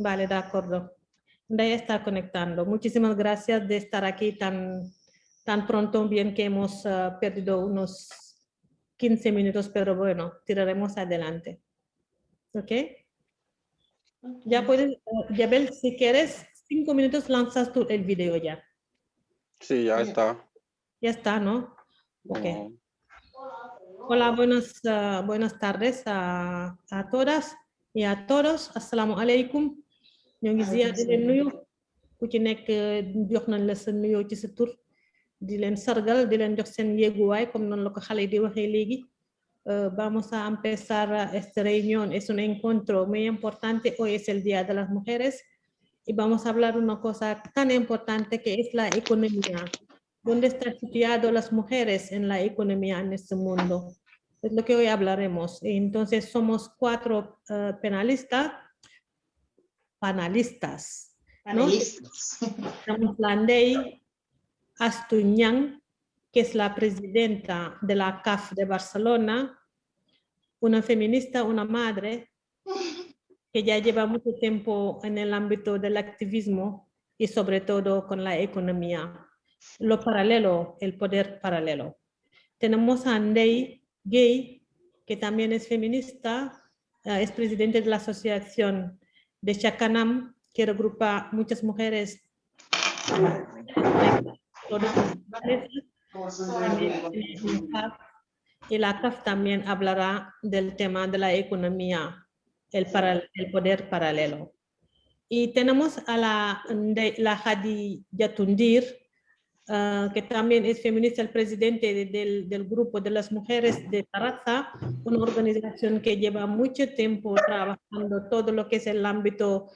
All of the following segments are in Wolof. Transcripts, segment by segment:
Vale, de acuerdo. Ndeye está conectando. Muchísimas gracias de estar aquí tan pronto, bien que hemos perdido unos 15 minutos, pero bueno, tiraremos adelante. ¿Ok? Ya puedes, Yabel, si quieres, 5 minutos lanzas tú el video ya. Sí, ya está. Ya está, ¿no? Ok. No. Hola, buenas tardes a todas y a todos. Assalamu alaikum. Ñoo ngi ziar di leen nuyu ku ci nekk jox nañ la sa nuyoo ci sa tur di leen sargal di leen jox seen yéeguwaay comme noonu la ko xale yi di waxee léegi. Vamos a empezar esta reunión. Es un encuentro muy importante. Hoy es el Día de las Mujeres y vamos a hablar de una cosa tan importante que es la economía. ¿Dónde están situadas las mujeres en la economía en este mundo? Es lo que hoy hablaremos. Entonces somos 4 panelistas, ¿no? Estamos la Ndeye Astou Niang, que es la presidenta de la CAF de Barcelona, una feminista, una madre, que ya lleva mucho tiempo en el ámbito del activismo y sobre todo con la economía. Lo paralelo, el poder paralelo. Tenemos a Ndeye Gueye, que también es feminista, es presidente de la asociación de Chakanam, que regrupa muchas mujeres. Y la CAF también hablará del tema de la economía, el poder paralelo. Y tenemos a la Hadi Yatundir, que también es feminista, el presidente del grupo de las mujeres de Taraza, una organización que lleva mucho tiempo trabajando todo lo que es el ámbito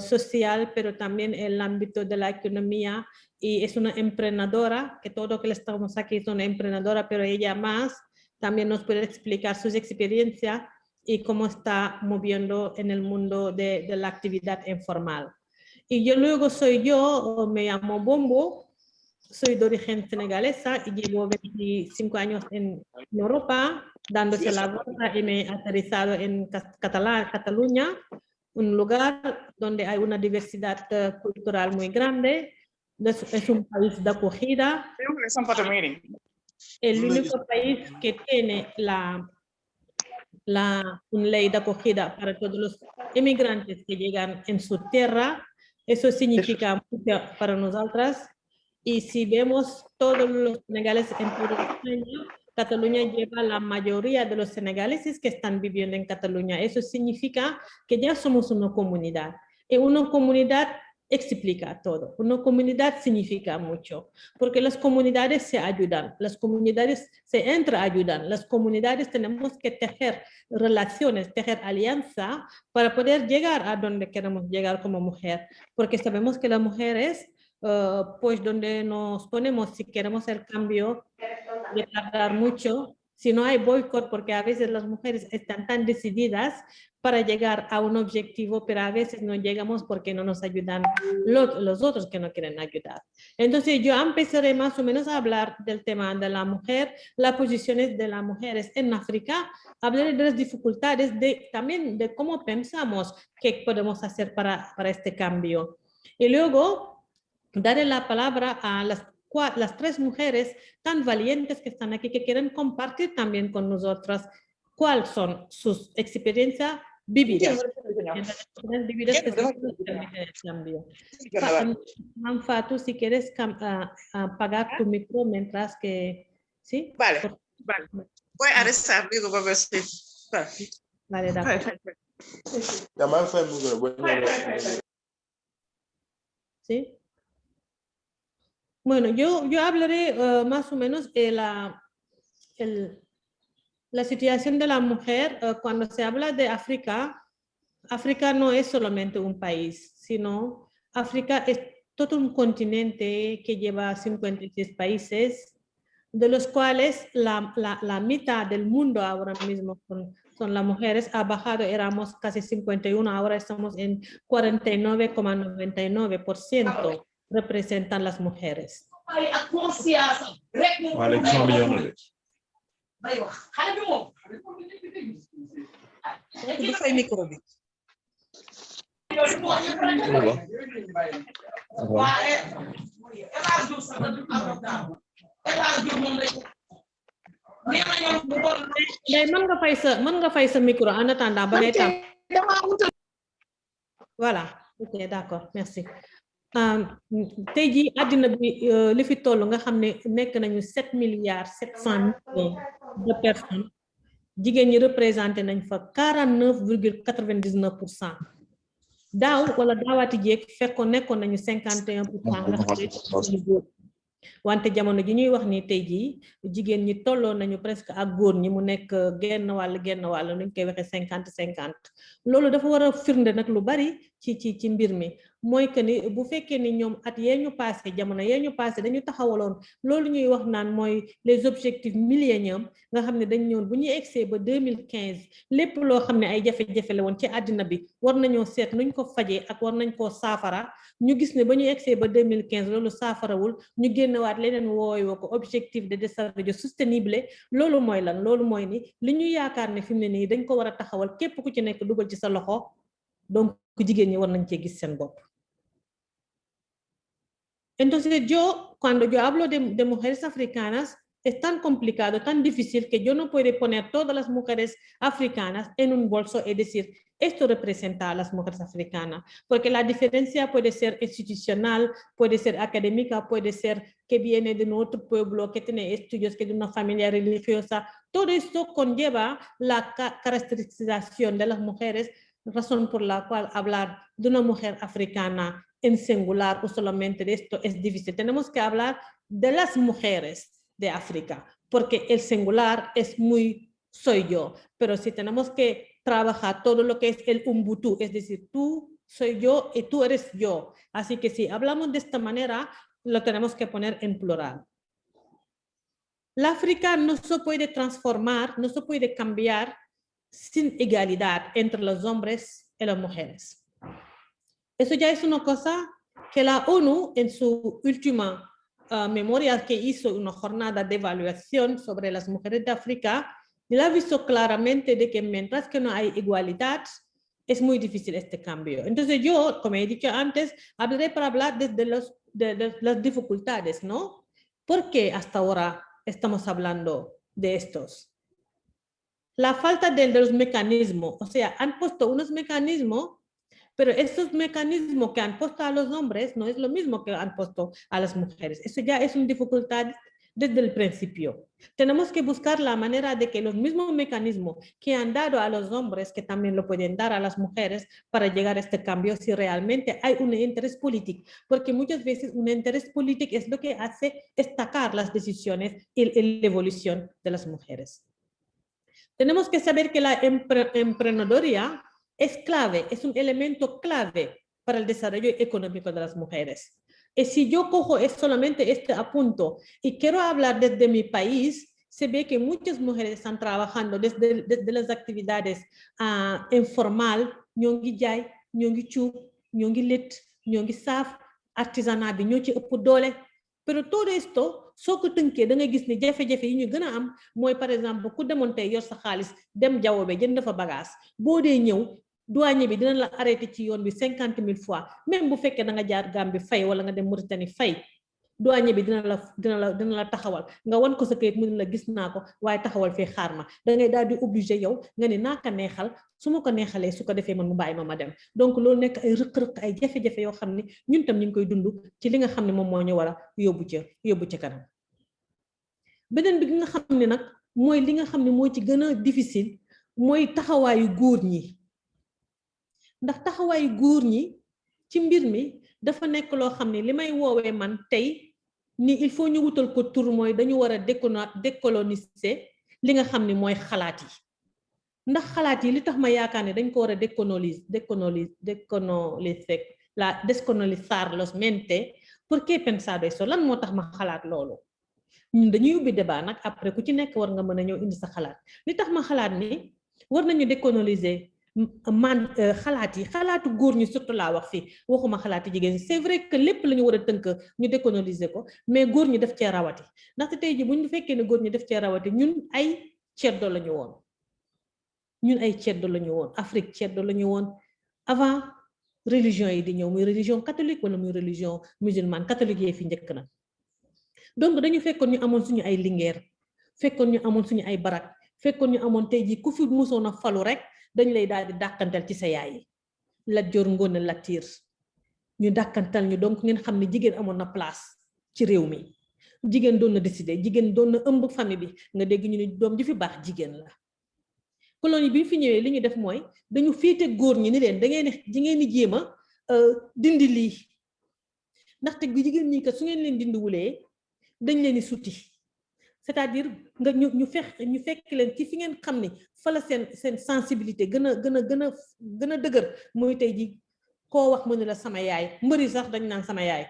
social, pero también el ámbito de la economía, y es una emprendedora, que todo lo que le estamos aquí es una emprendedora, pero ella más también nos puede explicar sus experiencias y cómo está moviendo en el mundo de la actividad informal. Y yo luego me llamo Bombo, soy de origen senegalesa y llevo 25 años en Europa, dándose la vuelta, y me he aterrizado en Cataluña, un lugar donde hay una diversidad cultural muy grande. Es un país de acogida. El único país que tiene una ley de acogida para todos los inmigrantes que llegan en su tierra. Eso significa mucho para nosotras. Y si vemos todos los senegaleses en todo España, Cataluña lleva la mayoría de los senegaleses que están viviendo en Cataluña. Eso significa que ya somos una comunidad. Y una comunidad explica todo. Una comunidad significa mucho, porque las comunidades se ayudan, las comunidades se entreayudan, las comunidades tenemos que tejer relaciones, tejer alianza para poder llegar a donde queremos llegar como mujer, porque sabemos que las mujeres, pues donde nos ponemos, si queremos el cambio, de tardar mucho, si no hay boicot, porque a veces las mujeres están tan decididas para llegar a un objetivo, pero a veces no llegamos porque no nos ayudan los otros que no quieren ayudar. Entonces yo empezaré más o menos a hablar del tema de la mujer, las posiciones de las mujeres en África, hablaré de las dificultades, también de cómo pensamos que podemos hacer para este cambio. Y luego daré la palabra a las 3 mujeres tan valientes que están aquí, que quieren compartir también con nosotras cuáles son sus experiencias vividas. Manfatu, si quieres apagar tu micro mientras que... ¿Sí? Vale, vale. Voy a rezar, digo, para ver si... Vale, de acuerdo. ¿Sí? Bueno, yo hablaré más o menos de la situación de la mujer. Cuando se habla de África, África no es solamente un país, sino África es todo un continente que lleva 56 países, de los cuales la mitad del mundo ahora mismo son las mujeres. Ha bajado, éramos casi 51, ahora estamos en 49,99%. Representan las mujeres. Ndeye mën nga fay sa micro en attendant ba ngay tam. Voilà, ok, d'accord, merci. Tey jii àddina bi li fi toll nga xam ne nekk nañu 7,700,000,000 de personnes jigéen ñi représenté nañ fa 49,99%. daaw wala daawaati jéeg fekkoon nekkoon nañu 51% nga xam ne wante jamono ji ñuy wax ni tey jii jigéen ñi tolloo nañu presque ak góor ñi mu nekk genn wàll nuñ koy waxee 50-50 loolu dafa war a firnde nag lu bari ci mbir mi mooy que ni bu fekkee ni ñoom at yee ñu passé jamono yee ñu passé dañu taxawaloon loolu ñuy wax naan mooy les objectifs millénium nga xam ne dañ ñëwoon bu ñuy egsee ba 2015 lépp loo xam ne ay jafe-jafe la woon ci àddina bi war nañoo seet nuñ ko fajee ak war nañ koo saafara ñu gis ne ba ñu egsee ba 2015 loolu saafarawul ñu génnewaat leneen wooyoo ko objectif de développement sostenible loolu mooy lan loolu mooy ni li ñu yaakaar ne fi mu ne nii dañ ko war a taxawal képp ku ci nekk dugal ci sa loxo donc jigéen ñi war nañ cee gis seen bopp. Entonces yo cuando yo hablo de mujeres africanas es tan complicado, tan difícil que yo no puedo poner todas las mujeres africanas en un bolso y decir esto representa a las mujeres africanas, porque la diferencia puede ser institucional, puede ser académica, puede ser que viene de otro pueblo, que tiene estudios, que de una familia religiosa. Todo esto conlleva la caracterización de las mujeres, razón por la cual hablar de una mujer africana en singular o solamente de esto es difícil. Tenemos que hablar de las mujeres de África, porque el singular es muy soy yo, pero si tenemos que trabajar todo lo que es el Ubuntu, es decir, tú soy yo y tú eres yo. Así que si hablamos de esta manera, lo tenemos que poner en plural. La África no se puede transformar, no se puede cambiar sin igualdad entre los hombres y las mujeres. Eso ya es una cosa que la ONU en su última memorial que hizo una jornada de evaluación sobre las mujeres de África, él ha visto claramente de que mientras que no hay igualdad, es muy difícil este cambio. Entonces yo, como he dicho antes, hablaré para hablar desde las dificultades, ¿no? ¿Por qué hasta ahora estamos hablando de estos? La falta de los mecanismos, o sea, han puesto unos mecanismos, pero estos mecanismos que han puesto a los hombres no es lo mismo que han puesto a las mujeres. Eso ya es una dificultad desde el principio. Tenemos que buscar la manera de que los mismos mecanismos que han dado a los hombres, que también lo pueden dar a las mujeres para llegar a este cambio si realmente hay un interés político, porque muchas veces un interés político es lo que hace destacar las decisiones y la evolución de las mujeres. Tenemos que saber que la emprendeduría es clave, es un elemento clave para el desarrollo económico de las mujeres. Y si yo cojo solamente este apunto y quiero hablar desde mi país, se ve que muchas mujeres están trabajando desde las actividades informal, ñongi jaay, ñongi cuub, ñongi lit, ñongi saaf, artisanat bi ñoo ci ëpp doole. Pero todo esto soo ko tënkee da nga gis ni jafe-jafe yi ñu gën a am mooy par exemple ku demoon tey yor sa xaalis dem jaww be jënd fa bagage boo dee ñëw douanier bi dina la arrêté ci yoon bi 50,000 fois même bu fekkee da nga jaar Gambie fay wala nga dem Mauritanie fay douanier bi dina la taxawal nga wan ko sa kayit mu ne la gis naa ko waaye taxawal fee xaar ma da ngay daal di obligé yow nga ne naa ko neexal su ma ko neexalee su ko defee man mu bàyyi ma dem donc loolu nekk ay rëq-rëq ay jafe-jafe yoo xam ne ñun tam ñu ngi koy dund ci li nga xam ne moom moo ñu war a yóbbu ca kanam. beneen bi nga xam ne nag mooy li nga xam ne moo ci gën a difficile mooy taxawaayu góor ñi ndax taxawaayu góor ñi ci mbir mi dafa nekk loo xam ne li may woowee man tey ni il faut ñu wutal ko tur mooy dañu war a décoloniser li nga xam ne mooy xalaat yi ndax xalaat yi li tax ma yaakaar ne dañ ko war a descolonizar los mente. ¿Por qué he pensado eso? Lan moo tax ma xalaat loolu ñun dañuy ubbi débat nag après ku ci nekk war nga mën a ñëw indi sa xalaat li tax ma xalaat ni war nañu décoloniser xalaat yi xalaatu góor ñi surtout laa wax fii waxuma xalaati jigéen ñi c'est vrai que lépp la ñu war a tënk ñu décoloniser ko mais góor ñi def cee rawati ndaxte tey ji bu ñu fekkee ne góor ñi def cee rawati ñun ay ceddo la ñu woon Afrique ceddo la ñu woon avant religion yi di ñëw muy religion catholique wala muy religion musulmane catholique yi fi njëkk na donc dañu fekkoon ñu amoon suñu ay lingeer fekkoon ñu amoon suñu ay barak fekkoon ñu amoon tey ji ku fi musoon a falu rek dañ lay daal di dàkkantal ci sa yaay yi Lat Joor Ngoone Latiir ñu dàkkantal ñu donc ngeen xam ne jigéen amoon na place ci réew mi jigéen doon na décider jigéen doon na ëmb famille bi nga dégg ñu ne doom ji fi baax jigéen la colonie bi fi ñëwee li ñu def mooy dañu féete góor ñi ni leen da ngeen di jéem a dindi lii ndaxte jigéen ñi kat su ngeen leen dindiwulee dañ leen di suti c'est-à-dire nga ñu fekk leen ci fi ngeen xam ni fa la seen sensibilité gën a dëgër mooy tey ji koo wax mu ne la sama yaay mbëri sax dañ naan sama yaay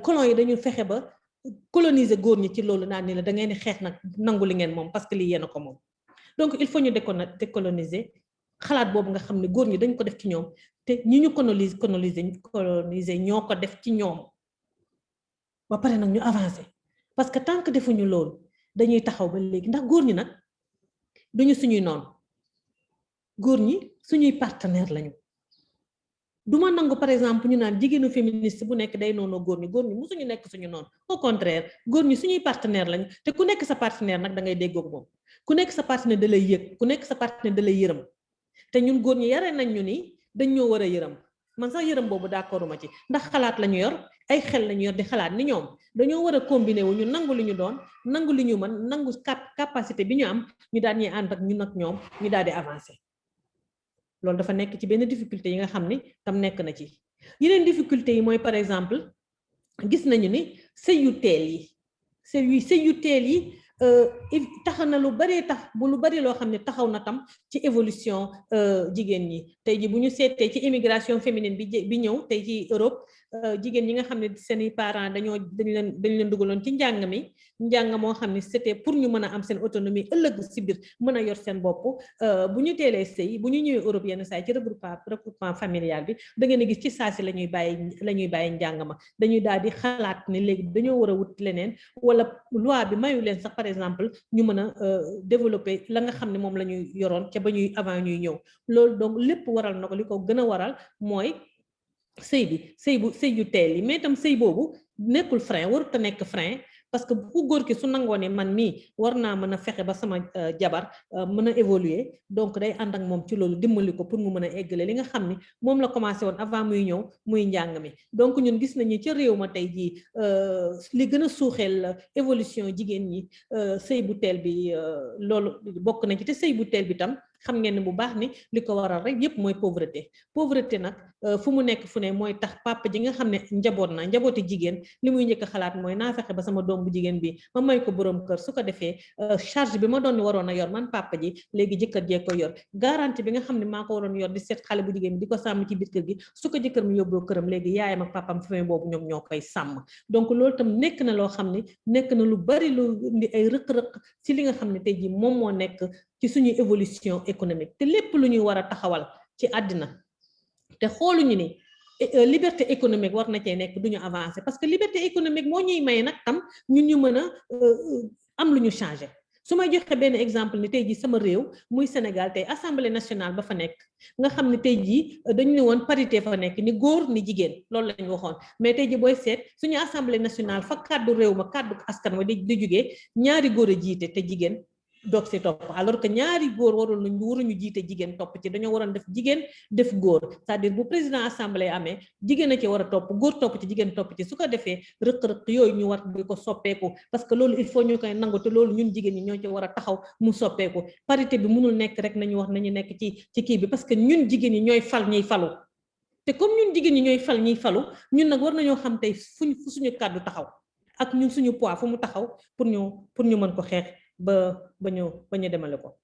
colon yi dañu fexe ba coloniser góor ñi ci loolu naan ni la da ngeen di xeex nag nangu li ngeen moom parce que lii yéen a ko moom donc il faut ñu décoloniser xalaat boobu nga xam ne góor ñi dañ ko def ci ñoom te ñi ñu coloniser ñoo ko def ci ñoom ba pare nag ñu avancer parce que tant que defuñu loolu dañuy taxaw ba léegi ndax góor ñi nag duñu suñuy noonu góor ñi suñuy partenaire lañu duma nangu par exemple ñu naan jigéenu féministe bu nekk day noonu góor ñi musuñu nekk suñu noonu au contraire góor ñi suñuy partenaire lañu te ku nekk sa partenaire nag da ngay déggoog moom ku nekk sa partenaire da lay yëg ku nekk sa partenaire da lay yërëm te ñun góor ñi yare nañ ñu ni dañ ñoo war a yërëm man sax yërëm boobu d'accorduma ci ndax xalaat lañu yor ay xel lañu yor di xalaat ni ñoom dañoo war a combiner wu ñu nangu li ñu doon nangu li ñu mën nangu capacité bi ñu am ñu daal ñuy ànd ak ñun ak ñoom ñu daal di avancer loolu dafa nekk ci benn difficulté yi nga xam ni tam nekk na ci yeneen difficulté yi mooy par exemple gis nañu ni sëy yu teel yi tax na lu bari tax bu lu bari loo xam ne taxaw na tam ci évolution jigéen ñi tey ji bu ñu seetee ci immigration féminine bi ñëw tey ci Europe jigéen ñi nga xam ne seeni parents dañ leen dugaloon ci njàng moo xam ne c'était pour ñu mën a am seen autonomie ëllëg si biir mën a yor seen bopp bu ñu teelee sëy bu ñu ñëwee Europe yenn saa yi ci regroupement familial bi da ngeen a gis ci saasi la ñuy bàyyi njàng ma dañuy daal di xalaat ne léegi dañoo war a wut leneen wala loi bi mayu leen sax par exemple ñu mën a développer la nga xam ne moom la ñuy yoroon ca ba ñuy avant ñuy ñëw loolu donc lépp waral na ko li ko gën a waral mooy sëy yu teel yi mais itam sëy boobu nekkul frein warut a nekk frein parce que bu góor ki su nangoo ne man mii war naa mën a fexe ba sama jabar mën a évoluer donc day ànd ak moom ci loolu dimbali ko pour mu mën a eggale li nga xam ni moom la commencé woon avant muy ñëw muy njàng mi donc ñun gis nañu ci réew ma tey jii li gën a suuxeel évolution jigéen ñi sëy bu teel bi loolu bokk nañ ci te sëy bu teel bi tam xam ngeen ne bu baax ni li ko waral rek yépp mooy pauvreté nag fu mu nekk fu ne mooy tax papa ji nga xam ne njabooti jigéen li muy njëkk a xalaat mooy naa fexe ba sama doom bu jigéen bi ma may ko borom kër su ko defee charge bi ma doon waroon a yor man papa ji léegi jëkkër jee ko yor garantie bi nga xam ne maa ko waroon yor di seet xale bu jigéen bi di ko sàmm ci biir kër gi su ko jëkkër mi yóbboo këram léegi yaayam ak papam famille boobu ñoom ñoo koy sàmm donc loolu tam nekk na loo xam ne nekk na lu bari lu indi ay rëq-rëq ci li nga xam ne tey jii moom moo nekk ci suñuy évolution économique te lépp lu ñuy war a taxawal ci àddina te xooluñu ni liberté économique war na cee nekk duñu avancer parce que liberté économique moo ñuy may nag tam ñun ñu mën a am lu ñu changer su may joxe benn exemple ni tey jii sama réew muy Sénégal tey assemblée nationale ba fa nekk nga xam ne tey jii dañu ne woon parité fa nekk ni góor ni jigéen loolu lañu waxoon mais tey jii booy seet suñu assemblée nationale fa kàddu réew ma kàddu askan wa di jógee ñaari góor a jiite te jigéen doog si topp alors que ñaari góor waruñu jiite jigéen topp ci dañoo waroon def jigéen def góor c'est-à-dire bu président assemblée amee jigéen a ci war a topp góor topp ci jigéen topp ci su ko defee rëq-rëq yooyu ñu war di ko soppeeku parce que loolu il faut ñu koy nangu te loolu ñun jigéen ñi ñoo ci war a taxaw mu soppeeku parité bi mënul nekk rek nañu wax nañu nekk ci kii bi parce que ñun jigéen ñi ñooy fal ñuy falu te comme ñun jigéen ñi ñooy fal ñuy falu ñun nag war nañoo xam tey fu suñu kàddu taxaw ak ñun suñu poids fu mu taxaw pour ñu mën ko xeex ba ñu demale ko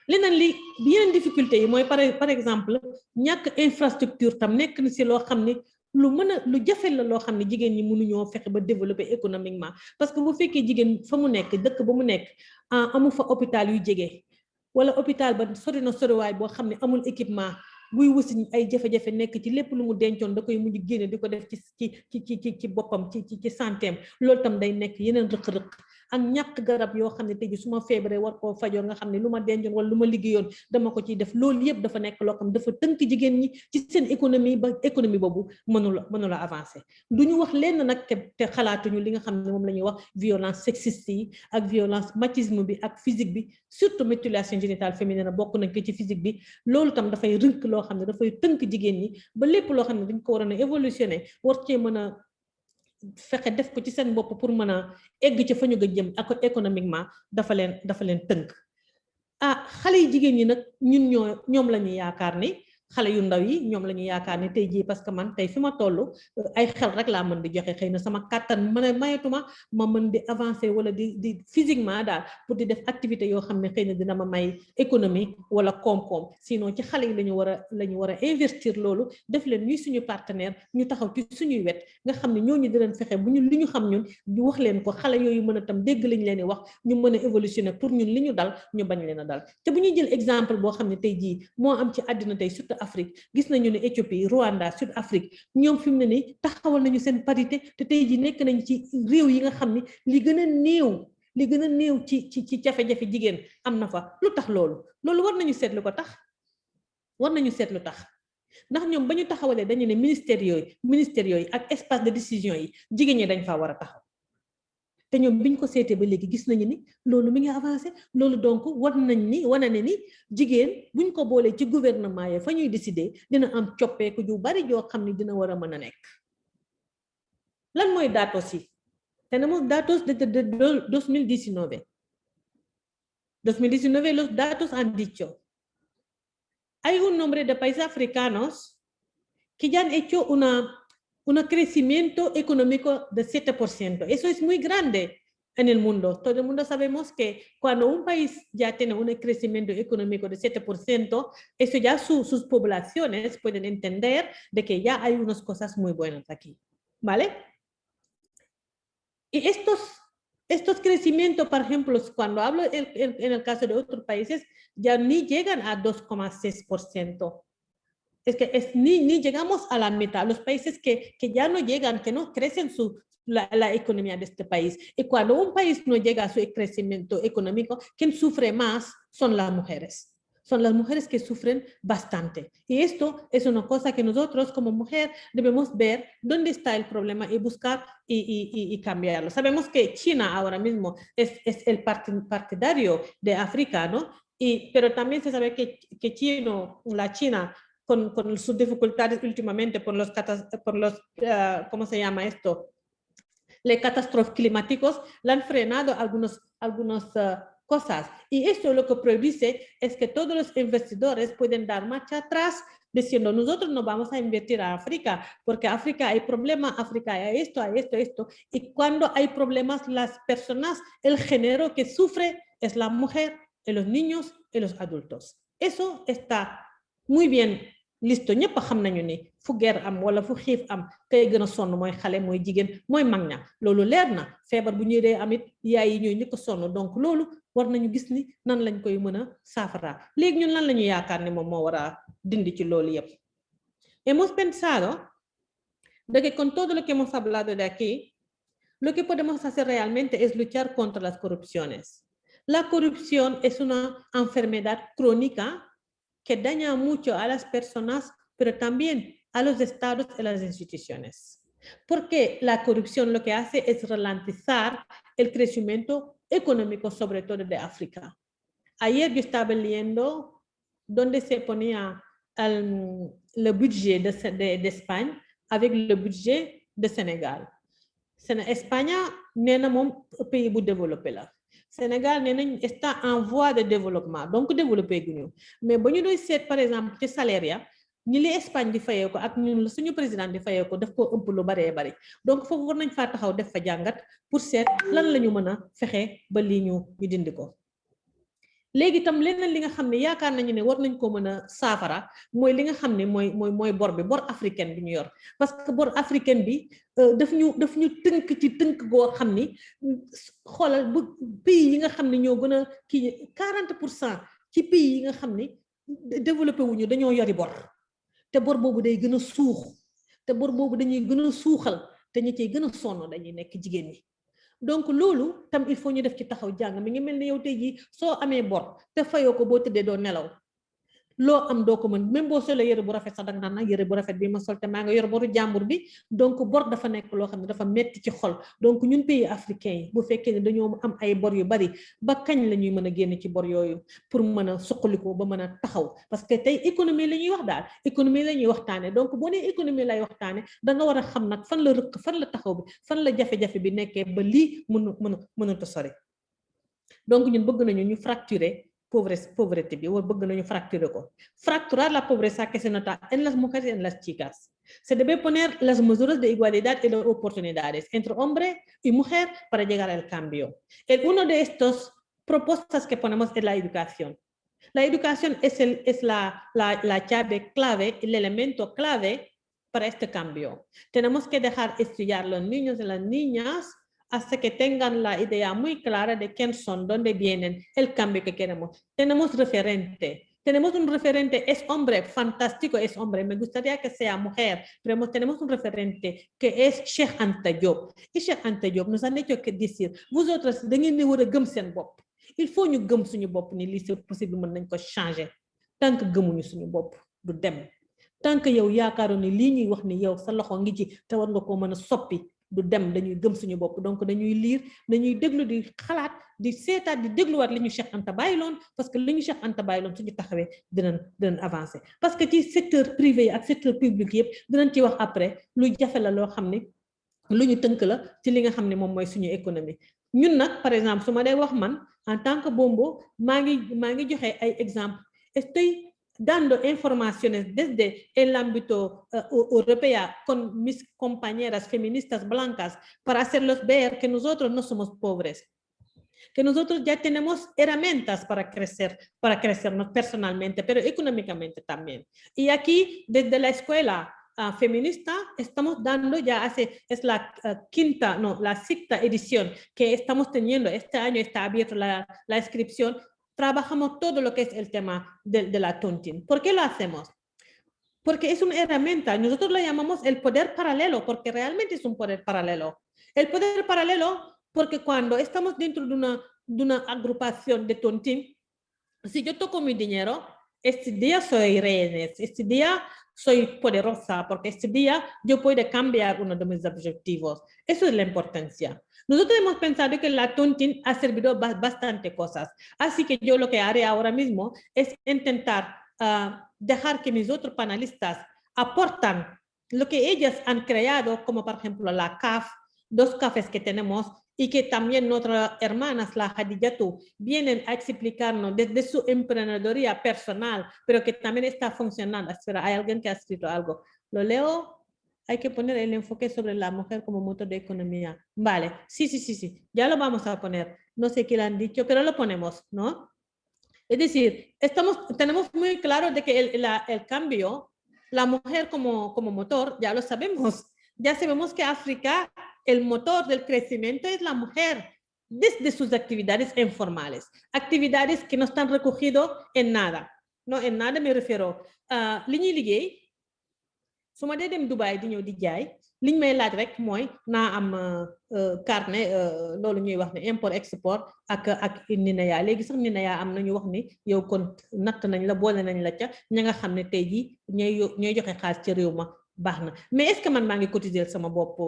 leneen li yeneen difficulté yi mooy par exemple ñàkk infrastructure tam nekk na si loo xam ne lu jafe la loo xam ne jigéen ñi mënuñoo fexe ba développer économiquement parce que bu fekkee jigéen fa mu nekk dëkk ba mu nekk amu fa hôpital yu jege wala hôpital ba sori na soriwaay boo xam ne amul équipement buy wësi ay jafe-jafe nekk ci lépp lu mu dencoon da koy mujj génne di ko def ci boppam ci santeem loolu tam day nekk yeneen rëq-rëq ak ñàkk garab yoo xam ne tey ji su ma feebaree war koo fajoo nga xam ne lu ma dencoon wala lu ma liggéeyoon dama ko ciy def loolu yëpp dafa nekk loo xam dafa tënk jigéen ñi ci seen économie ba économie boobu mënula avancer du ñu wax lenn nag te xalaatuñu li nga xam ne moom la ñuy wax violence sexiste yi ak violence machisme bi ak physique bi surtout mutilation génitale féminine bokk nañ ko ci physique bi loolu tam dafay rënk loo xam ne dafay tënk jigéen ñi ba lépp loo xam ne dañ ko war a évolutionner war cee mën a fexe def ko ci seen bopp pour mën a egg ci fa ñu ga jëm ak économiquement dafa leen tënk xale yi jigéen ñi nag ñoom la ñuy yaakaar ni xale yu ndaw yi ñoom la ñuy yaakaar ni tey jii parce que man tey fi ma toll ay xel rek laa mën di joxe xëy na sama kàttan mayatuma ma mën di avancer wala di physiquement daal pour di def activité yoo xam ne xëy na dina ma may économie wala koom-koom sinon ci xale yi la ñu war a investir loolu def leen ñuy suñu partenaire ñu taxaw ci suñuy wet nga xam ne ñooñu di leen fexe bu ñu li ñu xam ñun ñu wax leen ko xale yooyu mën a tam dégg lañ leen di wax ñu mën a évolutionner pour ñun li ñu dal ñu bañ leen a dal te bu ñuy jël exemple boo xam ne tey jii moo am ci àddina tey surtout Afrique gis nañu ne Éthiopie Rwanda Sud Afrique ñoom fi mu ne nii taxawal nañu seen parité te tey jii nekk nañ ci réew yi nga xam ne li gën a néew ci jafe-jafe jigéen am na fa lu tax loolu war nañu seetlu ko tax war nañu seetlu tax ndax ñoom ba ñu taxawalee dañu ne ministère yooyu ak espace de décision yi jigéen ñi dañ faa war a taxaw te ñoom biñ ko seetee ba léegi gis nañu ni loolu mi ngi avancé loolu donc wane ne ni jigéen buñ ko boolee ci gouvernement yi fa ñuy décider dina am coppeeku ju bari joo xam ne dina war a mën a nekk lan mooy datos yi tenemos datos de 2019 los datos han dicho hay un número de países africanos que ya han hecho un crecimiento económico de 7%. Eso es muy grande en el mundo. Todo el mundo sabemos que cuando un país ya tiene un crecimiento económico de 7%, eso ya sus poblaciones pueden entender de que ya hay unas cosas muy buenas aquí. ¿Vale? Y estos crecimientos, por ejemplo, cuando hablo en el caso de otros países, ya ni llegan a 2,6%. Es que ni llegamos a la mitad. Los países que ya no llegan, que no crecen la economía de este país. Y cuando un país no llega a su crecimiento económico, quien sufre más son las mujeres. Son las mujeres que sufren bastante. Y esto es una cosa que nosotros como mujer debemos ver dónde está el problema y buscar y cambiarlo. Sabemos que China ahora mismo es el partidario de África, ¿no? Pero también se sabe que la China con sus dificultades últimamente por los ¿cómo se llama esto? Las catástrofes climáticas le han frenado algunas cosas. Y esto lo que produce es que todos los investidores pueden dar marcha atrás diciendo nosotros no vamos a invertir a África porque África hay problemas, África hay esto. Y cuando hay problemas, las personas, el género que sufre es la mujer, y los niños y los adultos. Eso está muy bien listo. ñëpp xam nañu ni fu guerre am wala fu xiif am kay gën a sonn mooy xale mooy jigéen mooy mag ña loolu leer na feebar bu ñuy dee amit yaay yi ñooy ñëkk a sonn donc loolu war nañu gis ni nan lañ koy mën a saafara léegi ñun lan la ñu yaakaar ni moom moo war a dindi ci loolu yëpp. Hemos pensado de que con todo lo que hemos hablado de aquí lo que podemos hacer realmente es luchar contra las corrupciones. La corrupción es una enfermedad crónica que daña mucho a las personas, pero también a los estados y las instituciones. Porque la corrupción lo que hace es ralentizar el crecimiento económico, sobre todo de África. Ayer yo estaba leyendo donde se ponía el budget de España avec le budget de Sénégal. España nee na moom pays bu développé la. Sénégal nee nañ está en voie de développement donc développé guñu mais ba ñu doy seet par exemple ci salaire ya ñi li Espagne di fayee ko ak ñun la suñu président di fayee ko daf ko ëpp lu baree bari donc foofu war nañ faa taxaw def fa jàngat pour seet lan la ñu mën a fexe ba lii ñu dindi ko. léegi itam leneen li nga xam ne yaakaar nañu ne war nañ ko mën a saafara mooy li nga xam ne mooy bor africaine bi ñu yor parce que bor africaine bi daf ñu tënk ci tënk goo xam ni xoolal bu pays yi nga xam ne ñoo gën a kii 40% ci pays yi nga xam ne développé wuñu dañoo yori bor te bor boobu day gën a suux te bor boobu dañuy gën a suuxal te ñi ciy gën a sonn dañuy nekk jigéen ñi donc loolu tam il faut ñu def ci taxaw jàng mi ngi mel ni yow tey jii soo amee bor te fayoo ko boo tëddee doo nelaw loo am doo ko mën même boo solee yëre bu rafet sax danga naan yëre bu rafet bi ma sol te maa nga yor boru jàmbur bi donc bor dafa nekk loo xam ne dafa metti ci xol donc ñun pays africain yi bu fekkee ne dañoo am ay bor yu bari ba kañ la ñuy mën a génn ci bor yooyu pour mën a suqaliko ba mën a taxaw parce que tey économie la ñuy wax daal économie la ñuy waxtaane donc boo nee économie lay waxtaane da nga war a xam nag fan la rëkk fan la taxaw bi fan la jafe-jafe bi nekkee ba lii mënut a sori donc ñun bëgg nañu ñu fracturer pobreza bi bëgg nañu fracturar ko. Fracturar la pobreza que se nota en las mujeres y en las chicas. Se debe poner las medidas de igualdad y de oportunidades entre hombre y mujer para llegar al cambio. Uno de estos propuestas que ponemos es la educación. La educación es la llave clave, el elemento clave para este cambio. Tenemos que dejar estudiar los niños y las niñas hasta que tengan la idea muy clara de quién son, dónde vienen, el cambio que queremos. Tenemos un referente, es hombre, fantástico, es hombre, me gustaría que sea mujer, pero tenemos un referente que es Cheikh Anta Diop. Y Cheikh Anta Diop nos han hecho que decir, vosotros da ngeen di war a gëm seen bopp. Il faut ñu gëm suñu bopp ni lii c'est possible mën nañ ko changer. Tant que gëmuñu suñu bopp du dem. Tant que yow yaakaaroon ni lii ñuy wax ni yow sa loxo ngi ci te war nga ko mën a soppi du dem dañuy gëm suñu bopp donc dañuy lire dañuy déglu di xalaat di seetaat di dégluwaat li ñu Cheikh Anta bàyyiloon parce que li ñu Cheikh Anta bàyyiloon suñu taxawee dinañ avancer parce que ci secteur privé yi ak secteur public yëpp dinañ ci wax après lu jafe la loo xam ne lu ñu tënk la ci li nga xam ne moom mooy suñu économie ñun nag par exemple su ma dee wax man en tant que Bombo maa ngi joxe ay exemple estoy dando informaciones desde el ámbito europeo con mis compañeras feministas blancas para hacerlos ver que nosotros no somos pobres, que nosotros ya tenemos herramientas para crecernos personalmente, pero económicamente también. Y aquí, desde la escuela feminista, estamos dando es la sexta edición que estamos teniendo. Este año está abierta la inscripción. Trabajamos todo lo que es el tema de la tontine. ¿Por qué lo hacemos? Porque es una herramienta. Nosotros la llamamos el poder paralelo, porque realmente es un poder paralelo. El poder paralelo, porque cuando estamos dentro de una agrupación de tontine, si yo toco mi dinero, este día soy rehenes, este día soy poderosa, porque este día yo puedo cambiar uno de mis objetivos. Eso es la importancia. Nosotros hemos pensado que la tontine ha servido bastante cosas. Así que yo lo que haré ahora mismo es intentar dejar que mis otros panelistas aportan lo que ellas han creado, como por ejemplo la CAF, 2 cafés que tenemos, y que también nuestras hermanas, la Hadijatu, vienen a explicarnos desde su emprendedoría personal, pero que también está funcionando. Espera, hay alguien que ha escrito algo. Lo leo. Hay que poner el enfoque sobre la mujer como motor de economía. Vale, sí, ya lo vamos a poner. No sé qué le han dicho, pero lo ponemos, ¿no? Es decir, tenemos muy claro de que el cambio, la mujer como motor, ya lo sabemos. Ya sabemos que África, el motor del crecimiento es la mujer, desde sus actividades informales, actividades que no están recogidas en nada. No, en nada me refiero a li ñuy liggéey. su ma dee dem Dubai di ñëw di jaay liñ may laaj rek mooy naa am carnet loolu ñuy wax ne import export ak NINEA léegi sax NINEA am na ñu wax ni yow kon natt nañ la boole nañ la ca ña nga xam ne tey jii ñooy joxe xaalis ca réew ma baax na mais est-ce que man maa ngi cotiser sama bopp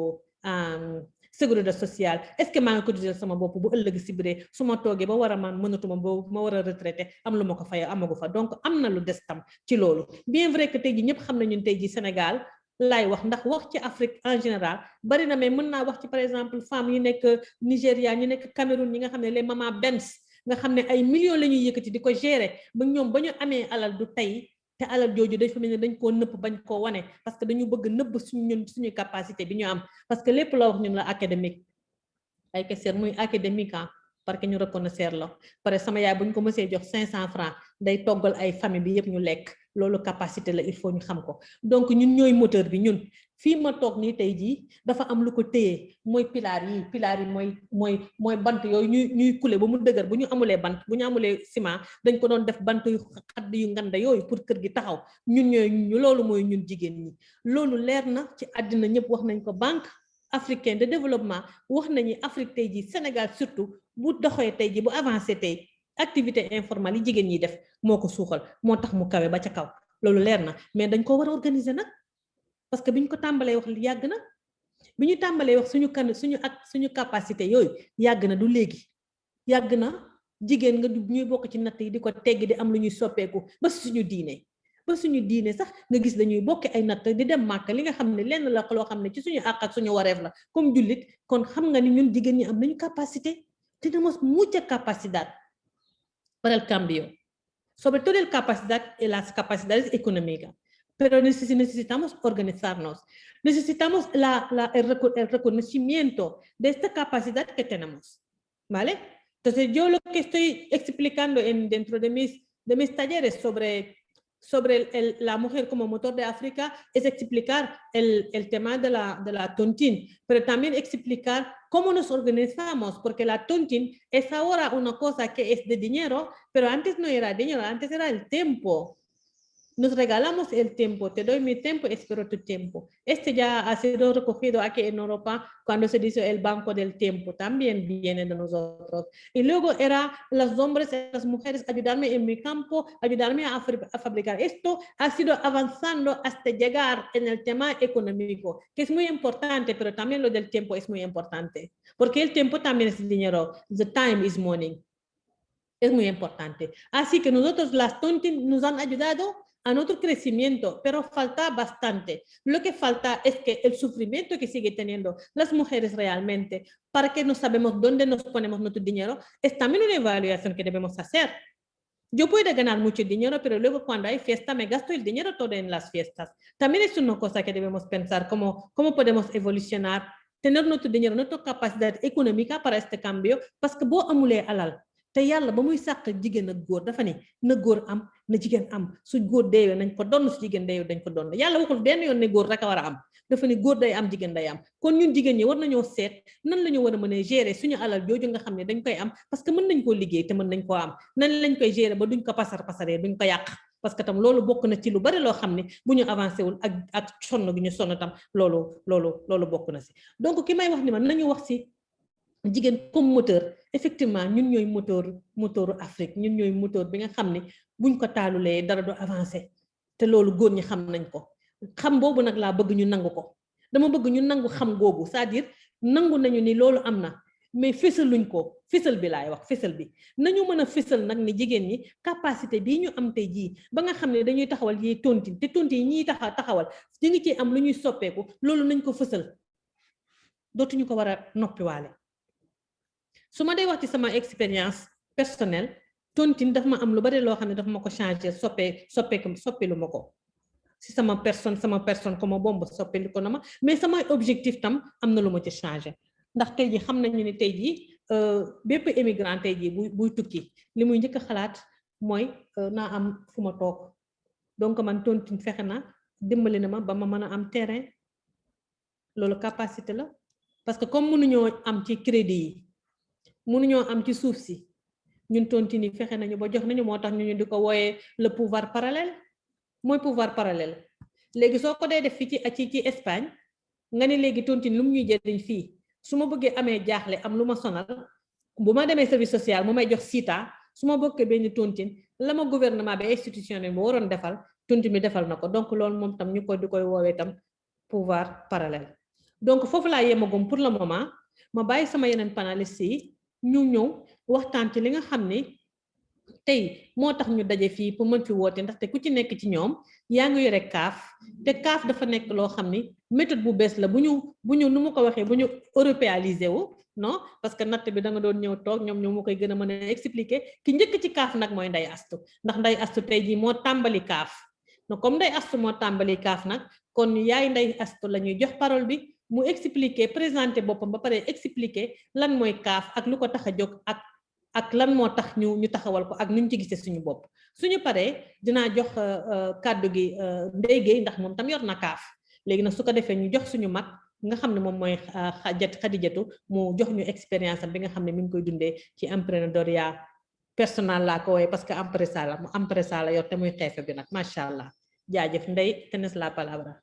sécurité sociale est-ce que maa ngi cotiser sama bopp bu ëllëg si biree su ma toogee ba war a man mënatuma ba ma war a retraité am lu ma ko fay amagu fa donc am na lu des tam ci loolu bien vrai que tey ji ñëpp xam nañu tey ji Sénégal laay wax ndax wax ci Afrique en général bari na mais mën naa wax ci par exemple femmes yi nekk Nigéria ñu nekk Cameroun ñi nga xam ne les maman Benz nga xam ne ay millions la ñuy yëkkati di ko gérer ba ñoom ba ñu amee alal du tey te alal jooju dañ fa mel ne dañ koo nëpp bañ koo wane parce que dañu bëgg nëbb suñu capacité bi ñu am parce que lépp la wax ñun la académique ay que ser muy académique parce que ñu reconnaître la pare sama yaay bu ñu ko mësee jox 500 francs day toggal ay famille bi yëpp ñu lekk loolu capacité la il faut ñu xam ko donc ñun ñooy moteur bi ñun fii ma toog nii tey jii dafa am lu ko téye mooy pilaar yi mooy bant yooyu ñuy couler ba mu dëgër bu ñu amulee bant bu ñu amulee ciment dañ ko doon def bant yu xadd yu nganda yooyu pour kër gi taxaw ñun ñooy loolu mooy ñun jigéen ñi loolu leer na ci àddina ñëpp wax nañ ko banque africain de développement wax nañu Afrique tey jii Sénégal surtout bu doxee tey jii bu avancé tey activité informelle yi jigéen ñi def moo ko suuxal moo tax mu kawe ba ca kaw loolu leer na mais dañ ko war a organiser nag parce que bi ñu ko tàmbalee wax yàgg na bi ñu tàmbalee wax suñu capacité yooyu yàgg na du léegi yàgg na jigéen nga ñuy bokk ci natt yi di ko tegg di am lu ñuy soppeeku ba suñu diine sax nga gis dañuy bokk ay natt di dem màkk li nga xam ne lenn la loo xam ne ci suñu àq ak suñu wareef la comme jullit kon xam nga ni ñun jigéen ñi am nañu capacité tenemos mucha capacidad para el cambio, sobre todo la capacidad y las capacidades económicas. Pero necesitamos organizarnos, necesitamos el reconocimiento de esta capacidad que tenemos, ¿vale? Entonces yo lo que estoy explicando dentro de mis talleres sobre la mujer como motor de África es explicar el tema de la tontine, pero también explicar cómo nos organizamos, porque la tontine es ahora una cosa que es de dinero, pero antes no era dinero, antes era el tiempo. Nos regalamos el tiempo, te doy mi tiempo, espero tu tiempo. Este ya ha sido recogido aquí en Europa cuando se dice el banco del tiempo, también viene de nosotros. Y luego era los hombres y las mujeres ayudarme en mi campo, ayudarme a fabricar. Esto ha sido avanzando hasta llegar en el tema económico, que es muy importante, pero también lo del tiempo es muy importante, porque el tiempo también es dinero. The time is money. Es muy importante. Así que nosotros las tontines nos han ayudado a nuestro crecimiento, pero falta bastante. Lo que falta es que el sufrimiento que sigue teniendo las mujeres realmente, para que no sabemos dónde nos ponemos nuestro dinero, es también una evaluación que debemos hacer. Yo puedo ganar mucho dinero, pero luego cuando hay fiesta me gasto el dinero todo en las fiestas. También es una cosa que debemos pensar, cómo podemos evolucionar, tener nuestro dinero, nuestra capacidad económica para este cambio, parce que boo amulee alal, te yàlla ba muy sàq jigéen ak góor dafa ni na góor am na jigéen am su góor deewee nañ ko donn su jigéen deewee dañ ko donn yàlla waxul benn yoon ne góor rek a war a am dafa ni góor day am jigéen day am kon ñun jigéen ñi war nañoo seet nan la ñu war a mën a gérer suñu alal jooju nga xam ne dañ koy am parce que mën nañ koo liggéey te mën nañ koo am nan lañ koy gérer ba duñ ko pasaree duñ ko yàq parce que tam loolu bokk na ci lu bari loo xam ne bu ñu avancé wul ak sonn gi ñu sonn tam loolu bokk na si donc ki may wax ni man nañu wax si jigéen comme moteur effectivement ñun ñooy moteuru Afrique ñun ñooy moteur bi nga xam ne buñ ko taalulee dara du avancé te loolu góor ñi xam nañ ko xam boobu nag laa bëgg ñu nangu ko dama bëgg ñu nangu xam googu c'est-à-dire nangu nañu ni loolu am na mais fësaluñ ko fësal bi laay wax fësal bi nañu mën a fësal nag ni jigéen ñi capacité bii ñu am tey jii ba nga xam ne dañuy taxawal yi tontine te tontine yi ñuy taxawal ñu ngi ci am lu ñuy soppeeku loolu nañ ko fësal dootuñu ko war a noppiwaale su ma dee wax ci sama expérience personnelle tontine daf ma am lu bari loo xam ne daf ma ko changer soppeelu ma ko si sama personne comme bomb soppeelu ko na ma mais sama objectif tam am na lu ma ci changer ndax tey ji xam nañu ni tey ji bépp émigrant tey ji buy tukki li muy njëkk a xalaat mooy naa am fu ma toog donc man tontine fexe na dimbali na ma ba ma mën a am terrain loolu capacité la parce que comme mënuñoo am ci crédit yi mënuñoo am ci suuf si ñun tontine fexe nañu ba jox nañu moo tax ñu di ko wooyee le pouvoir parallèle mooy pouvoir parallèle léegi soo ko dee def fii ci Espagne nga ne léegi tontine lu mu ñuy jëriñ fii su ma bëggee amee jaaxle am lu ma sonal bu ma demee service social mu may jox sita su ma bokkee benn tontine la ma gouvernement bi institution bi waroon defal tontine bi defal na ko donc loolu moom tam ñu ko di koy woowee tam pouvoir parallèle donc foofu laa yemagum pour le moment ma bàyyi sama yeneen panélistes yi ñu ñëw waxtaan ci li nga xam ne tey moo tax ñu daje fii pour mën fi woote ndaxte ku ci nekk ci ñoom yaa ngi yore CAF te CAF dafa nekk loo xam ni méthode bu bees la bu ñu nu mu ko waxee bu ñu européalisé wu non parce que natt bi da nga doon ñëw toog ñoom ñoo ma koy gën a mën a expliquer ki njëkk ci CAF nag mooy Ndeye Astou ndax Ndeye Astou tey jii moo tàmbali CAF non comme Ndeye Astou moo tàmbali CAF nag kon yaay Ndeye Astou la ñuy jox parole bi mu expliquer présenter boppam ba pare expliquer lan mooy CAF ak lu ko tax a jóg ak lan moo tax ñu taxawal ko ak nu ñu ci gisee suñu bopp suñu paree dinaa jox kàddu gi Ndeye Gueye ndax moom tam yor na CAF léegi nag su ko defee ñu jox suñu mag nga xam ne moom mooy Xadijatu mu jox ñu expérience am bi nga xam ne mi ngi koy dundee ci entrepreneuriat personnel laa ko wooye parce que empresa la yor te muy xeefe bi nag macha allah jaajëf Ndeye tenés la palabra.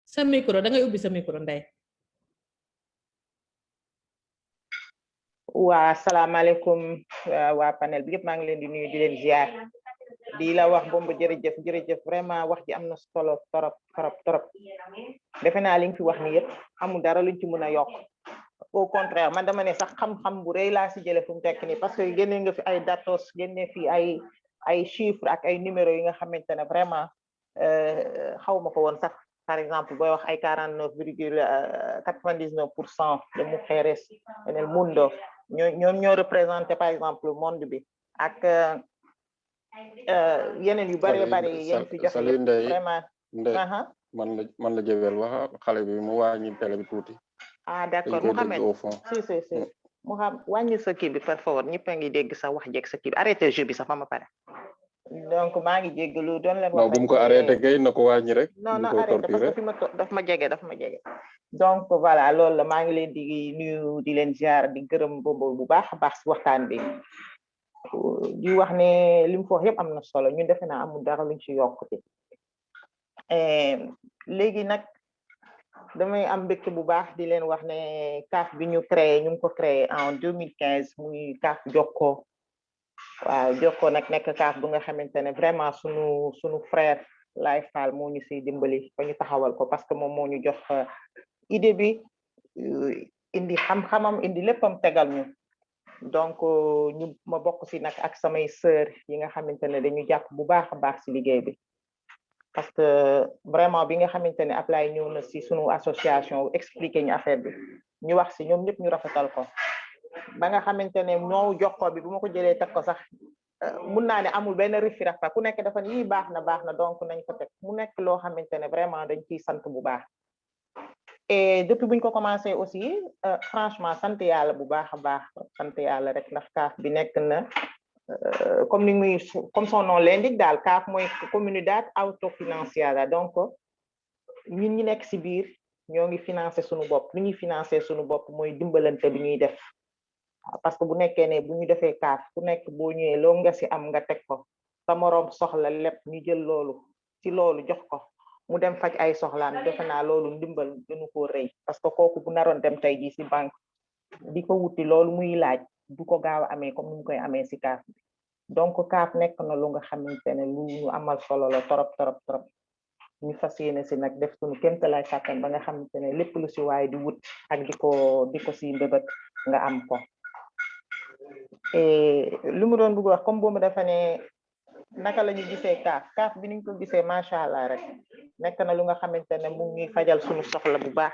sa micro da ngay ubbi sa micro Ndeye. waa asalaamaaleykum waa panel bi yëpp maa ngi leen di nuyu di leen ziar di la wax Bombo jërëjëf vraiment wax ji am na solo torop defe naa li nga fi wax ni yëpp amul dara luñ ci mën a yokk au contraire man dama ne sax xam-xam bu rëy laa si jële fu mu tekk nii parce que génne nga fi ay datos génne fi ay chiffres ak ay numéros yi nga xamante ne vraiment xaw ma ko woon sax par exemple booy wax ay 49,99% de mujeres en el mundo ñoo représenté par exemple monde bi ak yeneen yu bari yéen fi jox vraiment man la jëwel wax xale bi mu wàññi télé bi tuuti. D'accord Mohamed si Mohamed wàññi sa kii bi par favor ñëpp a ngi dégg sa wax jeeg sa kii bi arrêté jeu bi sax ma pare donc maa ngi jéggalu doon leen wax bu mu ko arrêté kay na ko wàññi rek non arrêté parce que fi ma daf ma jege donc voilà loolu la maa ngi leen di nuyu di leen ziar di gërëm Bombo bu baax a baax si waxtaan bi di wax ne li mu wax yëpp am na solo ñun defe naa amul dara luñ ci yokkute léegi nag damay am mbégte bu baax di leen wax ne CAF bi ñu ngi ko créé en 2015 muy CAF Jokkoo waaw Jokkoo nag nekk CAF bu nga xamante ne vraiment sunu frère Laye Fall moo ñu siy dimbali ba ñu taxawal ko parce que moom moo ñu jox idée bi indi xam-xamam indi léppam tegal ñu donc ma bokk si nag ak samay sœur yi nga xamante ne dañu jàpp bu baax a baax si liggéey bi parce que vraiment bi nga xamante ne Ablaye ñëw na si sunu association expliqué ñu affaire bi ñu wax si ñoom ñëpp ñu rafetal ko ba nga xamante ne ñoo Jokkoo bi bu ma ko jëlee teg ko sax mun naa ne amul benn rifirafa ku nekk dafa ni baax na donc nañ ko teg mu nekk loo xamante ne vraiment dañ ciy sant bu baax et depuis buñ ko commencé aussi franchement sant yàlla bu baax a baax sant yàlla rek ndax CAF bi nekk na comme son nom l'indique daal CAF mooy comunidad autofinanciada donc ñun ñi nekk si biir ñoo ngi financé suñu bopp lu ñuy financé suñu bopp mooy dimbalante bi ñuy def parce que bu nekkee ne bu ñu defee CAF ku nekk boo ñëwee loo nga si am nga teg ko sa moroom soxla lépp ñu jël loolu ci loolu jox ko mu dem faj ay soxlaam defe naa loolu ndimbal gënu koo rëy parce que kooku bu naroon dem tey jii si banque di ko wuti loolu muy laaj du ko gaaw a amee comme ni mu koy amee si CAF bi donc CAF nekk na lu nga xamante ne lu ñu amal solo la torop ñu fas yéene si nag def suñu kéemtalaay kàttan ba nga xamante ne lépp lu si waaye di wut ak di ko si mbébét nga am ko lu mu doon bëgg wax comme boobu dafa ne naka la ñu gisee CAF bi niñ ko gisee macha allah rek nekk na lu nga xamante ne mu ngi ñuy fajal suñu soxla bu baax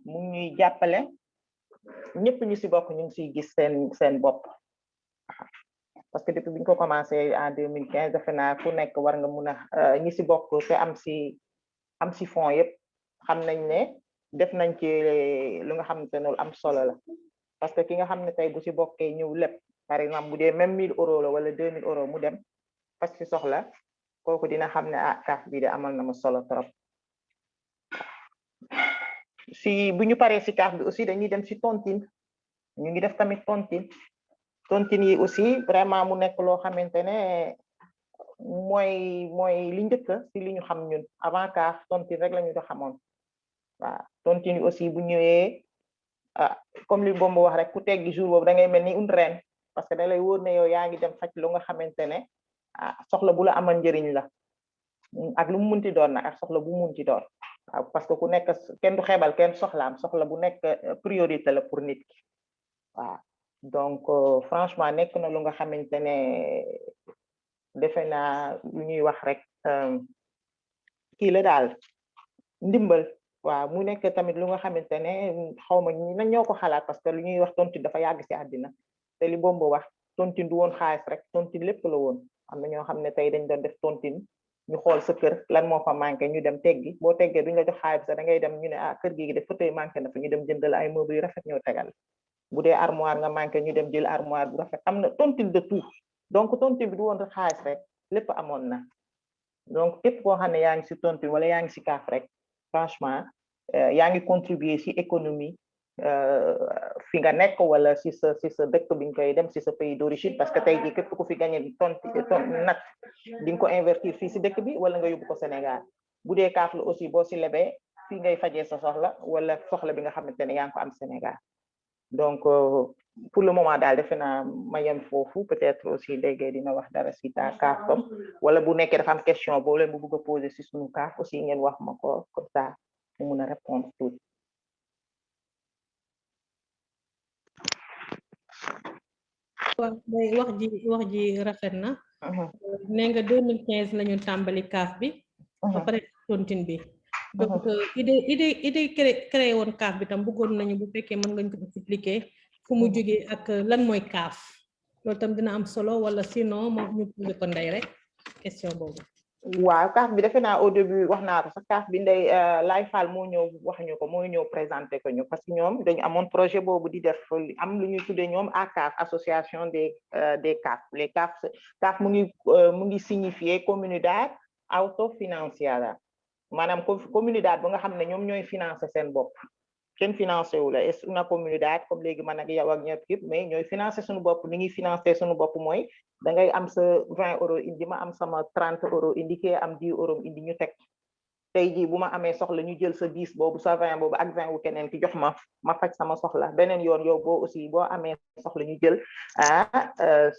mu ngi ñuy jàppale ñëpp ñu si bokk ñu ngi siy gis seen bopp parce que depuis bi ñu ko commencé en 2015 defe naa ku nekk war nga mun a ñi si bokk te am si fonds yëpp xam nañ ne def nañ ci lu nga xamante ne lu am solo la parce que ki nga xam ne tey bu si bokkee ñëw lépp par exemple bu dee même 1000 euros la wala 2000 euros mu dem parce que soxla kooku dina xam ne CAF bi de amal na ma solo trop si bu ñu paree si CAF bi aussi dañuy dem si tontine ñu ngi def tamit tontine yi aussi vraiment mu nekk loo xamante ne mooy li njëkk si li ñu xam ñun avant CAF tontine rek la ñu do xamoon waaw tontine yi aussi bu ñëwee comme li Bombo wax rek ku teggi jour boobu da ngay mel ni une reine parce que da lay wóor ne yow yaa ngi dem faj lu nga xamante ne soxla bu la amal njëriñ la ak lu mu munti doon nag ak soxla bu munti doon waaw parce que ku nekk kenn du xeebal kenn soxlaam soxla bu nekk priorité la pour nit ki waaw donc franchement nekk na lu nga xamante ne defe naa lu ñuy wax rek kii la daal ndimbal waaw mu nekk tamit lu nga xamante ne xawma ñi ñoo ko xalaat parce que lu ñuy wax tontine dafa yàgg ci àddina te li Bombo wax tontine du woon xaalis rek tontine lépp la woon am na ñoo xam ne tey dañ doon def tontine ñu xool sa kër lan moo fa manqué ñu dem teggi boo teggee duñ la jox xaalis sax da ngay dem ñu ne kër gi de fauteuil manqué na fa ñu dem jëndal ay meubles yu rafet ñoo tegal bu dee armoire nga manqué ñu dem jël armoire bu rafet am na tontine de tout donc tontine bi du woon rek xaalis rek lépp amoon na donc képp koo xam ne yaa ngi si tontine wala yaa ngi si CAF rek franchement yaa ngi contribuer si économie fi nga nekk wala si sa dëkk bi nga koy dem si sa pays d'origine parce que tey jii képp ku fi gagné nag di nga ko invertir fii si dëkk bi wala nga yóbbu ko Sénégal bu dee CAF la aussi boo si lebee fii ngay fajee sa soxla wala soxla bi nga xamante ne yaa ngi ko am Sénégal donc pour le moment daal defe naa ma yem foofu peut-être aussi léegi dina wax dara si ta kaafam wala bu nekkee dafa am question boo leen bu bëgg a poser si suñu kaaf aussi ngeen wax ma ko comme ça mu mun a répondre tout. wax ji rafet na. nee nga 2015 lañu tàmbali kaaf bi. ba pare tontine bi. donc idée créé woon kaaf bi tam bëggoon nañu bu fekkee mën nga ko expliquer fu mu jógee ak lan mooy kaaf loolu tam dina am solo wala sinon moom ñu posé ko Ndeye rek question boobu. waaw kaaf bi defe naa au début wax naa ko sax kaaf bi Ndeye Laye Fall moo ñëw wax ñu ko moo ñëw présenté ko ñu parce que ñoom dañu amoon projet boobu di def am lu ñuy tuddee ñoom ACAF association des CAF les CAF mu ngi signifier comunidad autofinanciada maanaam comunidad bu nga xam ne ñoom ñooy financer seen bopp kenn financé wu la est una comunidad comme léegi man ak yow ak ñëpp yëpp mais ñooy financer suñu bopp ni ñuy financer suñu bopp mooy da ngay am sa 20 euros indi ma am sama 30 euros indi kee am 10 euros indi ñu teg tey jii bu ma amee soxla ñu jël sa 10 boobu sa 20 boobu ak 20 wu keneen ki jox ma faj sama soxla beneen yoon yow boo aussi boo amee soxla ñu jël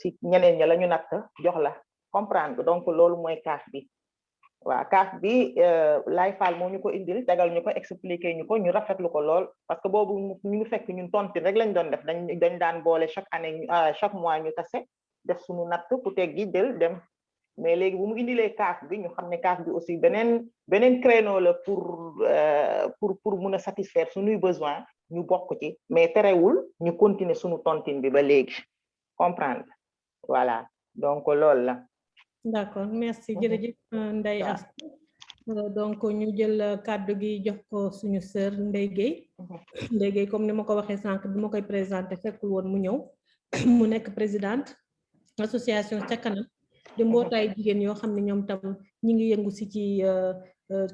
si ñeneen ña la ñu natt jox la comprendre donc loolu mooy kaaf bi waaw kaaf bi Laye Fall moo ñu ko indil tegal ñu ko expliquer ñu ko ñu rafetlu ko lool parce que boobu ñu ngi fekk ñun tontine rek lañ doon def dañ daan boole chaque année chaque mois ñu tase def suñu natt ku teg gi jël dem mais léegi bu mu indilee kaaf bi ñu xam ne kaaf bi aussi beneen créneau la pour mun a satisfaire suñuy besoin ñu bokk ci mais terewul ñu continuer suñu tontine bi ba léegi comprendre voilà donc loolu la. D'accord merci jërëjëf Ndeye Astou donc ñu jël kàddu gi jox ko suñu sœur Ndeye Gueye. Ndeye Gueye comme ni ma ko waxee sànq bi ma koy présenté fekkul woon mu ñëw mu nekk présidente association ca kanam di mbootaay jigéen yoo xam ne ñoom tam ñi ngi yëngu si ci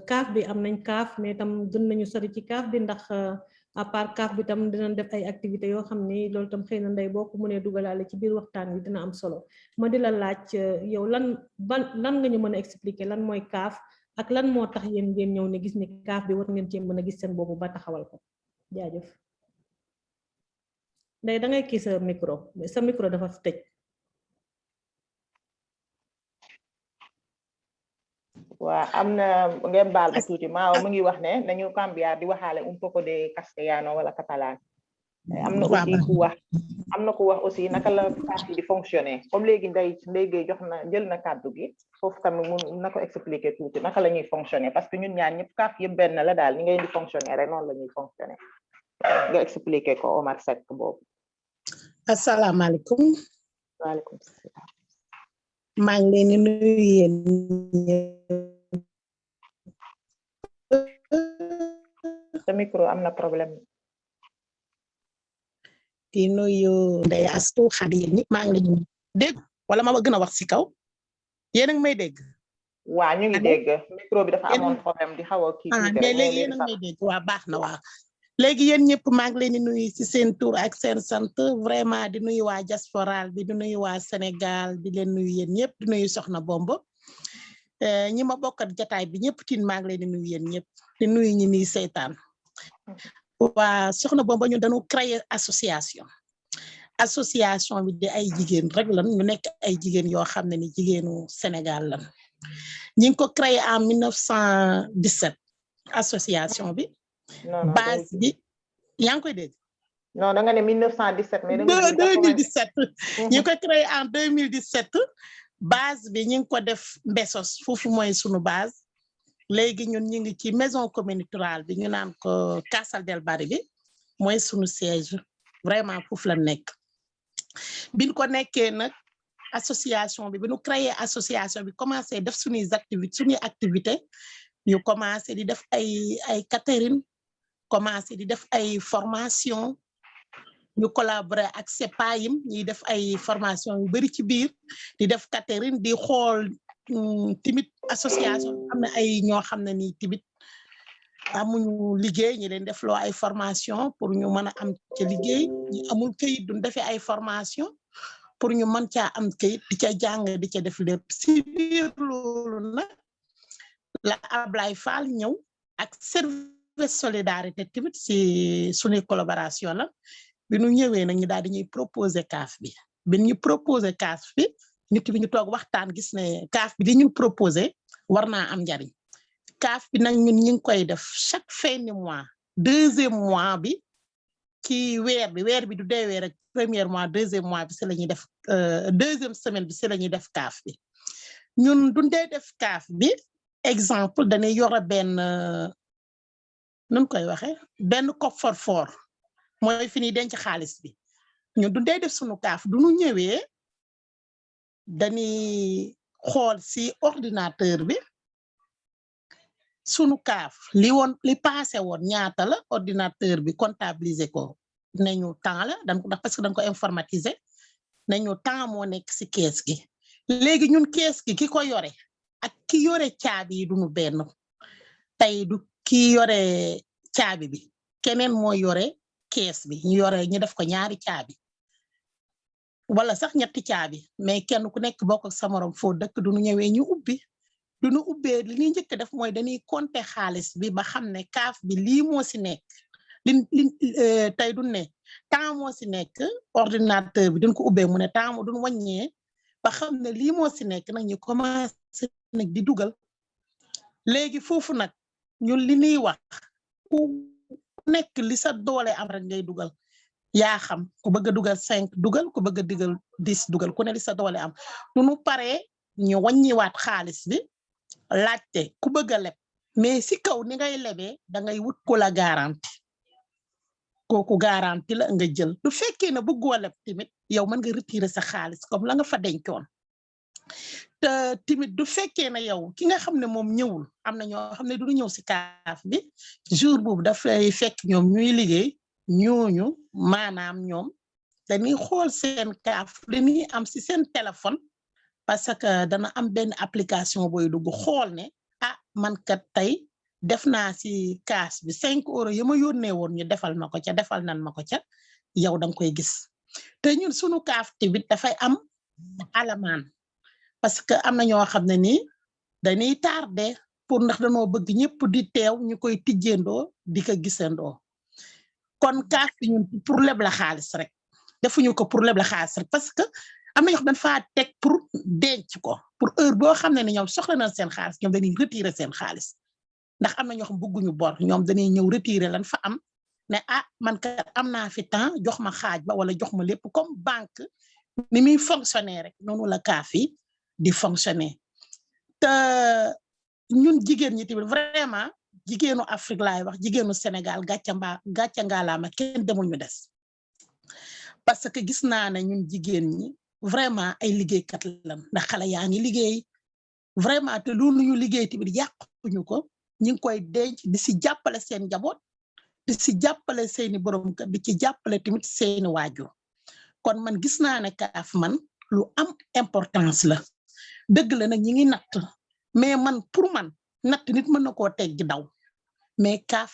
kaaf bi am nañ kaaf mais tam gën nañu sori ci kaaf bi ndax à part kaaf bi tam dinañ def ay activités yoo xam ne loolu tam xëy na Ndeye boo ko mënee dugalaale ci biir waxtaan wi dina am solo ma di la laaj yow lan nga ñu mën a expliquer lan mooy kaaf ak lan moo tax yéen ngeen ñëw ne gis ne kaaf bi war ngeen cee mën a gis seen boobu ba taxawal ko jaajëf Ndeye da ngay kii sa micro dafa tëj. waaw am na ngeen baal ma tuuti maaw mu ngi wax ne nañu cambiar di waxaale un poco de castellano wala catalan am na ku wax aussi naka la kaaf yi di fonctionner comme léegi Ndeye Gueye jël na kàddu gi foofu tamit mun na ko expliquer tuuti naka la ñuy fonctionner parce que ñun ñaar ñëpp kaaf yëpp benn la daal ni ngay di fonctionner rek noonu la ñuy fonctionner nga expliquer ko Omar Seck boobu. asalaamaaleykum. waaleykum salaam. maa ngi leen di nuyu yéen sa micro am na problème. di nuyu Ndeye Astou Khady yéen ñëpp maa ngi leen di dégg wala ma gën a wax si kaw yéen a ngi may dégg. waa ñu ngi dégg micro bi dafa amoon problème di xaw a kii. mais léegi yéen a ngi may dégg waa baax na waa léegi yéen ñëpp maa ngi leen di nuyu si seen tur ak seen sant vraiment di nuyu waa diaspora bi di nuyu waa Sénégal di leen nuyu yéen ñëpp di nuyu Soxna Bombo ñi ma bokkat jataay bi ñëpp tin maa ngi leen di nuyu yéen ñëpp di nuyu ñi nii seytaan waa Soxna Bombo ñu dañu créer association bi di ay jigéen rek lan ñu nekk ay jigéen yoo xam ne ni jigéenu Sénégal lan ñi ngi ko créer en 1917 association bi base bi yaa ngi koy dégg. non da nga ne 1917 mais 2017 ñu ngi ko créé en 2017 base bi ñu ngi ko def Mbessos foofu mooy sunu base léegi ñun ñu ngi ci maison communautaire bi ñu naan ko Casal del Barry bi mooy sunu siège vraiment foofu la nekk biñ ko nekkee nag association bi ñu créé association bi commencé def suñuy activité ñu commencé di def ay catering commencé di def ay formation ñu collaborer ak CEPAYIM ñuy def ay formation yu bari ci biir di def catering di xool timit association am na ay ñoo xam ne nii timit amuñu liggéey ñi leen def loo ay formation pour ñu mën a am ca liggéey ñu amul këyit duñ defee ay formation pour ñu mën caa am këyit di ca jàng di ca def lépp si biir loolu nag la Ablaye Fall ñëw ak service solidarité tamit si suñuy collaboration la bi ñu ñëwee nag ñu daal di ñuy proposer CAF bi ñu proposer CAF bi ñu tamit ñu toog waxtaan gis ne CAF bi li ñu proposer war naa am njariñ CAF bi nag ñun ñu ngi koy def chaque fin du mois deuxième mois bi ci weer bi du dee weer rek premier mois deuxième mois bi si la ñuy def deuxième semaine bi si la ñuy def CAF bi ñun du dee def CAF bi exemple dañuy yore benn nun koy waxe benn coffre-fort mooy fi ñuy denc xaalis bi ñun du dee def sunu CAF du ñu ñëwee dañuy xool si ordinateur bi sunu CAF li passé woon ñaata la ordinateur bi comptabiliser ko nañu temps la ndax parce que dañ ko informatiser nañu temps moo nekk si kees gi léegi ñun kees gi ki ko yore ak ki yore caabi yi duñu benn tey du ki yore caabi bi keneen moo yore kees bi ñu def ko ñaari caabi wala sax ñetti caabi mais kenn ku nekk bokk ak sa morom foo dëkk duñu ñëwee ñu ubbi duñu ubbee li ñuy njëkk def mooy dañuy compter xaalis bi ba xam ne CAF bi lii moo si nekk tey du ne temps moo si nekk ordinateur bi duñ ko ubbee mu ne temps moo duñ wàññee ba xam ne lii moo si nekk nag ñu commencé nag di dugal léegi foofu nag ñun li ñuy wax ku nekk li sa doole am rek ngay dugal yaa xam ku bëgg a dugal 5 dugal ku bëgg a dugal 10 dugal ku ne li sa doole am nu paree ñu wàññiwaat xaalis bi laajte ku bëgg a leb mais si kaw ni ngay lebee da ngay wut ko la garanti kooku garanti la nga jël du fekkee ne bëggoo leb tamit yow mën nga retirer sa xaalis comme la nga fa dencoon te tamit du fekkee ne yow ki nga xam ne moom ñëwul am na ñoo xam ne du ñëw si CAF bi jour boobu dafay fekk ñoom ñuy liggéey ñooñu maanaam ñoom dañuy xool seen CAF dañuy am si seen téléphone parce que dana am benn application booy dugg xool ne man kat tey def naa si CAF bi 5 euros yi ma yónnee woon ñu defal ma ko ca defal nan ma ko ca yow danga koy gis te ñun sunu CAF tamit dafay am alamaan parce que am na ñoo xam ne nii dañuy tardé pour ndax dañoo bëgg ñëpp di teew ñu koy tijjendoo di ko gisandoo kon CAF bi ñun pour leb la xaalis rek defuñu ko pour leb la xaalis rek parce que am na ñoo xam dañ faa teg pour denc ko pour heure boo xam ne ni ñoom soxla na seen xaalis ñoom dañuy retirer seen xaalis ndax am na ñoo xam bëgguñu bor ñoom dañuy ñëw retirer lan fa am ne man kat am naa fi temps jox ma xaaj ba wala jox ma lépp comme banque ni muy fonctionner rek noonu la CAF yi di fonctionner te ñun jigéen ñi tamit vraiment jigéenu Afrique laay wax jigéenu Sénégal gàcca ngaalaama kenn demul ñu des parce que gis naa ne ñun jigéen ñi vraiment ay liggéeykat lan ndax xale yaa ngi liggéey vraiment te loolu ñu liggéey tamit yàquñu ko ñu ngi koy denc di si jàppale seen njaboot di si jàppale seeni borom kër di ci jàppale tamit seeni waajur kon man gis naa ne CAF man lu am importance la dëgg la nag ñi ngi natt mais man pour man natt nit mën na koo teggi daw mais CAF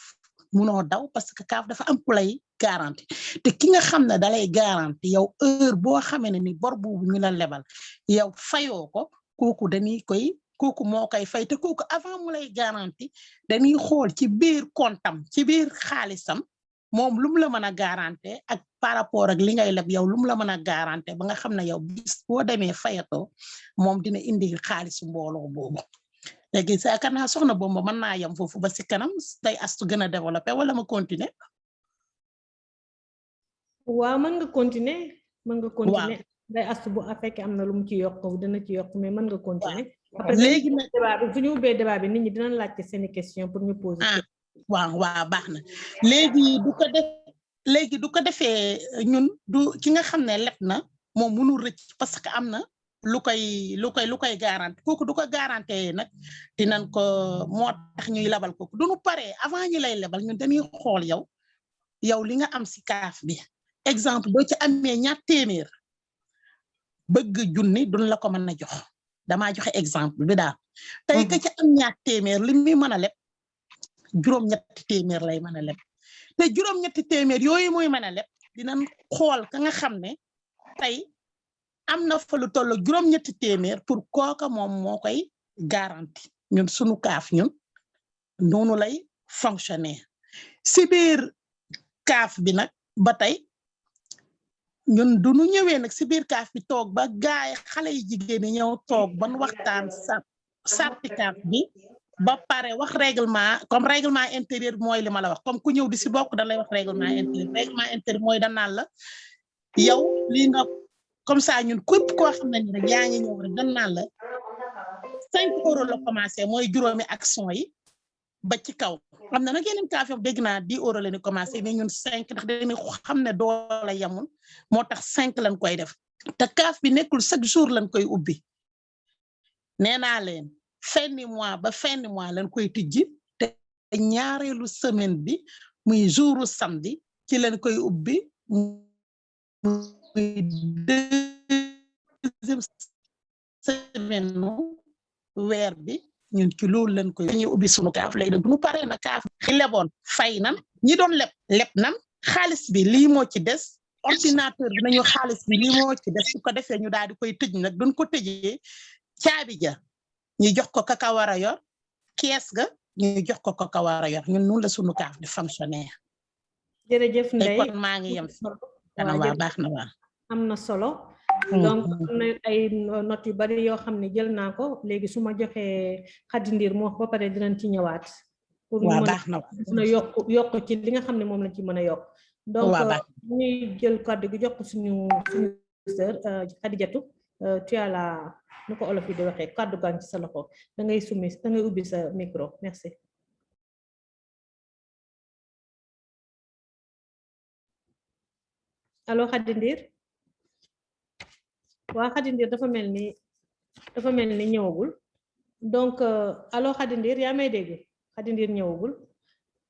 munoo daw parce que CAF dafa am ku lay garanti te ki nga xam ne dalay garanti yow heure boo xamee ne ni bor boobu ñu la lebal yow fayoo ko kooku moo koy fay te kooku avant mu lay garanti dañuy xool ci biir comptam ci biir xaalisam moom lu mu la mën a garanté ak par rapport ak li ngay leb yow lu mu la mën a garanté ba nga xam ne yow bis boo demee fayatoo moom dina indi xaalisu mbooloo boobu léegi yaakaar naa soxna boobu mën naa yem foofu ba si kanam tey astu gën a développé wala ma continuer waaw mën nga continuer day astu bu fekkee am na lu mu ci yokk dina ci yokk mais mën nga continuer après léegi nag débat bi fu ñu ubbee débat bi nit ñi dinañ laajte seeni question pour ñu poser waaw baax na léegi du ko defee ñun du ki nga xam ne leb na moom mënul rëcc parce que am na lu koy garanti kooku du ko garanté nag dinañ ko moo tax ñuy labal kooku duñu paree avant ñu lay lebal ñun dañuy xool yow li nga am si CAF bi exemple boo ci amee ñaar téeméer bëgg junni duñ la ko mën a jox damaa joxe exemple bi daal tey ka ci am ñaar téeméer li muy mën a leb juróom-ñetti téeméer lay mën a leb te juróom-ñetti téeméer yooyu muy mën a leb dinañ xool ka nga xam ne tey am na fa lu toll juróom-ñetti téeméer pour kooka moom moo koy garanti ñun sunu CAF ñun noonu lay fonctionner si biir kaaf bi nag ba tey ñun du ñu ñëwee nag si biir kaaf bi toog ba gaay xale yi jigéen ñi ñëw toog ban waxtaan sarti kaaf bi ba pare wax règlement comme règlement intérieur mooy li ma la wax comme ku ñëw di si bokk da lay wax règlement intérieur mooy da naan la yow lii nga comme ça ñun képp koo xam ne rek yaa ngi ñëw rek da naan la 5 euros la commencé mooy juróomi action yi ba ci kaw xam na nag yeneen kaaf yi dégg naa 10 euros la ñu commencé mais ñun 5 ndax dañuy xam ne doole yamul moo tax 5 lañ koy def te kaaf bi nekkul chaque jour lañ koy ubbi nee naa leen fin du mois ba fin du mois lañ koy tijji te ñaareelu semaine bi muy jouru samedi ci lañ koy ubbi muy deuxième semaine weer bi ñun ci loolu lañ koy ñu ubbi sunu kaaf lay bu ñu paree na kaaf ñi leboon fay nan ñi doon leb nan xaalis bi lii moo ci des ordinateur bi nañu xaalis bi lii moo ci des su ko defee ñu daal di koy tëj nag duñ ko tëjee caabi ja ñu jox ko kaka war a yor kees ga ñu jox ko kaka war a yor ñun noonu la sunu kaaf di fonctionner. jërëjëf Ndeye kon maa ngi yem kanam waa baax na waa am na solo donc am na ay notes yu bari yoo xam ne jël naa ko léegi su ma joxee Khady Ndir mu wax ba pare dinañ ci ñëwaat pour ñu mën a yokk ci li nga xam ne moom lañ ci mën a yokk donc ñuy jël kàddu gi jox ko suñu sœur Khadijatou tu as la nu ko olof yi di waxee kàddu gaan ci sa loxo da ngay ubbi sa micro merci. allo Khady Ndir waa Khady Ndir dafa mel ni ñëwagul donc allo Khady Ndir yaa may dégg Khady Ndir ñëwagul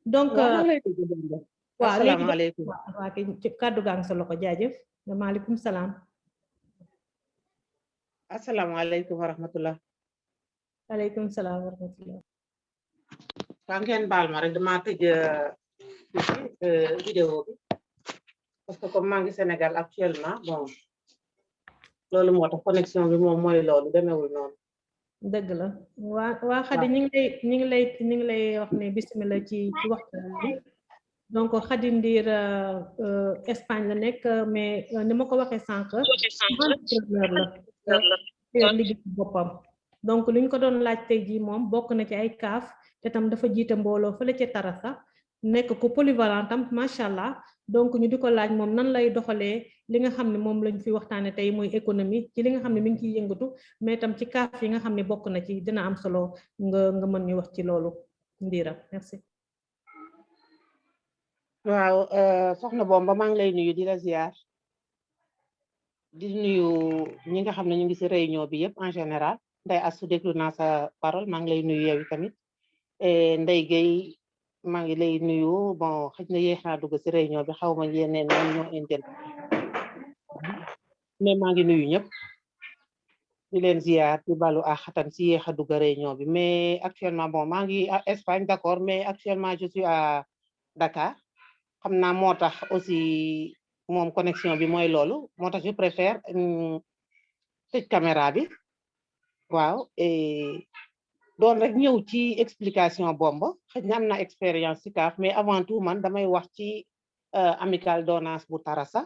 donc waaw asalaamaaleykum waa ki kàddu gaa ngi sa loxo jaajëf maaleykum salaam. asalaamaaleykum wa rahmatullah. waaleykum salaam wa rahmatullah. waa ngeen baal ma rek dama tëj vidéo bi parce que comme maa ngi Sénégal actuellement bon loolu moo tax connexion bi moom mooy loolu demewul noonu. dëgg la waa Khady ñu ngi lay wax ne bismillah ci waxtaan bi donc Khady Ndir Espagne la nekk mais ni ma ko waxee sànq entrepreneur la liggéey boppam donc li ñu ko doon laaj tey jii moom bokk na ci ay kaaf te tam dafa jiite mbooloo fële ca Tarasa nekk ko polyvalent tam macha allah donc ñu di ko laaj moom nan lay doxalee li nga xam ne moom lañ fi waxtaane tey muy économie ci li nga xam ne mi ngi ciy yëngatu mais tam ci kaaf yi nga xam ne bokk na ci dina am solo nga mën ñu wax ci loolu Ndira merci. waaw soxna Bomba maa ngi lay nuyu di la ziar di nuyu ñi nga xam ne ñu ngi ci réunion bi yëpp en général Ndeye Assou déglu naa sa parole maa ngi lay nuyu yow tamit Ndeye Gueye maa ngi lay nuyu bon xëj na yéex naa dugg ci réunion bi xaw ma yeneen ñoom ñoo intel mais maa ngi nuyu ñëpp di leen ziar di balu xatan ci yéex a dugg réunion bi mais actuellement bon maa ngi à Espagne d'accord mais actuellement je suis à Dakar xam naa moo tax aussi moom connexion bi mooy loolu moo tax je préfère tëj caméra bi waaw doon rek ñëw ci explication Bomba xëy na am na expérience ci kaaf mais avant tout man damay wax ci amicale d'ONAS bu Tarasa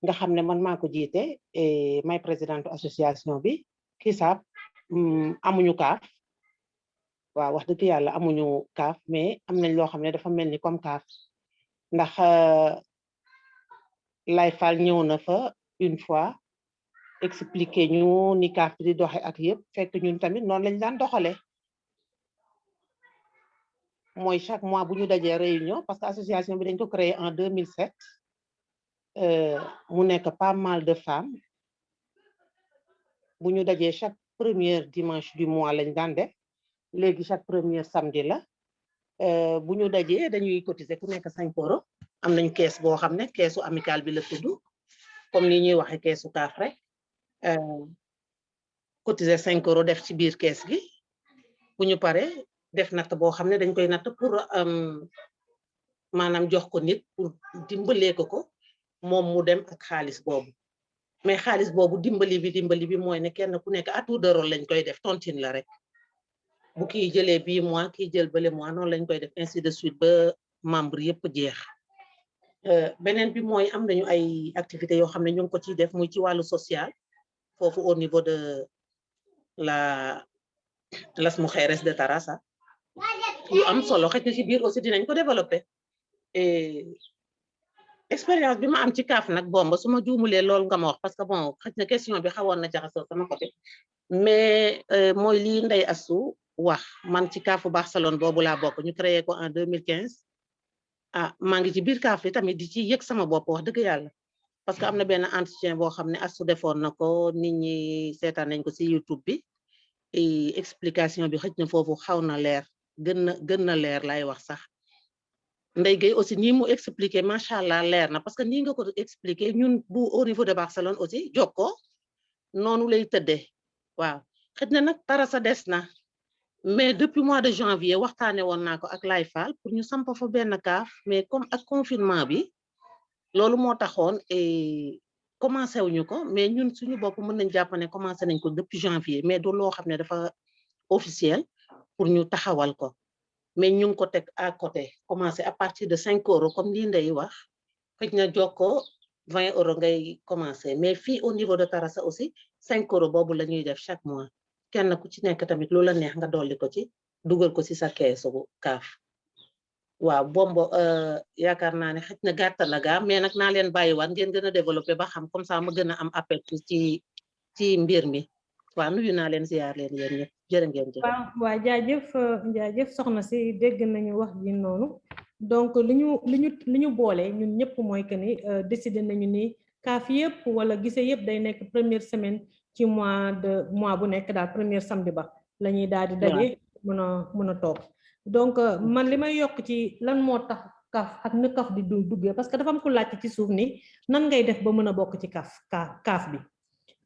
nga xam ne man maa ko jiite may présidente association bi Kisap amuñu kaaf waaw wax dëgg yàlla amuñu kaaf mais am nañ loo xam ne dafa mel ni comme kaaf ndax lay fal ñëw na fa une fois expliquer ñu ni kaaf bi di doxe ak yëpp fekk ñun tamit noonu lañ daan doxale mooy chaque mois bu ñu dajee réunion parce que association bi dañ ko créé en 2007 mu nekk pas mal de femmes bu ñu dajee chaque premier dimanche du mois lañ daan def léegi chaque premier samedi la bu ñu dajee dañuy cotiser ku nekk 5 euros am nañ kees boo xam ne keesu amical bi la tudd comme ni ñuy waxe keesu kaaf rek cotiser 5 euros def ci biir kees gi bu ñu pare def natt boo xam ne dañ koy natt pour maanaam jox ko nit pour dimbalee ko moom mu dem ak xaalis boobu mais xaalis boobu dimbali bi mooy ne kenn ku nekk à tour de rôle lañ koy def tontine la rek bu kii jëlee bii mois kii jël bële mois noonu lañ koy def ainsi de suite ba membre yëpp jeex beneen bi mooy am nañu ay activités yoo xam ne ñu ngi ko ciy def muy ci wàllu social foofu au niveau de las mujeres de Tarasa yu am solo xëy na ci biir aussi dinañ ko développer expérience bi ma am ci CAF nag bomba su ma juumulee loolu nga ma wax parce que bon xëy na question bi xawoon na jaxasoo sama côté mais mooy lii Ndeye Assou wax man ci CAF Barcelone boobu laa bokk ñu créé ko en 2015 maa ngi ci biir CAF bi tamit di ci yëg sama bopp wax dëgg yàlla parce que am na benn entretien boo xam ne Assou defoon na ko nit ñi seetaan nañ ko ci YouTube bi explication bi xëj na foofu xaw na leer gën na leer lay wax sax Ndeye Gueye aussi nii mu expliqué macha allah leer na parce que nii nga ko expliqué ñun bu au niveau de Barcelone aussi jokkoo noonu lay tëddee waaw xëj na nag Tarasa des na mais depuis mois de janvier waxtaane woon naa ko ak Lay Fall pour ñu samp fa benn CAF mais comme ak confinement bi loolu moo taxoon commencé wuñu ko mais ñun suñu bopp mën nañ jàpp ne commencé nañ ko depuis janvier mais du loo xam ne dafa officiel pour ñu taxawal ko mais ñu ngi ko teg à côté commencé à partir de 5 euros comme lii Ndeye wax xëj na jokkoo 20 euros ngay commencé mais fii au niveau de Tarasa aussi 5 euros boobu la ñuy def chaque mois kenn ku ci nekk tamit lu la neex nga dolli ko ci dugal ko ci sa keesu CAF waaw bombo yaakaar naa ne xëj na gàtt na gaa mais nag naa leen bàyyiwaat ngeen gën a développé ba xam comme ça ma gën a am appel ci mbir mi waaw nuyu naa leen ziar leen yéen ñëpp jërë ngeen jëf. waaw jaajëf soxna si dégg nañu wax ji noonu donc li ñu boole ñun ñëpp mooy que ni décidé nañu ni CAF yëpp wala gise yëpp day nekk première semaine ci mois bu nekk daal première samedi ba la ñuy daal di daje mën a toog donc man li may yokk ci lan moo tax CAF ak na CAF di duggee parce que dafa am ku laajte ci suuf ni nan ngay def ba mën a bokk ci CAF bi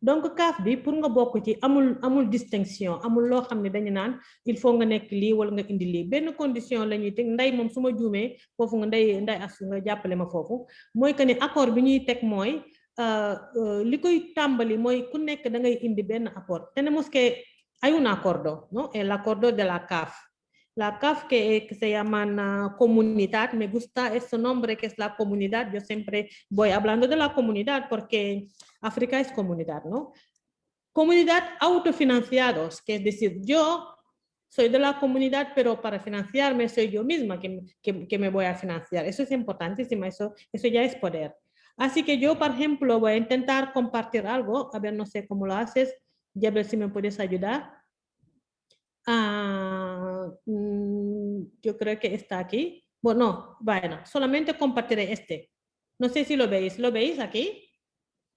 donc CAF bi pour nga bokk ci amul distinction amul loo xam ne dañu naan il faut nga nekk lii wala nga indi lii benn condition la ñuy teg Ndeye moom su ma juumee foofu nga Ndeye Assou nga jàppale ma foofu mooy que ni accord bi ñuy teg mooy li koy tàmbali mooy ku nekk da ngay indi benn apport tenemos que hay un acuerdo, ¿no? El acuerdo de la CAF. La CAF que se llaman comunidad, me gusta ese nombre que es la comunidad, yo siempre voy hablando de la comunidad porque África es comunidad, ¿no? Comunidad autofinanciados, que es decir, yo soy de la comunidad, pero para financiarme soy yo misma que me voy a financiar. Eso es importantísimo, eso ya es poder. Así que yo, por ejemplo, voy a intentar compartir algo, a ver, no sé cómo lo haces, ya ver si me puedes ayudar. Yo creo que está aquí. Bueno, solamente compartiré este. No sé si lo veis aquí.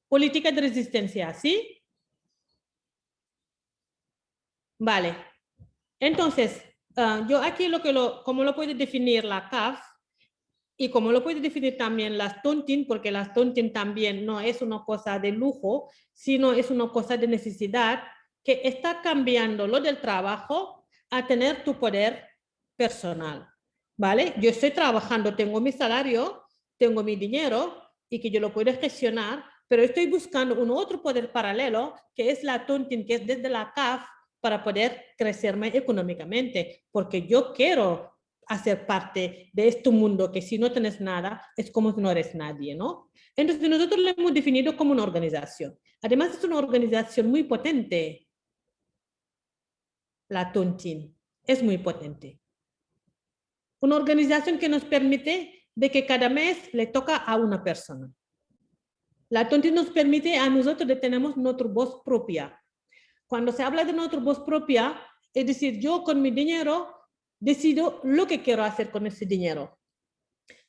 Política de resistencia, ¿sí? Vale. Entonces, yo aquí como lo puedo definir la CAF y como lo puedo definir también las tontines, porque las tontines también no es una cosa de lujo, sino es una cosa de necesidad que está cambiando lo del trabajo a tener tu poder personal, ¿vale? Yo estoy trabajando, tengo mi salario, tengo mi dinero y que yo lo puedo gestionar, pero estoy buscando un otro poder paralelo que es la tontine, que es desde la CAF para poder crecerme económicamente, porque yo quiero hacer parte de este mundo que si no tienes nada es como si no eres nadie, ¿no? Entonces nosotros lo hemos definido como una organización. Además es una organización muy potente. La tontine es muy potente. Una organización que nos permite de que cada mes le toca a una persona. La tontine nos permite a nosotros de tener nuestra voz propia. Cuando se habla de nuestra voz propia, es decir, yo con mi dinero decido lo que quiero hacer con ese dinero.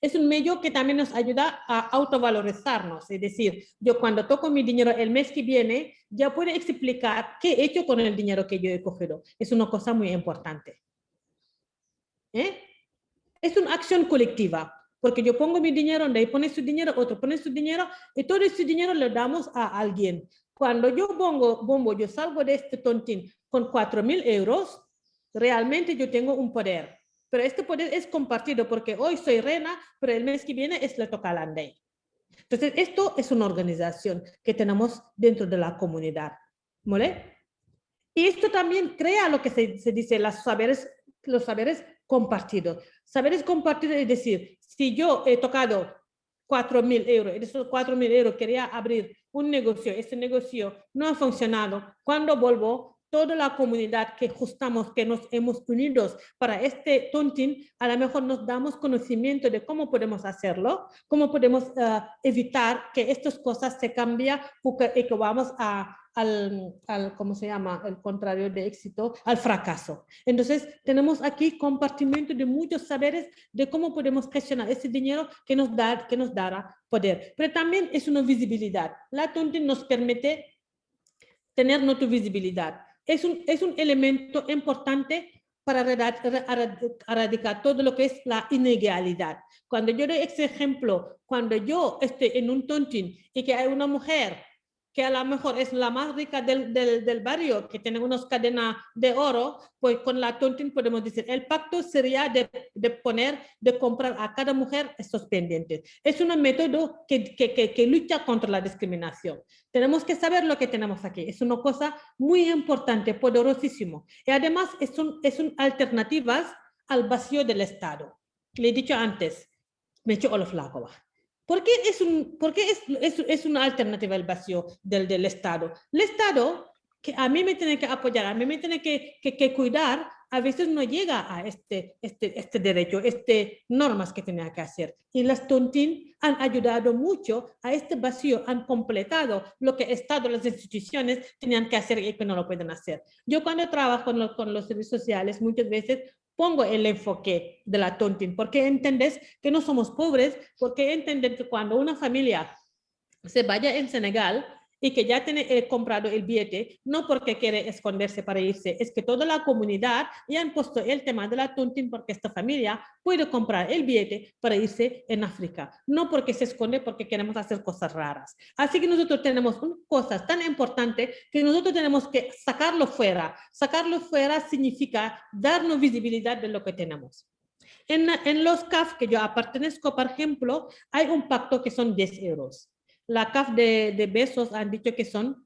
Es un medio que también nos ayuda a autovalorizarnos. Es decir, yo cuando toco mi dinero el mes que viene, ya puedo explicar qué he hecho con el dinero que yo he cogido. Es una cosa muy importante. Es una acción colectiva, porque yo pongo mi dinero, donde pone su dinero, otro pone su dinero, y todo ese dinero lo damos a alguien. Cuando yo yo salgo de este tontín con 4.000 euros, realmente yo tengo un poder. Pero este poder es compartido porque hoy soy reina, pero el mes que viene le toca a la Ndeye. Entonces, esto es una organización que tenemos dentro de la comunidad. ¿Vale? Y esto también crea lo que se dice los saberes compartidos. Saberes compartidos es decir, si yo he tocado 4.000 euros, y de esos 4.000 euros quería abrir un negocio, este negocio no ha funcionado, cuando vuelvo, toda la comunidad que justamos, que nos hemos unido para este tontin, a lo mejor nos damos conocimiento de cómo podemos hacerlo, cómo podemos evitar que estas cosas se cambien y que vamos al ¿cómo se llama? El contrario de éxito, al fracaso. Entonces, tenemos aquí compartimiento de muchos saberes de cómo podemos gestionar ese dinero que nos dará poder. Pero también es una visibilidad. La tontin nos permite tener nuestra visibilidad. Es un elemento importante para erradicar todo lo que es la inegalidad. Cuando yo doy ese ejemplo, cuando yo estoy en un tontin y que hay una mujer que a lo mejor es la más rica del barrio, que tiene unas cadenas de oro, pues con la tontin podemos decir, el pacto sería de comprar a cada mujer estos pendientes. Es un método que lucha contra la discriminación. Tenemos que saber lo que tenemos aquí. Es una cosa muy importante, poderosísimo. Y además son alternativas al vacío del Estado. Le he dicho antes, me he hecho Olof Lakowa. ¿Por qué es una alternativa al vacío del Estado? El Estado, que a mí me tiene que apoyar, a mí me tiene que cuidar, a veces no llega a este derecho, normas que tenía que hacer. Y las tontin han ayudado mucho a este vacío, han completado lo que el Estado, las instituciones tenían que hacer y que no lo pueden hacer. Yo cuando trabajo con los servicios sociales, muchas veces pongo el enfoque de la tontin, porque entiendes que no somos pobres, porque entienden que cuando una familia se vaya en Senegal y que ya tiene comprado el billete, no porque quiere esconderse para irse, es que toda la comunidad ya han puesto el tema de la tontin porque esta familia puede comprar el billete para irse en África, no porque se esconde porque queremos hacer cosas raras. Así que nosotros tenemos cosas tan importantes que nosotros tenemos que sacarlo fuera. Sacarlo fuera significa darnos visibilidad de lo que tenemos. En los CAF que yo pertenezco, por ejemplo, hay un pacto que son 10 euros. La CAF de Besos han dicho que son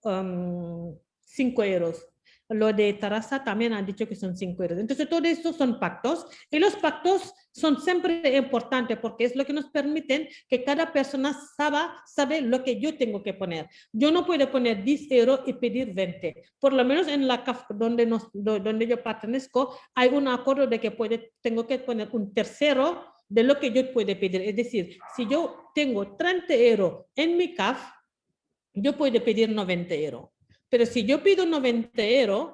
5 euros. Lo de Tarasa también han dicho que son 5 euros. Entonces, todo esto son pactos. Y los pactos son siempre importantes porque es lo que nos permiten que cada persona sabe lo que yo tengo que poner. Yo no puedo poner 10 euros y pedir 20. Por lo menos en la CAF donde yo pertenezco, hay un acuerdo de que tengo que poner un tercero de lo que yo puedo pedir. Es decir, si yo tengo 30 euros en mi CAF, yo puedo pedir 90 euros. Pero si yo pido 90 euros,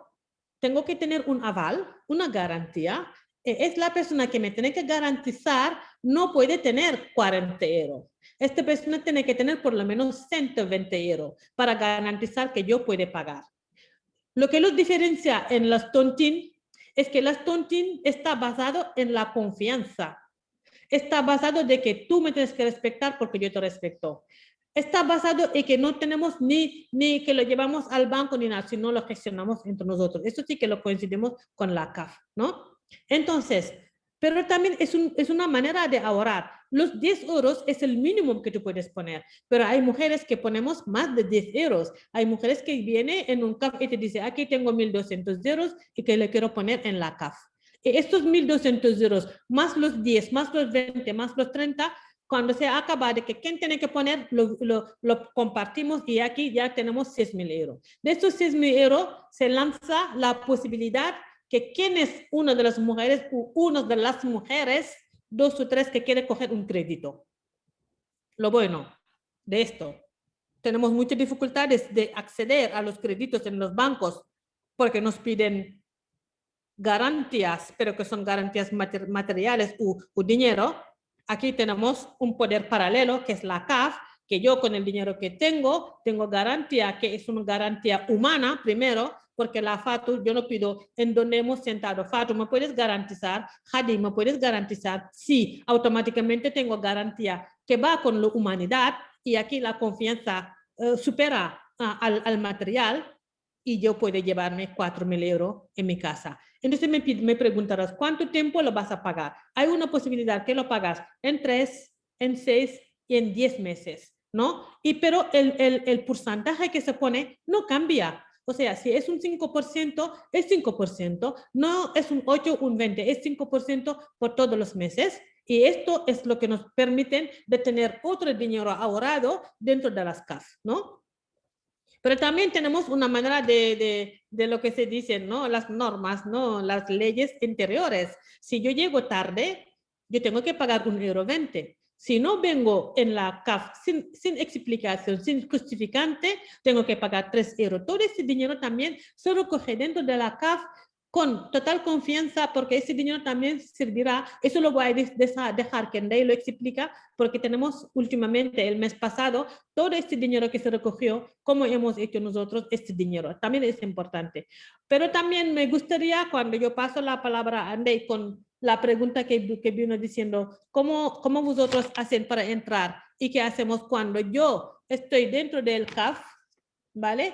tengo que tener un aval, una garantía. Es la persona que me tiene que garantizar, no puede tener 40 euros. Esta persona tiene que tener por lo menos 120 euros para garantizar que yo puedo pagar. Lo que los diferencia en las tontin es que las tontin está basado en la confianza. Está basado de que tú me tienes que respetar porque yo te respeto. Está basado en que no tenemos ni que lo llevamos al banco ni nada, sino lo gestionamos entre nosotros. Eso sí que lo coincidimos con la CAF, ¿no? Entonces, pero también es una manera de ahorrar. Los 10 euros es el mínimo que tú puedes poner, pero hay mujeres que ponemos más de 10 euros. Hay mujeres que vienen en un CAF y te dicen, aquí tengo 1.200 euros y que le quiero poner en la CAF. Y estos 1.200 euros, más los 10, más los 20, más los 30, cuando se acaba de que quién tiene que poner, lo compartimos y aquí ya tenemos 6.000 euros. De estos 6.000 euros se lanza la posibilidad que quien es una de las mujeres o una de las mujeres, 2 o 3 que quiere coger un crédito. Lo bueno de esto, tenemos muchas dificultades de acceder a los créditos en los bancos porque nos piden garantías, pero que son garantías materiales o dinero. Aquí tenemos un poder paralelo que es la CAF, que yo con el dinero que tengo garantía, que es una garantía humana primero, porque la FATU, yo no pido en donde hemos sentado, FATU, ¿me puedes garantizar? Hadi, ¿me puedes garantizar? Sí, automáticamente tengo garantía que va con la humanidad y aquí la confianza supera al material y yo puedo llevarme 4.000 euros en mi casa. Entonces me preguntarás, ¿cuánto tiempo lo vas a pagar? Hay una posibilidad que lo pagas en 3, en 6 y en 10 meses, ¿no? Pero el porcentaje que se pone no cambia. O sea, si es un 5%, es 5%, no es un 8, un 20, es 5% por todos los meses. Y esto es lo que nos permite de tener otro dinero ahorrado dentro de las CAF, ¿no? Pero también tenemos una manera de lo que se dice, ¿no? Las normas, ¿no? Las leyes interiores. Si yo llego tarde, yo tengo que pagar €1.20. Si no vengo en la CAF sin explicación, sin justificante, tengo que pagar €3. Todo ese dinero también se recoge dentro de la CAF con total confianza, porque ese dinero también servirá. Eso lo voy a dejar que Ndey lo explica, porque tenemos últimamente, el mes pasado, todo este dinero que se recogió, cómo hemos hecho nosotros este dinero. También es importante. Pero también me gustaría, cuando yo paso la palabra a Ndey con la pregunta que vino diciendo, ¿cómo vosotros hacen para entrar? ¿Y qué hacemos cuando yo estoy dentro del CAF? ¿Vale?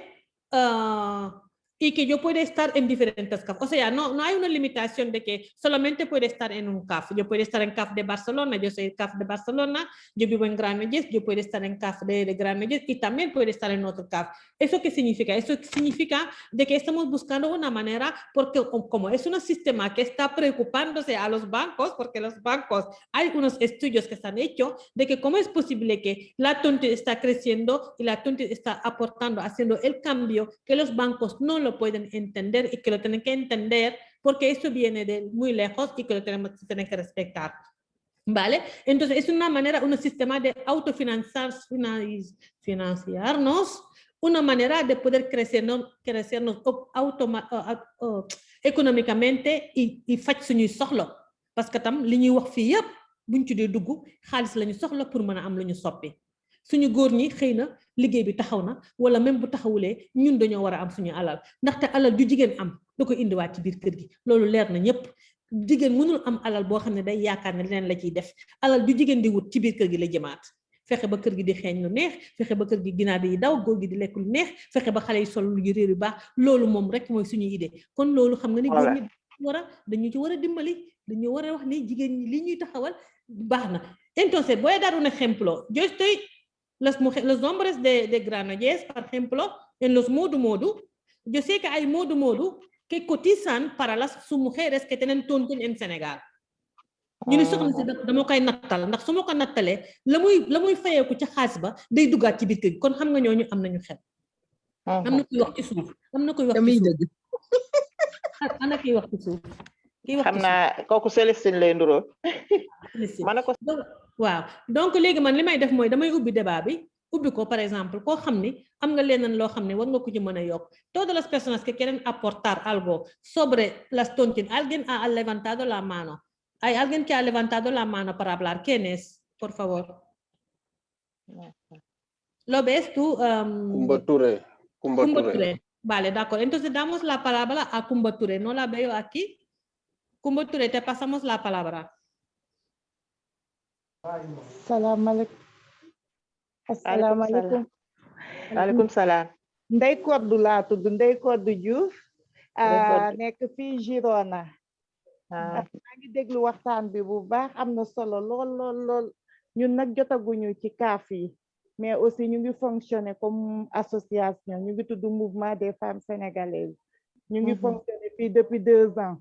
Y que yo pueda estar en diferentes CAF. O sea, no hay una limitación de que solamente puede estar en un CAF. Yo puedo estar en CAF de Barcelona, yo soy el CAF de Barcelona, yo vivo en Granollers, yo puedo estar en CAF de Granollers y también puedo estar en otro CAF. ¿Eso qué significa? Eso significa de que estamos buscando una manera, porque como es un sistema que está preocupándose a los bancos, porque los bancos, hay unos estudios que se han hecho de que cómo es posible que la TONTIT está creciendo y la TONTIT está aportando, haciendo el cambio que los bancos no lo pueden entender y que lo tienen que entender porque eso viene de muy lejos y que lo tenemos que respetar. ¿Vale? Entonces es una manera, un sistema de autofinanciarnos, una manera de poder crecernos económicamente y faj suñuy soxla parce que tam li ñuy wax fii yëpp buñ ci dee dugg xaalis la ñu soxla pour mën a am lu ñu soppi suñu góor ñi xëy na liggéey bi taxaw na wala même bu taxawulee ñun dañoo war a am suñu alal ndaxte alal ju jigéen am da ko indiwaat ci biir kër gi loolu leer na ñëpp jigéen mënul am alal boo xam ne day yaakaar ne leneen la ciy def alal ju jigéen di wut ci biir kër gi la jëmaat fexe ba kër gi di xeeñ lu neex fexe ba kër gi ginaar yi daw góor gi di lekk lu neex fexe ba xale yi sol lu réer yu baax loolu moom rek mooy suñu idée kon loolu xam nga ni góor ñi dañu ci war a dimbali dañu war a wax ni jigéen ñi li ñuy taxawal baax na. Entonces voy a dar un ejemplo. Yo estoy los hombres de Granollers, por ejemplo, en los modu, yo sé que hay modu que cotizan para las sus mujeres que tienen tontin en Senegal. ñu ne soxna si dama koy nattal ndax su ma ko nattalee la muy fayeeku ca xaalis ba day duggaat ci biir kër gi kon xam nga ñooñu am nañu xel. am na kuy wax ci suuf am na kuy wax ci suuf ana kiy wax ci suuf. xam naa kooku Célestine lay nduroo. ma ne ko waaw donc léegi man li may def mooy damay ubbi débat bi ubbi ko par exemple koo xam ni am nga leneen loo xam ne war nga ko ci mën a yokk todas las personas que quieren aportar algo sobre las tontin alguien ha levantado la mano. ¿Hay alguien que ha levantado la mano para hablar? ¿Quién es? Por favor. ¿Lo ves tú? Kumba Touré. Kumba Touré. Vale, de acuerdo. Entonces damos la palabra a Kumba Touré. No la veo aquí. Kumba Touré, te pasamos la palabra. Asalaamaaleykum. Waaleykum salaam. Ndey Koddu laa tudd Ndey Koddu Diouf. Nekk fii Girona. maa ngi déglu waxtaan bi bu baax am na solo lool ñun nag jotaguñu ci CAF yi mais aussi ñu ngi fonctionner comme association ñu ngi tudd mouvement des femmes sénégalaises ñu ngi fonctionner fii depuis 2 ans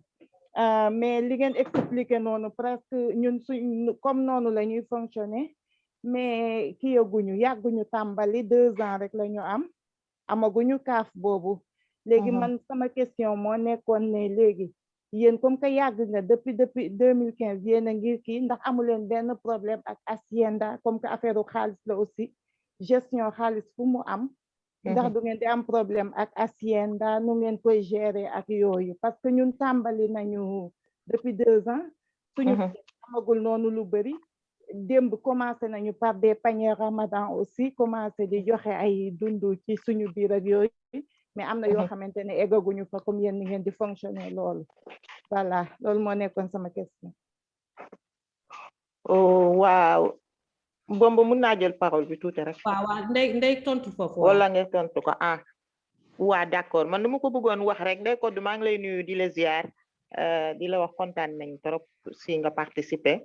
mais li ngeen expliqué noonu presque ñun suñ comme noonu la ñuy fonctionner mais ki yàgguñu tàmbali 2 ans rek la ñu amaguñu CAF boobu léegi man sama question moo nekkoon ne léegi yéen comme que yàgg nga depuis 2015 yéen a ngi kii ndax amuleen benn problème ak Hacienda comme que affaire u xaalis la aussi gestion xaalis fu mu am ndax du ngeen di am problème ak Hacienda nu ngeen koy gérer ak yooyu parce que ñun tàmbali nañu depuis 2 ans suñu amagul noonu lu bëri démb commencé nañu par des paniers Ramadan aussi commencé di joxe ay dundu ci suñu biir ak yooyu mais am na yoo xamante ne eggaguñu fa comme yéen ni ngeen di fonctionner loolu voilà loolu moo nekkoon sama question. waaw Bomba mun naa jël parole bi tuuti rek. waaw ndey tontu foofu. wala nga tontu ko waa d'accord man dama ko bëggoon wax rek Ndey Koddu maa ngi lay nuyu di la ziar di la wax kontaan nañ trop si nga participer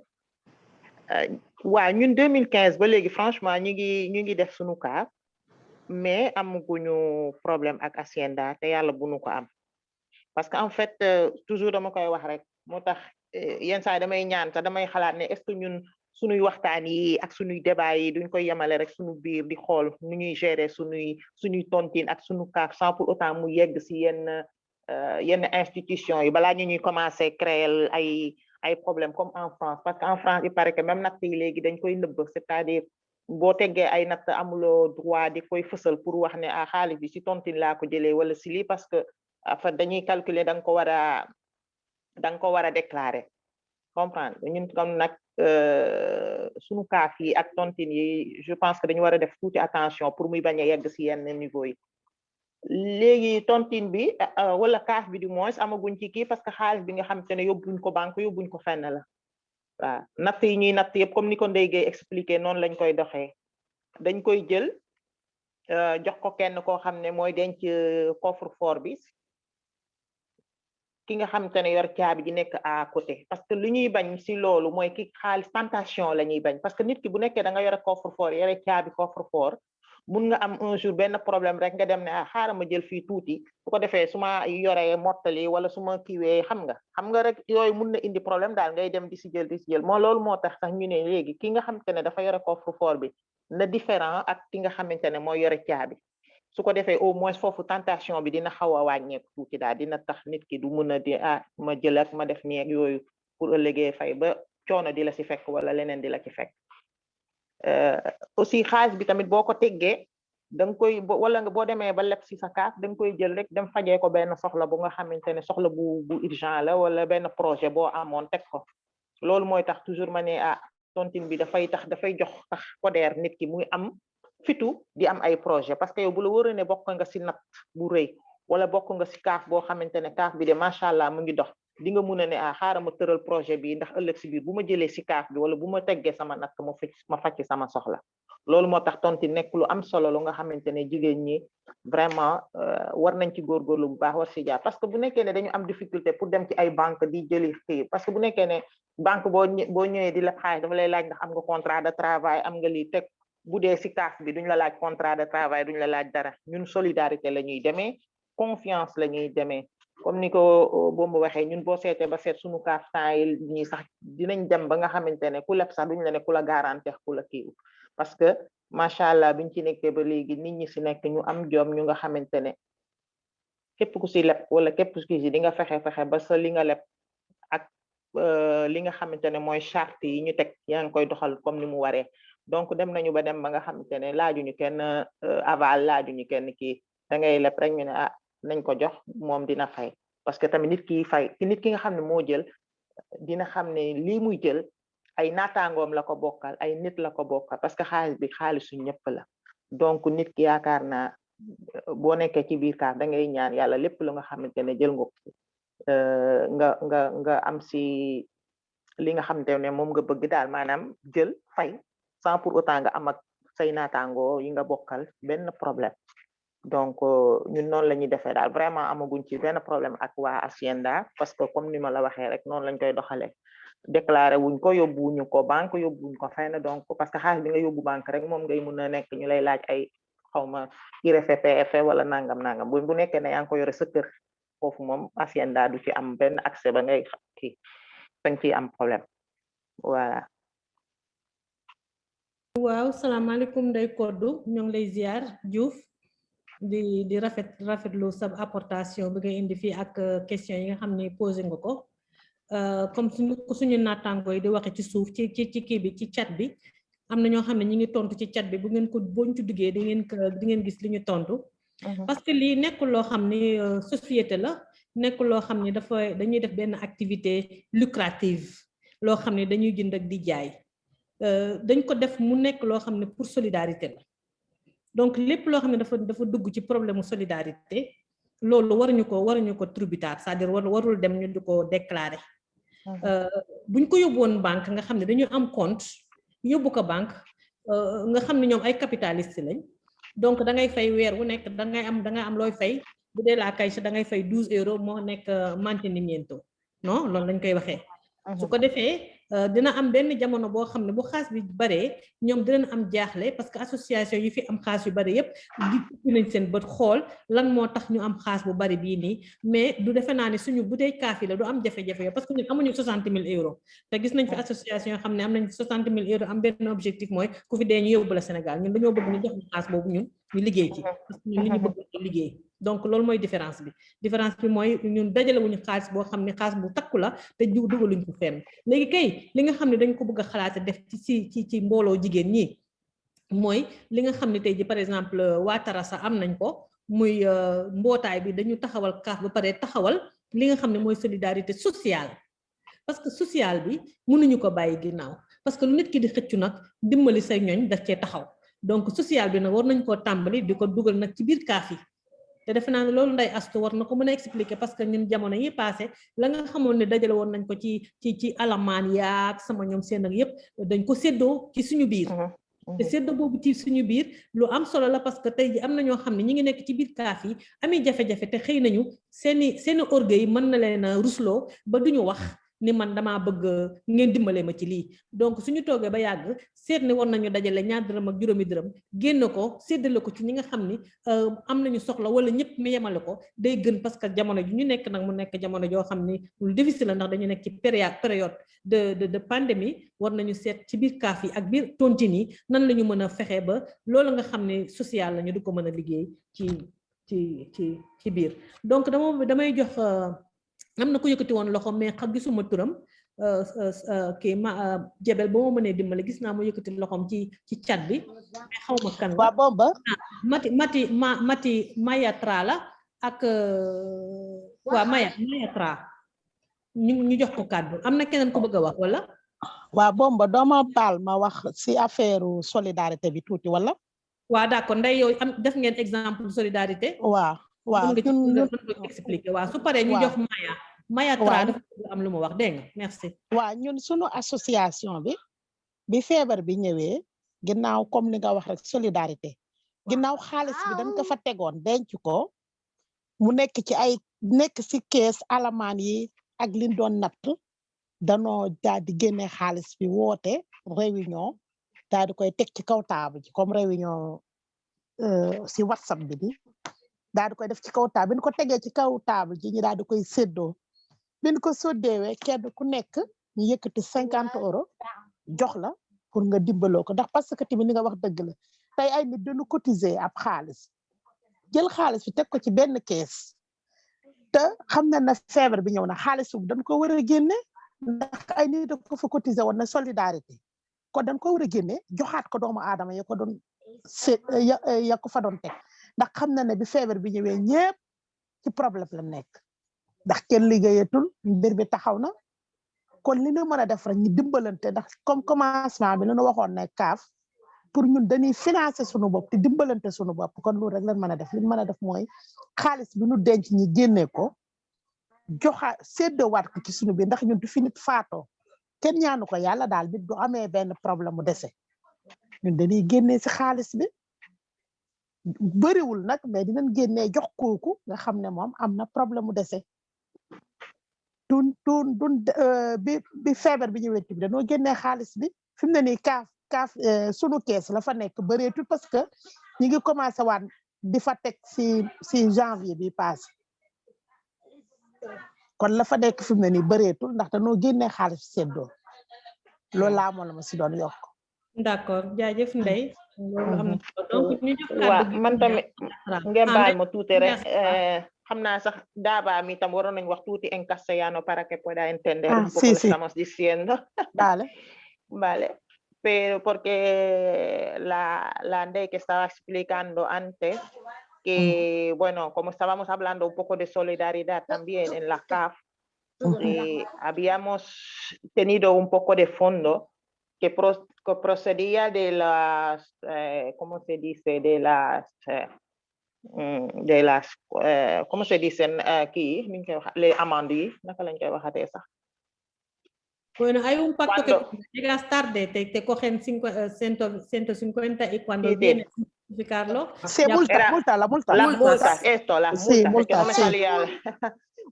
waa ñun 2015 ba léegi franchement ñu ngi def suñu CAF mais amuguñu problème ak Hacienda te yàlla bu nu ko am parce que en fait toujours dama koy wax rek moo tax yenn saa yi damay ñaan te damay xalaat ne est-ce que ñun suñuy waxtaan yi ak suñuy débat yi duñ koy yemale rek suñu biir di xool nu ñuy gérer suñuy tontine ak suñu kaaf sans pour autant mu yegg si yenn institution yi balaa ñu ñuy commencer créer ay problème comme en France parce que en France il paraît que même natt yi léegi dañ koy nëbb c'est-à-dire boo teggee ay natt amuloo droit di koy fësal pour wax ne xaalis bi si tontine laa ko jëlee wala si lii parce que enfin dañuy calculer da nga ko war a déclarer comprendre ñun comme nag suñu kaaf yi ak tontine yi je pense que dañu war a def tuuti attention pour muy bañ a yegg si yenn niveau yi léegi tontine bi wala kaaf bi du moins amaguñ ci kii parce que xaalis bi nga xam te ne yóbbuñ ko banque yóbbuñ ko fenn la waaw natt yi ñuy natt yëpp comme ni ko Ndeye Gueye expliqué noonu lañ koy doxee dañ koy jël jox ko kenn koo xam ne mooy denc coffre-fort bi ki nga xam te ne yor caabi ji nekk à côté parce que lu ñuy bañ si loolu mooy ki xaalis tentation la ñuy bañ parce que nit ki bu nekkee da nga yore coffre-fort yore caabi coffre-fort mun nga am un jour benn problème rek nga dem ne xaaral ma jël fii tuuti su ko defee su ma yoree mottali wala su ma kiiwee xam nga rek yooyu mun na indi problème daal ngay dem di si jël moo loolu moo tax sax ñu ne léegi ki nga xamante ne dafa yore coffre-fort bi na différent ak ki nga xamante ne mooy yore caabi su ko defee au moins foofu tentation bi dina xaw a wàññeeku tuuti daal dina tax nit ki du mun a di ma jël ak ma def nii ak yooyu pour ëllëgee fay ba coono di la si fekk wala leneen di la ci fekk aussi xaalis bi tamit boo ko teggee da nga koy wala nga boo demee ba leb si sa kaaf da nga koy jël rek dem fajee ko benn soxla bu nga xamante ne soxla bu urgent la wala benn projet boo amoon teg ko loolu mooy tax toujours ma ne tontine bi dafay jox tax poder nit ki muy am fitu di am ay projet parce que yow bu la wóoree ne bokk nga si natt bu rëy wala bokk nga si kaaf boo xamante ne kaaf bi de macha allah mu ngi dox di nga mun a ne xaaral ma tëral projet bi ndax ëllëg si biir bu ma jëlee si kaaf bi wala bu ma teggee sama natt ma facc sama soxla loolu moo tax tontine nekk lu am solo lu nga xamante ne jigéen ñi vraiment war nañ ci góorgóorlu bu baax war si jaar parce que bu nekkee ne dañu am difficulté pour dem ci ay banque di jëli xëy parce que bu nekkee ne banque boo ñëwee di la xaalis dafa lay laaj ndax am nga contrat de travail am nga lii teg bu dee si kaaf bi duñ la laaj contrat de travail duñ la laaj dara ñun solidarité la ñuy demee confiance la ñuy demee comme ni ko Bomba waxee ñun boo seetee ba seet suñu kaaf temps yi ñi sax dinañ dem ba nga xamante ne ku leb sax duñ la ne ku la garantie ku la kiiw parce que macha allah biñ ci nekkee ba léegi nit ñi si nekk ñu am jom ñu nga xamante ne képp ku si leb wala képp ku si di nga fexe ba sa li nga leb ak li nga xamante ne mooy charte yi ñu teg yaa ngi koy doxal comme ni mu waree donc dem nañu ba dem ba nga xamante ne laajuñu kenn aval laajuñu kenn kii da ngay leb rek ñu ne nañ ko jox moom dina fay parce que tamit nit ki fay nit ki nga xam ne moo jël dina xam ne lii muy jël ay naataangoom la ko bokkal ay nit la ko bokkal parce que xaalis bi xaalisu ñëpp la donc nit ki yaakaar naa boo nekkee ci biir kaaf da ngay ñaan yàlla lépp lu nga xamante ne jël nga am si li nga xamante ne moom nga bëgg daal maanaam jël fay sans pour autant nga am ak say naataangoo yi nga bokkal benn problème donc ñun noonu la ñuy defee daal vraiment amaguñ ci benn problème ak waa Hacienda parce que comme ni ma la waxee rek noonu lañ koy doxalee déclaré wuñ ko yóbbuwuñu ko banque yóbbuwuñ ko fenn donc parce que xaalis bi nga yóbbu banque rek moom ngay mun a nekk ñu lay laaj ay xawma IRFPF wala nangam bu nekkee ne yaa ngi ko yore sa kër foofu moom Hacienda du ci am benn accès ba ngay kii dañ ciy am problème voilà. waaw salaamaaleykum Ndeye Codou ñoo ngi lay ziar Diouf di rafetlu sa apportation bi nga indi fii ak question yi nga xam ne posé nga ko comme suñu naataangoo yi di waxe ci suuf ci kii bi ci chat bi am na ñoo xam ne ñi ngi tontu ci chat bi bu ngeen ko boñ ci duggee di ngeen gis li ñu tontu parce que lii nekkul loo xam ni société la nekkul loo xam ni dañuy def benn activité lucrative loo xam ne dañuy jënd ak di jaay dañ ko def mu nekk loo xam ne pour solidarité la donc lépp loo xam ne dafa dugg ci problème solidarité loolu waruñu ko tributaire c'est-à-dire warul dem ñu di ko déclarer buñ ko yóbbuwoon banque nga xam ne dañu am compte yóbbu ko banque nga xam ne ñoom ay capitaliste lañ donc da ngay fay weer wu nekk da ngay am looy fay bu dee la Caixa da ngay fay 12 euros moo nekk mantenimiento non loolu lañ koy waxee su ko defee dina am benn jamono boo xam ne bu xaas bi baree ñoom dinañ am jaaxle parce que association yi fi am xaas yu bari yëpp di nañ seen bët xool lan moo tax ñu am xaas bu bari bii nii mais du defe naa ne suñu bu dee kaaf yi la du am jafe-jafe parce que ñun amuñu 60 000 euros te gis nañ fi association yoo xam ne am nañ 60 000 euros am benn objectif mooy ku fi dee ñu yóbbu la Sénégal ñun dañoo bëgg ñu jox ñu xaas boobu ñun ñu liggéey ci parce que ñun li ñu bëgg ñu liggéey donc loolu mooy différence bi mooy ñun dajale wuñu xaalis boo xam ne xaalis bu takku la te dugaluñ ko fenn léegi kay li nga xam ne dañ ko bëgg a xalaate def ci mbooloo jigéen ñi mooy li nga xam ne tey ji par exemple waa Tarasa am nañ ko muy mbootaay bi dañu taxawal kaaf ba pare taxawal li nga xam ne mooy solidarité sociale parce que sociale bi mënuñu ko bàyyi ginnaaw parce que lu nit ki di xëccu nag dimbali say ñooñ daf cee taxaw donc social bi nag war nañ koo tàmbali di ko dugal nag ci biir kaaf yi te defe naa ne loolu Ndeye Astou war na ko mën a expliquer parce que ñun jamono yi passé la nga xamoon ne dajale woon nañ ko ci alamaan yaak sama ñoom seen ak yëpp dañ ko séddoo ci suñu biir te séddoo boobu ci suñu biir lu am solo la parce que tey ji am na ñoo xam ne ñi ngi nekk ci biir kaaf yi ami jafe-jafe te xëy nañu seeni orgueil mën na leen a rusloo ba duñu wax ni man damaa bëgg ngeen dimbale ma ci lii donc suñu toogee ba yàgg seet ne war nañu dajale ñaar dërëm ak juróomi dërëm génn ko séddale ko ci ñi nga xam ni am nañu soxla wala ñëpp mi yemale ko day gën parce que jamono ji ñu nekk nag mu nekk jamono joo xam ni lu difficile la ndax dañu nekk ci période de pandémie war nañu seet ci biir kaaf yi ak biir tontine yi nan la ñu mën a fexe ba loolu nga xam ne social la ñu du ko mën a liggéey ci biir donc damay jox am na ko yëkkati woon loxo mais gisuma turam kii jebel ba ma mënee dimbale gis naa mu yëkkati loxoom ci chat bi mais xaw ma kan waa bomba mati Mayatra la ak waa Mayatra ñu jox ko kàddu am na keneen ko bëgg a wax wala waa bomba dooma baal ma wax si affaire solidarité bi tuuti wala waa d'accord Ndeye yow am def ngeen exemple solidarité waaw ñun expliquer waaw su paree ñu jox Maya Tra dafa am lu mu wax dégg nga merci waaw ñun sunu association bi feebar bi ñëwee ginnaaw comme ni nga wax rek solidarité ginnaaw xaalis bi dañ ko fa tegoon denc ko mu nekk ci kees alamaan yi ak liñ doon natt danoo daal di génne xaalis bi woote réunion daal di koy teg ci kaw table ji comme réunion ci WhatsApp bi daal di koy def ci kaw table bi ñu ko tegee ci kaw table ji ñu daal di koy séddoo bi ñu ko soddeewee kenn ku nekk ñu yëkkati 50 euros jox la pour nga dimbaloo ko ndax parce que tamit ni nga wax dëgg la tey ay nit dañu cotiser ab xaalis jël xaalis bi teg ko ci benn kees te xam na feebar bi ñëw na xaalis bu dañ ko war a génne ndax ay nit da ko fa cotiser woon na solidarité kon dañ ko war a génne joxaat ko doomu aadama ya ko doon ya ko fa doon teg ndax xam na ne bi feebar bi ñëwee ñëpp ci problème la nekk ndax kenn liggéeyatul mbir bi taxaw na kon li ñu mën a def rek ñu dimbalante ndax comme commencement bi lañu waxoon ne kaaf pour ñun dañuy financer sunu bopp te dimbalante sunu bopp kon loolu rek lañ mën a def li ñu mën a def mooy xaalis bi ñu denc ñi génnee ko joxa séddoowaat ko ci sunu biir ndax ñun du fi nit faatoo kenn ñaanu ko yàlla daal nit du amee benn problème mu dese ñun dañuy génnee si xaalis bi bëriwul nag mais dinañ génnee jox kooku nga xam ne moom am na problème mu dese dun bi feebar bi ñëwee bi dañoo génnee xaalis bi fi mu ne nii kaaf sunu kees la fa nekk bëreetul parce que ñi ngi commencé waat di fa teg si janvier bi passé kon la fa nekk fi mu ne nii bëreetul ndax dañoo génnee xaalis seddoo loolu laa moom la ma si doon yokk. d'accord jaajëf Ndeye. loolu am na donc ñu jox waaw man tamit ngeen baal ma tuuti rek xam naa sax Daba mi tam waroon nañ wax tuuti en castellano para que pueda entender un poco lo que estamos diciendo. Vale. Pero porque la Ndeye que estaba explicando antes que, bueno, como estábamos hablando un poco de solidaridad también en la CAF, habíamos tenido un poco de fondo que procedía de las, ¿cómo se dice? De las, ¿cómo se dicen aquí? Les amendes, ¿no? Bueno, hay un pacto que llegas tarde, te cogen 150 y cuando vienes a justificarlo... Sí, multa, la multa. Las multas, esto, las multas, multa, que no me salía...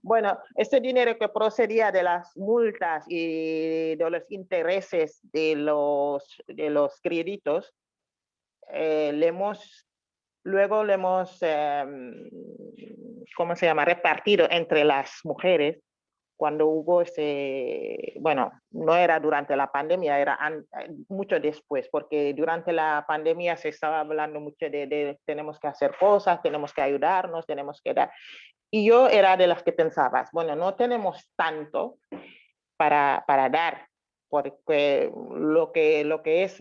Bueno, este dinero que procedía de las multas y de los intereses de los créditos, luego le hemos, ¿cómo se llama?, repartido entre las mujeres cuando hubo bueno, no era durante la pandemia, era mucho después, porque durante la pandemia se estaba hablando mucho de tenemos que hacer cosas, tenemos que ayudarnos, tenemos que dar. Y yo era de las que pensaba, bueno, no tenemos tanto para dar, porque lo que es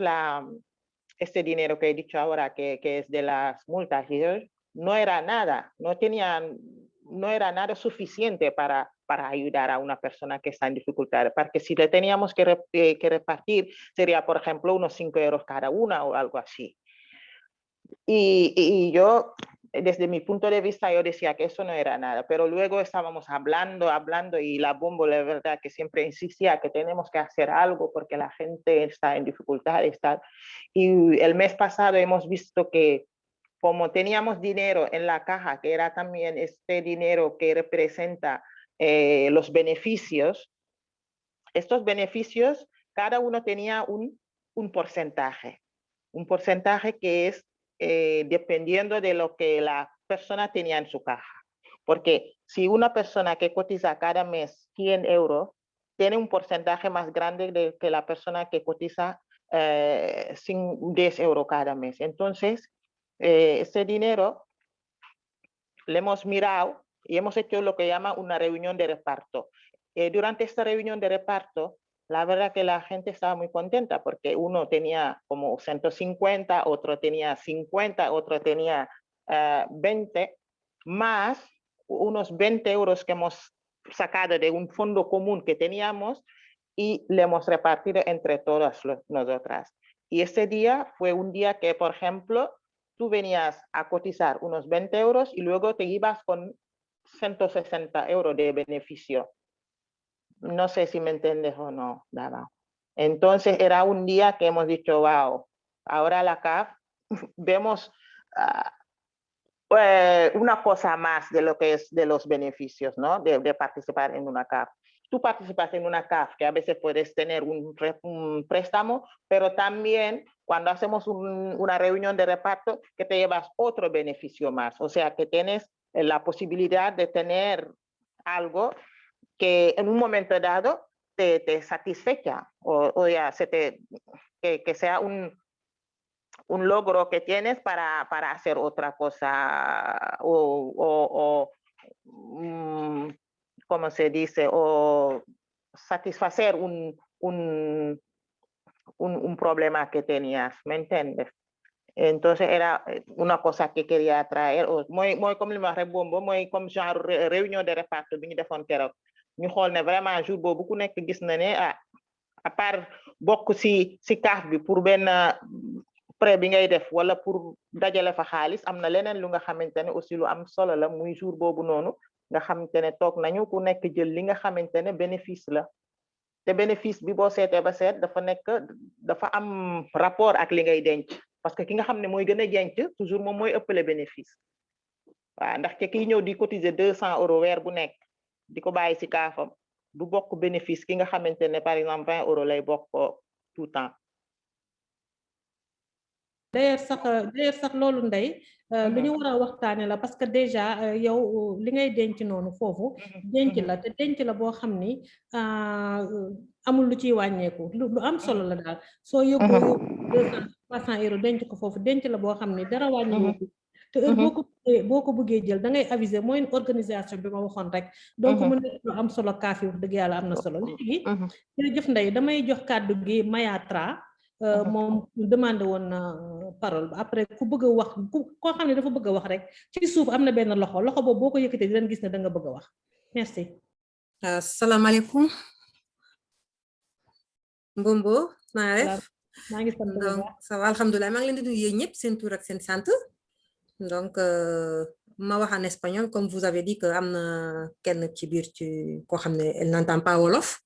este dinero que he dicho ahora, que es de las multas, no era nada, no era nada suficiente para ayudar a una persona que está en dificultad, porque si le teníamos que repartir, sería, por ejemplo, unos 5 euros cada una o algo así. Y yo, desde mi punto de vista, yo decía que eso no era nada, pero luego estábamos hablando, y la Bombo, la verdad, que siempre insistía que tenemos que hacer algo porque la gente está en dificultad. Y el mes pasado hemos visto que como teníamos dinero en la caja, que era también este dinero que representa los beneficios, estos beneficios, cada uno tenía un porcentaje que es dependiendo de lo que la persona tenía en su caja. Porque si una persona que cotiza cada mes 100 euros, tiene un porcentaje más grande que la persona que cotiza 10 euros cada mes. Entonces, ese dinero le hemos mirado y hemos hecho lo que llama una reunión de reparto. Durante esta reunión de reparto, la verdad que la gente estaba muy contenta porque uno tenía como 150, otro tenía 50, otro tenía 20, más unos 20 euros que hemos sacado de un fondo común que teníamos y le hemos repartido entre todas nosotras. Y ese día fue un día que, por ejemplo, tú venías a cotizar unos 20 euros y luego te ibas con 160 euros de beneficio. No sé si me entiendes o no, Dava. Entonces era un día que hemos dicho, wow, ahora la CAF vemos una cosa más de lo que es de los beneficios, ¿no? De participar en una CAF. Tú participas en una CAF, que a veces puedes tener un préstamo, pero también cuando hacemos una reunión de reparto, que te llevas otro beneficio más. O sea, que tienes la posibilidad de tener algo que en un momento dado te satisfecha, o ya que sea un logro que tienes para hacer otra cosa, ¿cómo se dice? O satisfacer un problema que tenías, ¿me entiendes? Entonces era una cosa que quería traer, muy comme li ma wax rek Bombo, mooy comme genre réunion de réparto bi ñu defoon keroog ñu xool ne vraiment jour boobu ku nekk gis na ne à part bokk si CAF bi pour benn prêt bi ngay def wala pour dajale fa xaalis am na leneen lu nga xamante ne aussi lu am solo la muy jour boobu noonu nga xamante ne toog nañu ku nekk jël li nga xamante ne bénéfice la te bénéfice bi boo seetee ba seet dafa am rapport ak li ngay denc parce que ki nga xam ne mooy gën a denc toujours moom mooy ëppale bénéfice waaw ndax te kiy ñëw di cotiser 200 euros weer bu nekk di ko bàyyi si kaafam du bokk bénéfice ki nga xamante ne par exemple 20 euros lay bokk tout le temps. d'ailleurs sax loolu Ndeye lu ñu war a waxtaane la parce que déjà yow li ngay denc noonu foofu denc la te denc la boo xam ni amul lu ciy wàññeeku lu am solo la daal soo yóbboo 200 300 euros denc ko foofu denc la boo xam ni dara wàññeeku te heure boo ko bëggee jël da ngay aviser mooy organisation bi ma waxoon rek donc mu nekk lu am solo kaaf yi wax dëgg yàlla am na solo léegi jërëjëf Ndeye damay jox kàddu gi Mayatra moom demandé woon na parole ba après ku bëgg a wax koo xam ne dafa bëgg a wax rek ci suuf am na benn loxo boobu boo ko yëkkatee di leen gis ne da nga bëgg a wax merci. Asalaamaaleykum Mbombo maa def maa ngi sant donc ça va alhamdulilah maa ngi leen di nuyu yéen ñëpp seen tur ak seen sant donc ma wax en espagnol comme vous avez dit que am na kenn ci biir ci koo xam ne elle n'entend pas wolof.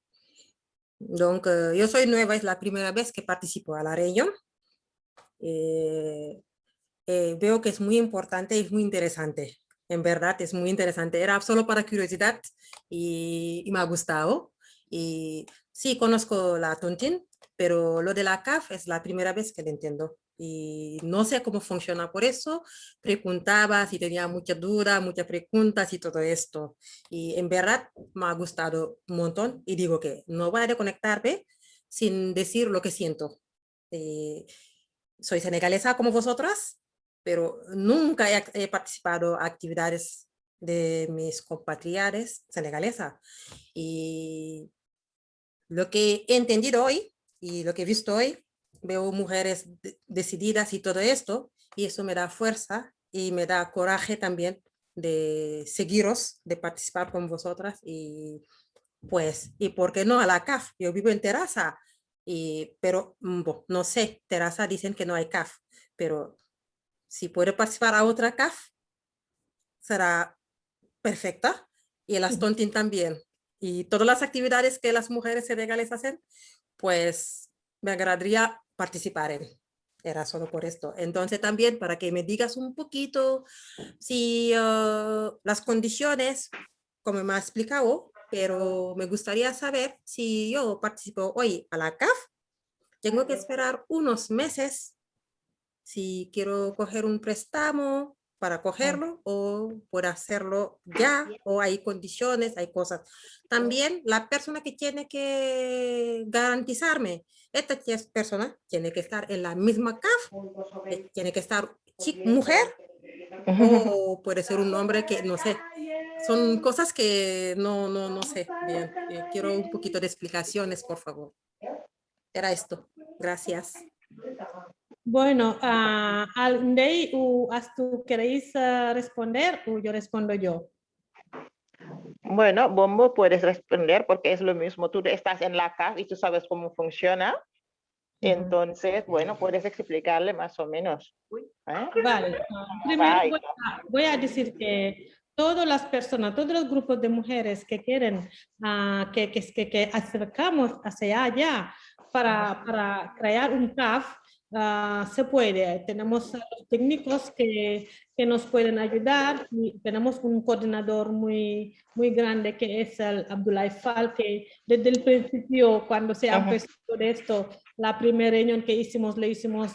Donc, yo soy nueva, es la primera vez que participo a la reunión y veo que es muy importante y muy interesante En verdad es muy interesante. Era solo para curiosidad y me ha gustado. Y sí, conozco la tontine, pero lo de la CAF es la primera vez que lo entiendo. Y no sé cómo funciona, por eso preguntaba si tenía mucha duda, muchas preguntas y todo esto. Y en verdad me ha gustado un montón y digo que no voy a desconectarme sin decir lo que siento. Soy senegalesa como vosotras, pero nunca he participado en actividades de mis compatriotas senegalesas. Y lo que he entendido hoy y lo que he visto hoy, veo mujeres decididas y todo esto, y eso me da fuerza y me da coraje también de seguiros, de participar con vosotras y pues, ¿y por qué no a la CAF? Yo vivo en Terraza, pero no sé, Terraza dicen que no hay CAF, pero si puedo participar a otra CAF, será perfecta, y el Astontin también. Y todas las actividades que las mujeres senegales hacen, pues me agradaría participar en. Era solo por esto. Entonces también para que me digas un poquito si las condiciones, como me ha explicado, pero me gustaría saber si yo participo hoy a la CAF, tengo que esperar unos meses si quiero coger un préstamo para cogerlo o por hacerlo ya, o hay condiciones, hay cosas. También la persona que tiene que garantizarme, esta persona tiene que estar en la misma CAF, tiene que estar mujer o puede ser un hombre que no sé. Son cosas que no sé bien. Quiero un poquito de explicaciones, por favor. Era esto. Gracias. Bueno, Ndey, ¿tú queréis responder o yo respondo yo? Bueno, Bombo, puedes responder porque es lo mismo. Tú estás en la CAF y tú sabes cómo funciona. Entonces, bueno, puedes explicarle más o menos. Vale. Primero voy a decir que todas las personas, todos los grupos de mujeres que quieren que acercamos hacia allá para crear un CAF, se puede. Tenemos los técnicos que nos pueden ayudar y tenemos un coordinador muy grande que es el Abdoulaye Fall, que desde el principio, cuando se ha empezado esto, la primera reunión que hicimos, le hicimos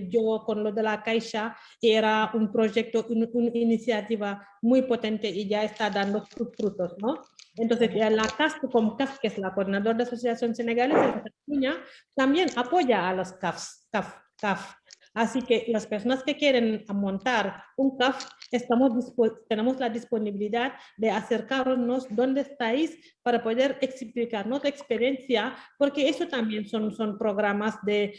yo con lo de la Caixa, y era un proyecto, una iniciativa muy potente y ya está dando sus frutos, ¿no? Entonces, la CAF, como CAF, que es la coordinadora de Asociación Senegalesa de Cataluña, también apoya a los CAF. Así que las personas que quieren montar un CAF, tenemos la disponibilidad de acercarnos donde estáis para poder explicar nuestra experiencia, porque eso también son programas de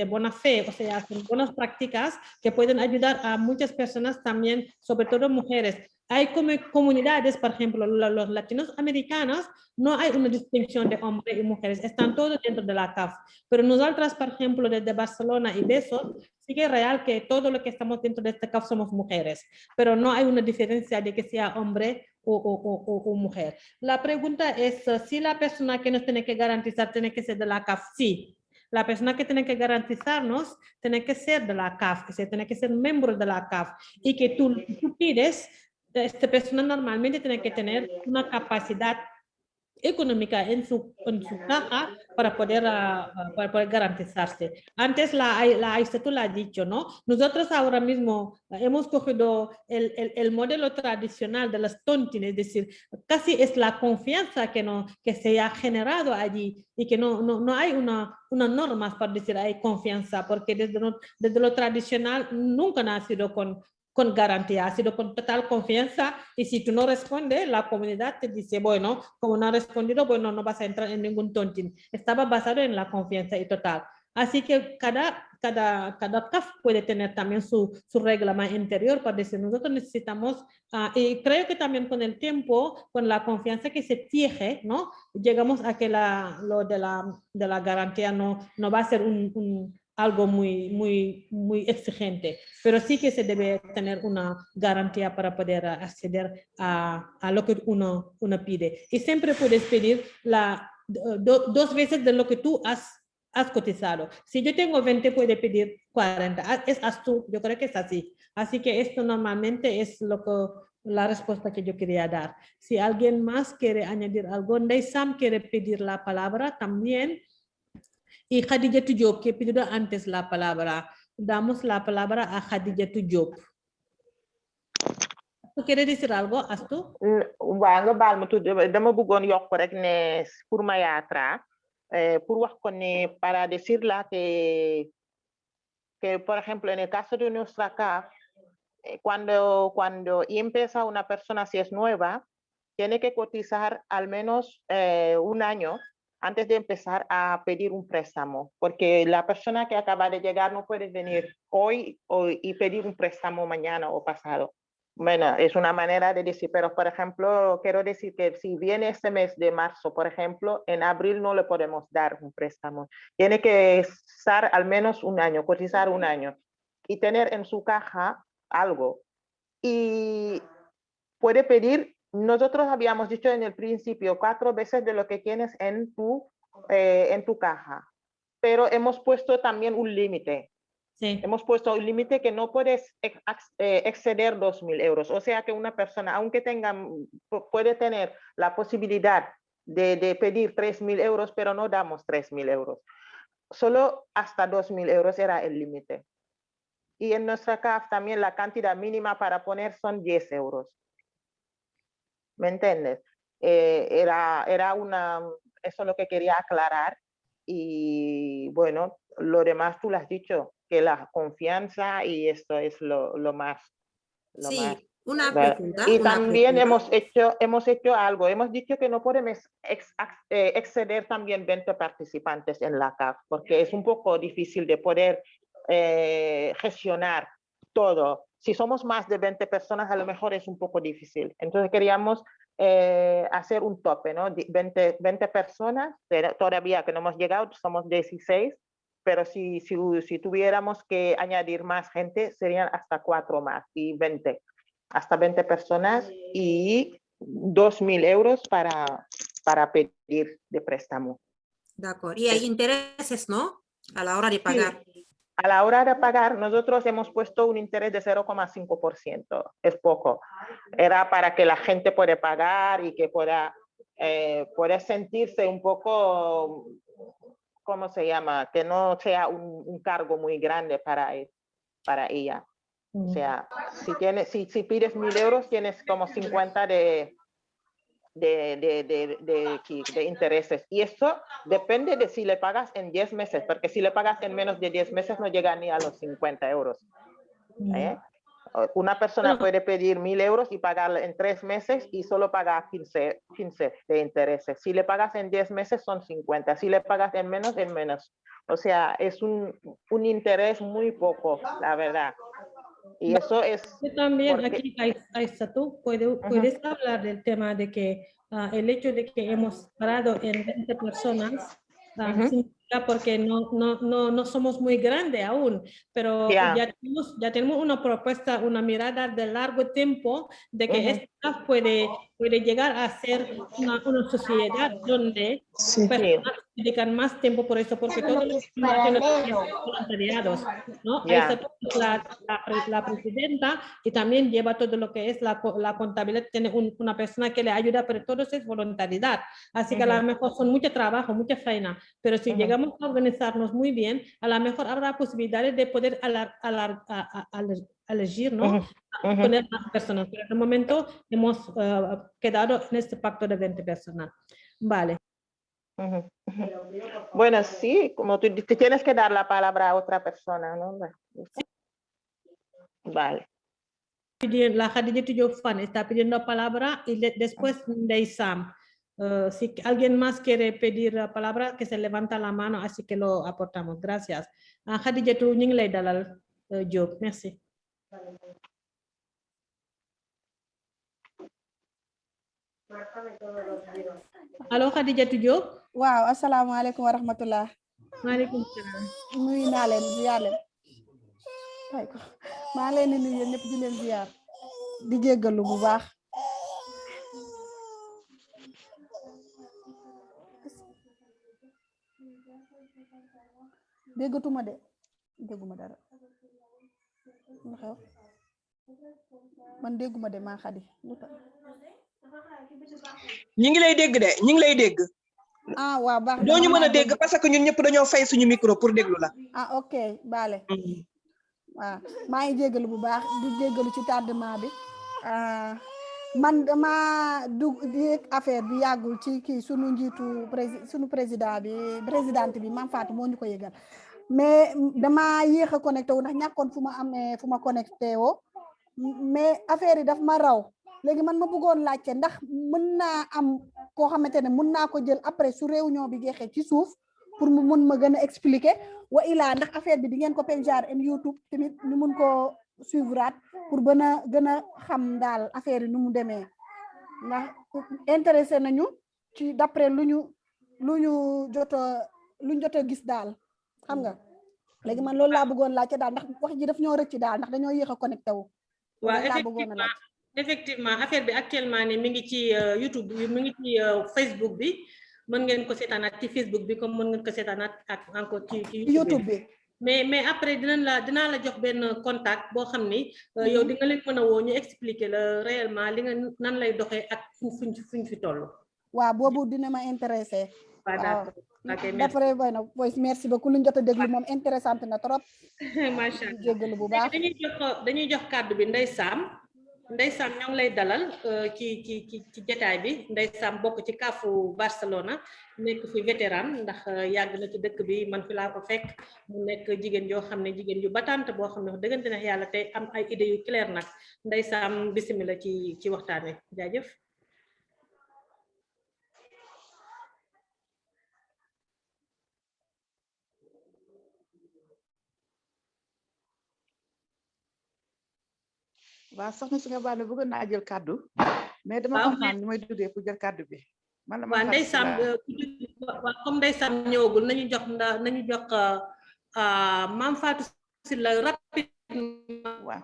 buena fe, o sea, son buenas prácticas que pueden ayudar a muchas personas también, sobre todo mujeres. Hay comunidades, por ejemplo, los latinos americanos, no hay una distinción de hombres y mujeres, están todos dentro de la CAF. Pero nosotras, por ejemplo, desde Barcelona y Besos, sí que es real que todo lo que estamos dentro de esta CAF somos mujeres, pero no hay una diferencia de que sea hombre o mujer. La pregunta es si la persona que nos tiene que garantizar tiene que ser de la CAF. Sí. La persona que tiene que garantizarnos tiene que ser de la CAF, tiene que ser miembro de la CAF, y que tú pides. Esta persona normalmente tiene que tener una capacidad económica en su caja para poder garantizarse. Antes la tú lo has dicho, ¿no? Nosotros ahora mismo hemos cogido el modelo tradicional de las tontines, es decir, casi es la confianza que se ha generado allí, y que no hay una norma para decir hay confianza, porque desde lo tradicional nunca ha sido con garantía, ha sido con total confianza, y si tú no respondes, la comunidad te dice, bueno, como no ha respondido, bueno, no vas a entrar en ningún tontín. Estaba basado en la confianza y total. Así que cada CAF puede tener también su reglamento interior para decir, nosotros necesitamos, y creo que también con el tiempo, con la confianza que se tiene, ¿no? Llegamos a que lo de la garantía no va a ser algo muy exigente, pero sí que se debe tener una garantía para poder acceder a lo que uno pide. Y siempre puedes pedir dos veces de lo que tú has has cotizado. Si yo tengo 20, puede pedir 40. Es tú, yo creo que es así. Así que esto normalmente es la respuesta que yo quería dar. Si alguien más quiere añadir algo, Ndeye Sam quiere pedir la palabra también. Y Khadijatou Diop, que pidió antes la palabra. Damos la palabra a Khadijatou Diop. ¿Tú quieres decir algo, Astu? Waa nga baal ma tudd dama bëggoon yokk rek ne pour Mayatra pour wax ko ne para decirla que por ejemplo en el caso de nuestra CAF cuando empieza una persona si es nueva tiene que cotizar al menos un año antes de empezar a pedir un préstamo, porque la persona que acaba de llegar no puede venir hoy y pedir un préstamo mañana o pasado. Bueno, es una manera de decir, pero por ejemplo, quiero decir que si viene este mes de marzo, por ejemplo, en abril no le podemos dar un préstamo. Tiene que estar al menos un año, cotizar un año y tener en su caja algo. Y puede pedir, nosotros habíamos dicho en el principio 4 veces de lo que tienes en tu caja, pero hemos puesto también un límite. Sí. Hemos puesto un límite que no puedes exceder 2.000 euros. O sea que una persona, aunque puede tener la posibilidad de pedir 3.000 euros, pero no damos 3.000 euros. Solo hasta 2.000 euros era el límite. Y en nuestra CAF también la cantidad mínima para poner son 10 euros. ¿Me entiendes? Eso es lo que quería aclarar. Y bueno, lo demás tú lo has dicho, que la confianza y esto es lo más. Sí, una ¿verdad? pregunta. Y una también pregunta. hemos hecho algo, hemos dicho que no podemos exceder también 20 participantes en la CAF, porque es un poco difícil de poder gestionar todo. Si somos más de 20 personas, a lo mejor es un poco difícil. Entonces queríamos hacer un tope, ¿no? 20 personas, todavía que no hemos llegado, somos 16, pero si tuviéramos que añadir más gente, serían hasta 4 más y 20. Hasta 20 personas y 2.000 euros para pedir de préstamo. De acuerdo. Y hay intereses, ¿no? A la hora de pagar. Sí. A la hora de pagar, nosotros hemos puesto un interés de 0,5%. Es poco. Era para que la gente pueda pagar y que pueda sentirse un poco, ¿cómo se llama? Que no sea un cargo muy grande para ella. O sea, si pides 1.000 euros, tienes como 50 de intereses. Y eso depende de si le pagas en 10 meses, porque si le pagas en menos de 10 meses no llega ni a los 50 euros. Una persona puede pedir 1.000 euros y pagarle en 3 meses y solo paga 15 de intereses. Si le pagas en 10 meses son 50. Si le pagas en menos, en menos. O sea, es un interés muy poco, la verdad. Y eso es... Yo también aquí, Aissatou, puedes hablar del tema de que el hecho de que hemos parado en 20 personas significa porque no somos muy grandes aún, pero ya tenemos una propuesta, una mirada de largo tiempo de que esta puede llegar a ser una sociedad donde personas dedican más tiempo por eso, porque todos los voluntariados, ¿no? Aissatou es la presidenta y también lleva todo lo que es la contabilidad, tiene una persona que le ayuda, pero todo eso es voluntariedad, así que a lo mejor son mucho trabajo, mucha faena, pero si llegamos a organizarnos muy bien, a lo mejor habrá posibilidades de poder elegir, ¿no? Poner más personas, pero en el momento hemos quedado en este pacto de 20 personas. Vale. Bueno, sí, como tú dices, tienes que dar la palabra a otra persona, ¿no? Vale. La Khadijatou Diop Fan está pidiendo palabra y después Ndeye Sam. Si alguien más quiere pedir la palabra, que se levanta la mano, así que lo aportamos. Gracias. Khadijatou ñu ngi lay dalal Diop, merci. Allo Khadijatou Diop. Waaw, asalaamaaleykum wa rahmatullah. Maaleykum salaam. Nuyu naa leen ziar leen. maa leen di nuyu ñëpp di leen ziar di jéggalu bu baax. déggatuma de dégguma dara lu xew man dégguma de maa xadi lu tax ñi ngi lay dégg de ñi ngi lay dégg ah waaw baax doo ñu mën a dégg parce que ñun ñëpp dañoo fay suñu micro pour déglu la ah ok baale waaw maa ngi jéggalu bu baax di jéggalu ci tardement bi man dama dugg di affaire bi yàggul ci kii sunu njiitu sunu présidente bi Mame Fatou moo ñu ko yëgal mais dama yéex a connecté wu ndax ñàkkoon fu ma amee fu ma connecté woo mais affaire yi daf ma raw léegi man ma bëggoon laajte ndax mën naa am koo xamante ne mën naa ko jël après su réunion bi jeexee ci suuf pour mu mun ma gën a expliquer wa ilaa ndax affaire bi di ngeen ko penjar en YouTube tamit ñu mun ko suivraat pour gën a xam daal affaire yi nu mu demee ndax intéressé nañu ci d'après lu ñu jot a gis daal xam nga léegi man loolu laa bëggoon laajte daal ndax wax ji daf ñoo rëcc daal ndax dañoo yéex a connecté wu waaw effectivement affaire bi actuellement ni mi ngi ci YouTube bi mi ngi ci Facebook bi mën ngeen ko seetaanaat ci Facebook bi comme mën ngeen ko seetaanaat ak encore ci YouTube bi mais après dinaa la jox benn contact boo xam ni yow di nga leen mën a woo ñu expliquer la réellement li nga nan lay doxee ak fuñ fi toll. waaw boobu dina ma intéressé. waaw d'après bueno pues merci beaucoup lu ñu jot a déglu moom intéressante na trop. macha allah jéggalu bu baax dañuy jox kàddu bi Ndeye Sam ñoo ngi lay dalal ci jotaay bi Ndeye Sam bokk ci kaafu Barcelona nekk fi vétéran ndax yàgg na ci dëkk bi man fi laa ko fekk mu nekk jigéen yoo xam ne jigéen yu batante boo xam ne wax dëggante neex yàlla tey am ay idées yu clair nag Ndeye Sam bismillah ci waxtaan wi jaajëf. waaw soxna si nga baal bëggoon naa jël kàddu mais dama comprendre ni may duggee pour jël kàddu bi man la waaw Ndeye Sam comme Ndeye Sam ñëwagul nañu jox Mame Fatou Sylla rapidement waaw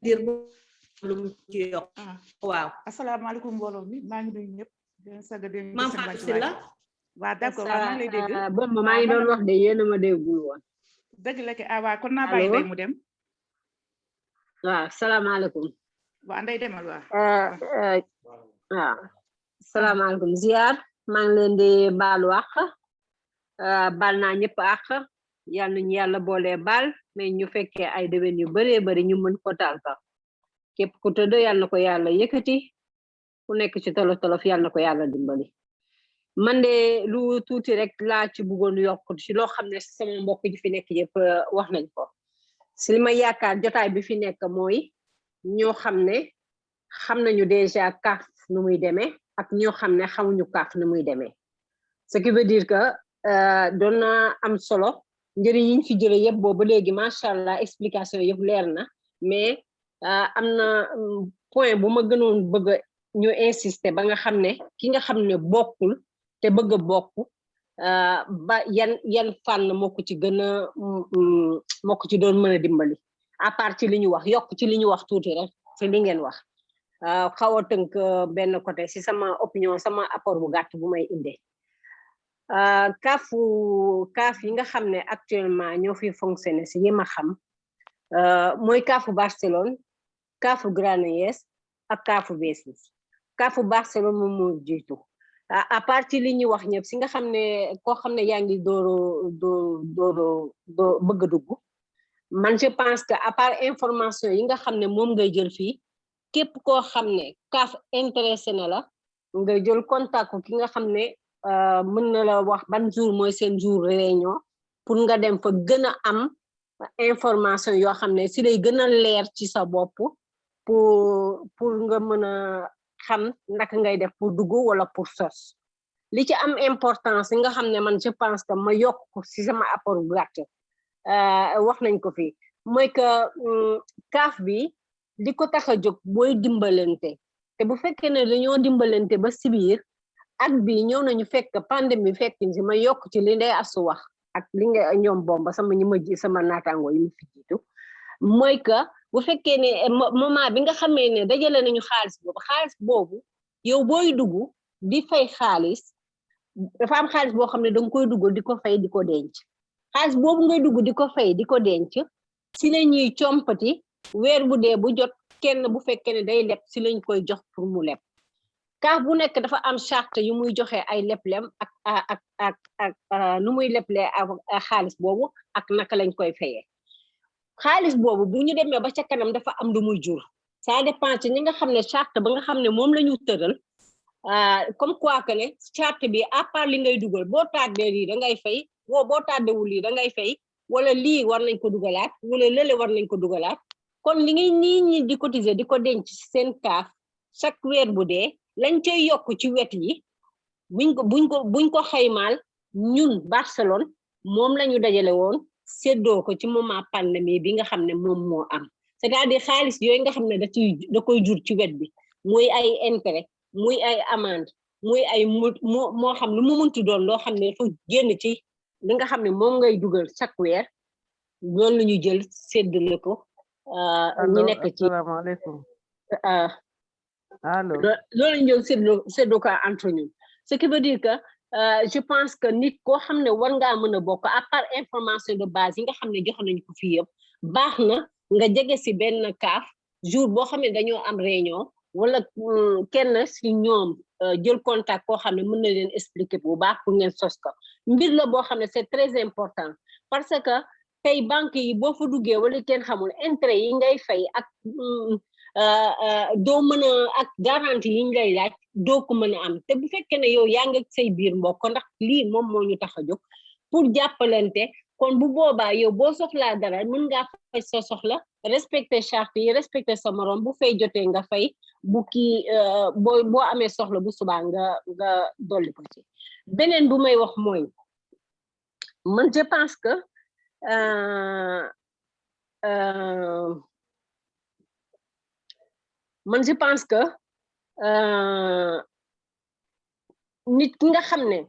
dir lu mu ci yokk waaw asalaamaaleykum mbooloo mi maa ngi nuyu ñëpp den saga den Mame Fatou Sylla waaw d'accord waaw maa ngi lay dégg bon maa ngi doon wax de yéen a ma déggul woon dëgg la ke waaw kon naa bàyyi day mu dem waaw salaamaaleykum waaw nday demal waaw waaw salaamaaleykum ziar maa ngi leen di baalu àq baal naa ñëpp àq yal nañu yàlla boole baal mais ñu fekkee ay déwén yu bëree bëri ñu mën ko taal sax képp ku tëdd yal na ko yàlla yëkkati ku nekk ci tolof tolof yal na ko yàlla dimbali man de lu tuuti rek laa ci bëggoon yokk ci loo xam ne sama mbokk ji fi nekk yëpp wax nañ ko si li ma yaakaar jotaay bi fi nekk mooy ñoo xam ne xam nañu déjà CAF nu muy demee ak ñoo xam ne xamuñu CAF nu muy demee ce qui veut dire que doon na am solo njëriñ yiñ fi jële yëpp boobu léegi macha allah explication yëpp leer na mais am na point bu ma gënoon bëgg ñu insister ba nga xam ne ki nga xam ne bokkul te bëgg a bokk ba yan fànn moo ko ci gën a moo ko ci doon mën a dimbali à part ci li ñu wax yokk ci li ñu wax tuuti rek ci li ngeen wax xaw a tënk benn côté si sama opinion sama apport bu gàtt bu may indee CAF yi nga xam ne actuellement ñoo fi fonctionné si yi ma xam mooy CAF Barcelone CAF Granollers ak CAF Betis CAF Barcelone moom moo jiitu à partir li ñuy wax ñëpp si nga xam ne koo xam ne yaa ngi doo bëgg a dugg man je pense que à part information yi nga xam ne moom ngay jël fii képp koo xam ne CAF intéressé na la nga jël contact ki nga xam ne mën na la wax ban jour mooy seen jour réunion pour nga dem fa gën a am information yoo xam ne si lay gën a leer ci sa bopp pour nga mën a xam naka ngay def pour dugg wala pour sos li ci am importance nga xam ne man je pense que ma yokk ko si sama apport bu gàtt wax nañ ko fii mooy que CAF bi li ko tax a jóg booy dimbalante te bu fekkee ne dañoo dimbalante ba si biir at bi ñëw nañu fekk pandémie fekk si ma yokk ci li Ndeye Astou wax ak li nga ñoom bomba sama naataango yi mu fi jiitu mooy que bu fekkee ne moment bi nga xamee ne dajale nañu xaalis boobu yow booy dugg di fay xaalis dafa am xaalis boo xam ne danga koy dugg di ko fay di ko denc xaalis boobu ngay dugg di ko fay di ko denc si la ñuy compati weer bu dee bu jot kenn bu fekkee ne day leb si lañ koy jox pour mu leb kaaf bu nekk dafa am charte yu muy joxe ay leblem ak nu muy leblee ak xaalis boobu ak naka lañ koy fayee xaalis boobu bu ñu demee ba ca kanam dafa am lu muy jur ça dépend ci ñi nga xam ne charte ba nga xam ne moom la ñu tëral comme quoi que ne charte bi à part li ngay dugal boo tàddee lii da ngay fay boo tàddewul lii da ngay fay wala lii war nañ ko dugalaat wala lële war nañ ko dugalaat kon li ngay nii ñi di cotiser di ko denc seen kaaf chaque weer bu dee lañ cay yokk ci wet yi buñ ko xaymaal ñun Barcelone moom la ñu dajale woon séddoo ko ci moment pandémie bi nga xam ne moom moo am c'est-à-dire xaalis yooyu nga xam ne da koy jur ci wet bi muy ay intérêt muy ay amende muy ay moo xam lu mu muntu doon loo xam ne dafa génn ci li nga xam ne moom ngay dugal chaque weer loolu la ñu jël séddale ko ñu nekk ci asalaamaaleykum allo loolu ñu jël séddoo ko entre ñun ce qui veut dire que je pense que nit koo xam ne war ngaa mën a bokk à part information de base yi nga xam ne jox nañu ko fii yëpp baax na nga jege si benn kaaf jour boo xam ne dañoo am réunion wala kenn si ñoom jël contact koo xam ne mën na leen expliquer bu baax pour ngeen sos ko mbir la boo xam ne c'est très important parce que tey banque yi boo fa duggee wala kenn xamul intérêt yi ngay fay ak doo mën a ak garantie yi ñu lay laaj doo ko mën a am te bu fekkee ne yow yaa ngi say biir mbokk ndax lii moom moo ñu tax a jóg pour jàppalante kon bu boobaa yow boo soxlaa dara mën ngaa fay sa soxla respecter charte yi respecter sa morom bu fay jotee nga fay bu kii boo amee soxla bu subaa nga dolli ko ci beneen bu may wax mooy man je pense que nit ki nga xam ne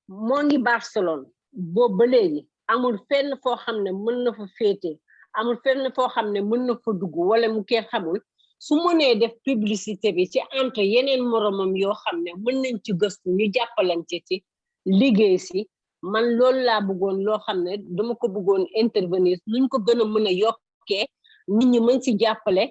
moo ngi Barcelone boobu ba léegi amul fenn foo xam ne mën na fa féete amul fenn foo xam ne mën na fa dugg wala mu kenn xamul su mënee def publicité bi ci entre yeneen moromam yoo xam ne mën nañ ci gëstu ñu jàppalante ci liggéey si man loolu laa bëggoon loo xam ne dama ko bëggoon intervenir nuñ ko gën a mën a yokkee nit ñi mën si jàppale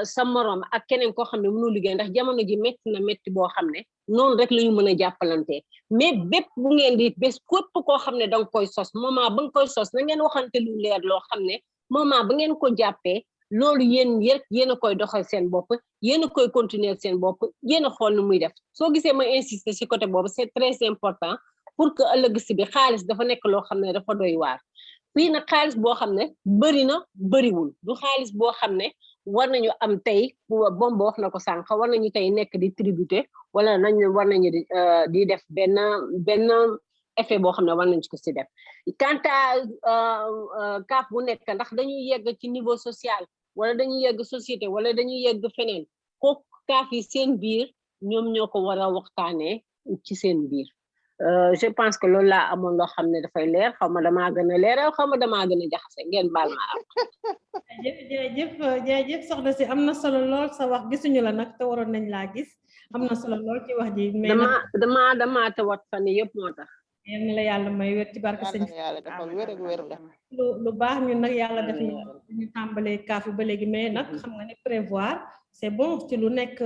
sa morom ak keneen koo xam ne mënu liggéey ndax jamono ji métti na métti boo xam ne noonu rek la ñu mën a jàppalante mais bépp bu ngeen di bés képp koo xam ne danga koy sos moment ba nga koy sos na ngeen waxante lu leer loo xam ne moment ba ngeen ko jàppee loolu yéen a koy doxal seen bopp yéen a koy continuer seen bopp yéen a xool nu muy def soo gisee ma insister si côté boobu c'est très important pour que ëllëg si bi xaalis dafa nekk loo xam ne dafa doy waar fii nag xaalis boo xam ne bëri na bëriwul du xaalis boo xam ne war nañu am tey bomba wax na ko sànq war nañu tey nekk di tributé wala war nañu di def benn effet boo xam ne war nañu ko si def quant à kaaf bu nekk ndax dañuy yegg ci niveau social wala dañuy yegg société wala dañuy yegg feneen kooku kaaf yi seen biir ñoom ñoo ko war a waxtaanee ci seen biir je pense que loolu laa amoon loo xam ne dafay leer xaw ma damaa gën a leeral xaw ma damaa gën a jaxase ngeen baal ma am. jërëjëf soxna si am na solo lool sa wax gisuñu la nag te waroon nañ laa gis am na solo lool ci wax ji. damaa tawat fan yëpp moo tax. yéen la yàlla may wér ci barke sëñ lu baax ñun nag yàlla def ñu tàmbalee kaaf ba léegi mais nag xam nga ne prévoir c'est bon ci lu nekk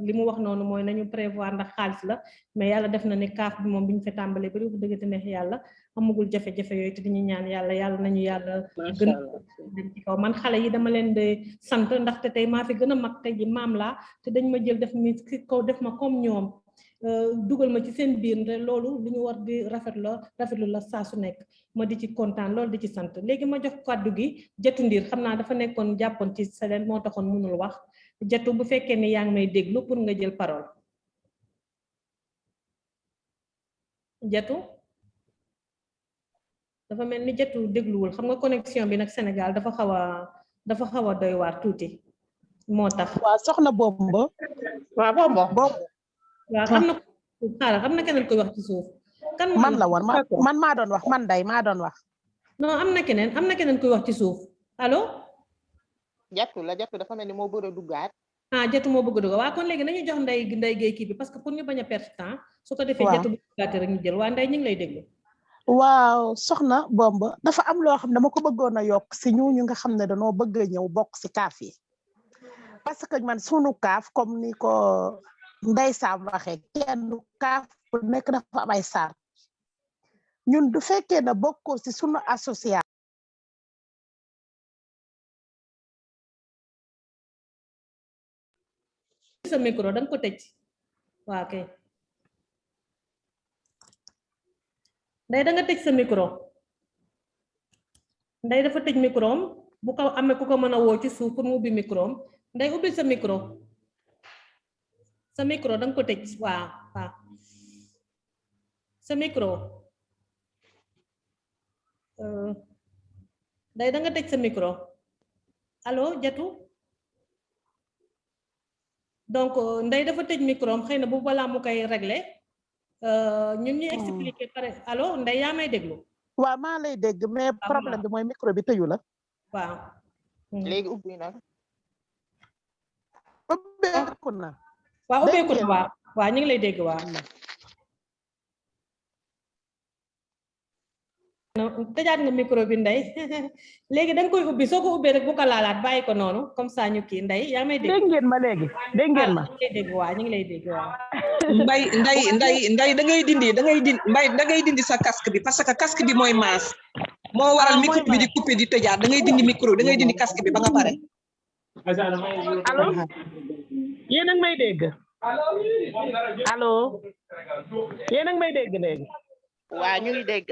li mu wax noonu mooy nañu prévoir ndax xaalis la mais yàlla def na ne kaaf bi moom bi ñu fa tàmbalee ba léegi dëgg te neex yàlla amagul jafe-jafe yooyu te diñu ñaan yàlla nañu yàlla gën dem ci kaw man xale yi dama leen de sant ndaxte tey maa fi gën a mag tey ji maam laa te dañ ma jël def mi ci kaw def ma comme ñoom dugal ma ci seen biir te loolu lu ñu war di rafetlu la saa su nekk ma di ci kontaan loolu di ci sant léegi ma jox kàddu gi Jatu Ndiir xam naa dafa nekkoon jàppoon ci saleen moo taxoon mënul wax Jatu bu fekkee ni yaa ngi may déglu pour nga jël parole Jatu dafa mel ni Jatu dégluwul xam nga connexion bi nag Sénégal dafa xaw a doy waar tuuti moo tax waaw soxna Bombo waaw Bombo waaw am na keneen koy wax ci suuf kan man la woon man maa doon wax man day maa doon wax non am na keneen koy wax ci suuf allo Jatu dafa mel ni moo bëre duggaat ah Jatu moo bëgg dugg waa kon léegi nañu jox Ndeye Gueye kii bi parce que pour ñu bañ a perte temps su ko defee Jatu bu gàtte rek ñu jël waa Ndeye ñu ngi lay déglu. waaw soxna Bomba dafa am loo xam ne dama ko bëggoon a yokk si ñu nga xam ne dañoo bëgg a ñëw bokk si kaaf yi parce que man sunu kaaf comme ni ko Ndeye Sam waxee kenn kaaf bu nekk dafa am ay sart ñun du fekkee ne bokkoo si sunu association sa micro danga ko tëj waa kay Ndeye da nga tëj sa micro Ndeye dafa tëj micro am bu ko amee ku ko mën a woo ci suuf pour mu ubbi micro am Ndeye ubbi sa micro da nga ko tëj waaw sa micro Ndeye da nga tëj sa micro allo Jatu donc Ndeye dafa tëj micro am xëy na bu balaa mu koy régler ñun ñu expliquer pare allo Ndeye yaa may déglu. waaw maa lay dégg mais problème bi mooy micro bi tëju la. waaw. léegi ubbi na. ubbeeku na. waaw ubbeeku na waaw ñu ngi lay dégg waaw. tëjaat nga micro bi Ndeye léegi da nga koy ubbi soo ko ubbee rek bu ko laalaat bàyyi ko noonu comme ça ñu kii Ndeye yaa may dégg. dégg ngeen ma léegi dégg ngeen ma. ñu ngi lay dégg waaw ñu ngi lay dégg waaw. Ndeye da ngay dindi sa casque bi parce que casque bi mooy maas moo waral micro bi di coupé di tëjaat da ngay dindi micro da ngay dindi casque bi ba nga pare. allo yéen a ngi may dégg. allo yéen a ngi may dégg léegi. waa ñu ngi dégg.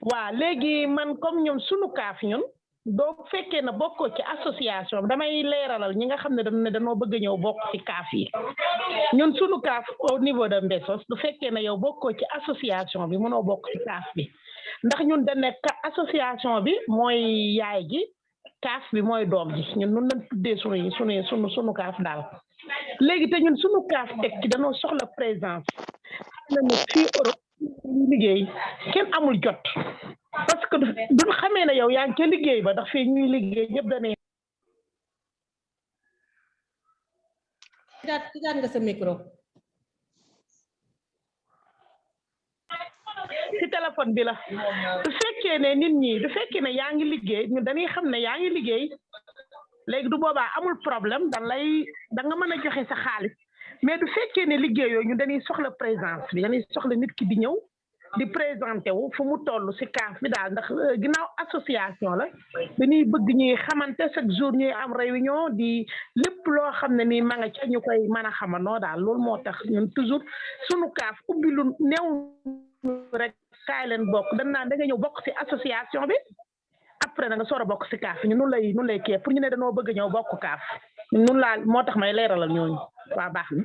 waa léegi man comme ñoom sunu kaaf ñun doo fekkee na bokkoo ci association damay leeralal ñi nga xam ne dañoo bëgg ñëw bokk ci kaaf yi ñun sunu kaaf au niveau de Mbessos du fekkee ne yow bokkoo ci association bi mënoo bokk ci kaaf bi ndax ñun dañ nekk association bi mooy yaay ji kaaf bi mooy doom ji ñun nun lañ tuddee sunu kaaf daal léegi te ñun sunu kaaf teg ci dañoo soxla présence xam na fii Europe liggéey kenn amul jot parce que du xamee ne yow yaa ngi ca liggéey ba ndax fii ñuy liggéey ñëpp dañuy tëjaat nga sa micro ci téléphone bi la du fekkee ne nit ñi du fekkee ne yaa ngi liggéey ñun dañuy xam ne yaa ngi liggéey léegi du boobaa amul problème da nga mën a joxe sa xaalis mais du fekkee ne liggéey yooyu ñu dañuy soxla présence bi dañuy soxla nit ki di ñëw di présenté wu fu mu toll si kaaf bi daal ndax ginnaaw association la dañuy bëgg ñuy xamante chaque jour ñuy am réunion di lépp loo xam ne nii ma nga ca ñu koy mën a xamandoo daal loolu moo tax ñun toujours sunu kaaf ubbi lu néew rek kaay leen bokk dañ naan da nga ñëw bokk si association bi après da nga soor a bokk si kaaf ñu nun lay kii pour ñu ne dañoo bëgg ñëw bokk kaaf nun laa moo tax may leeralal ñooñu waa baax na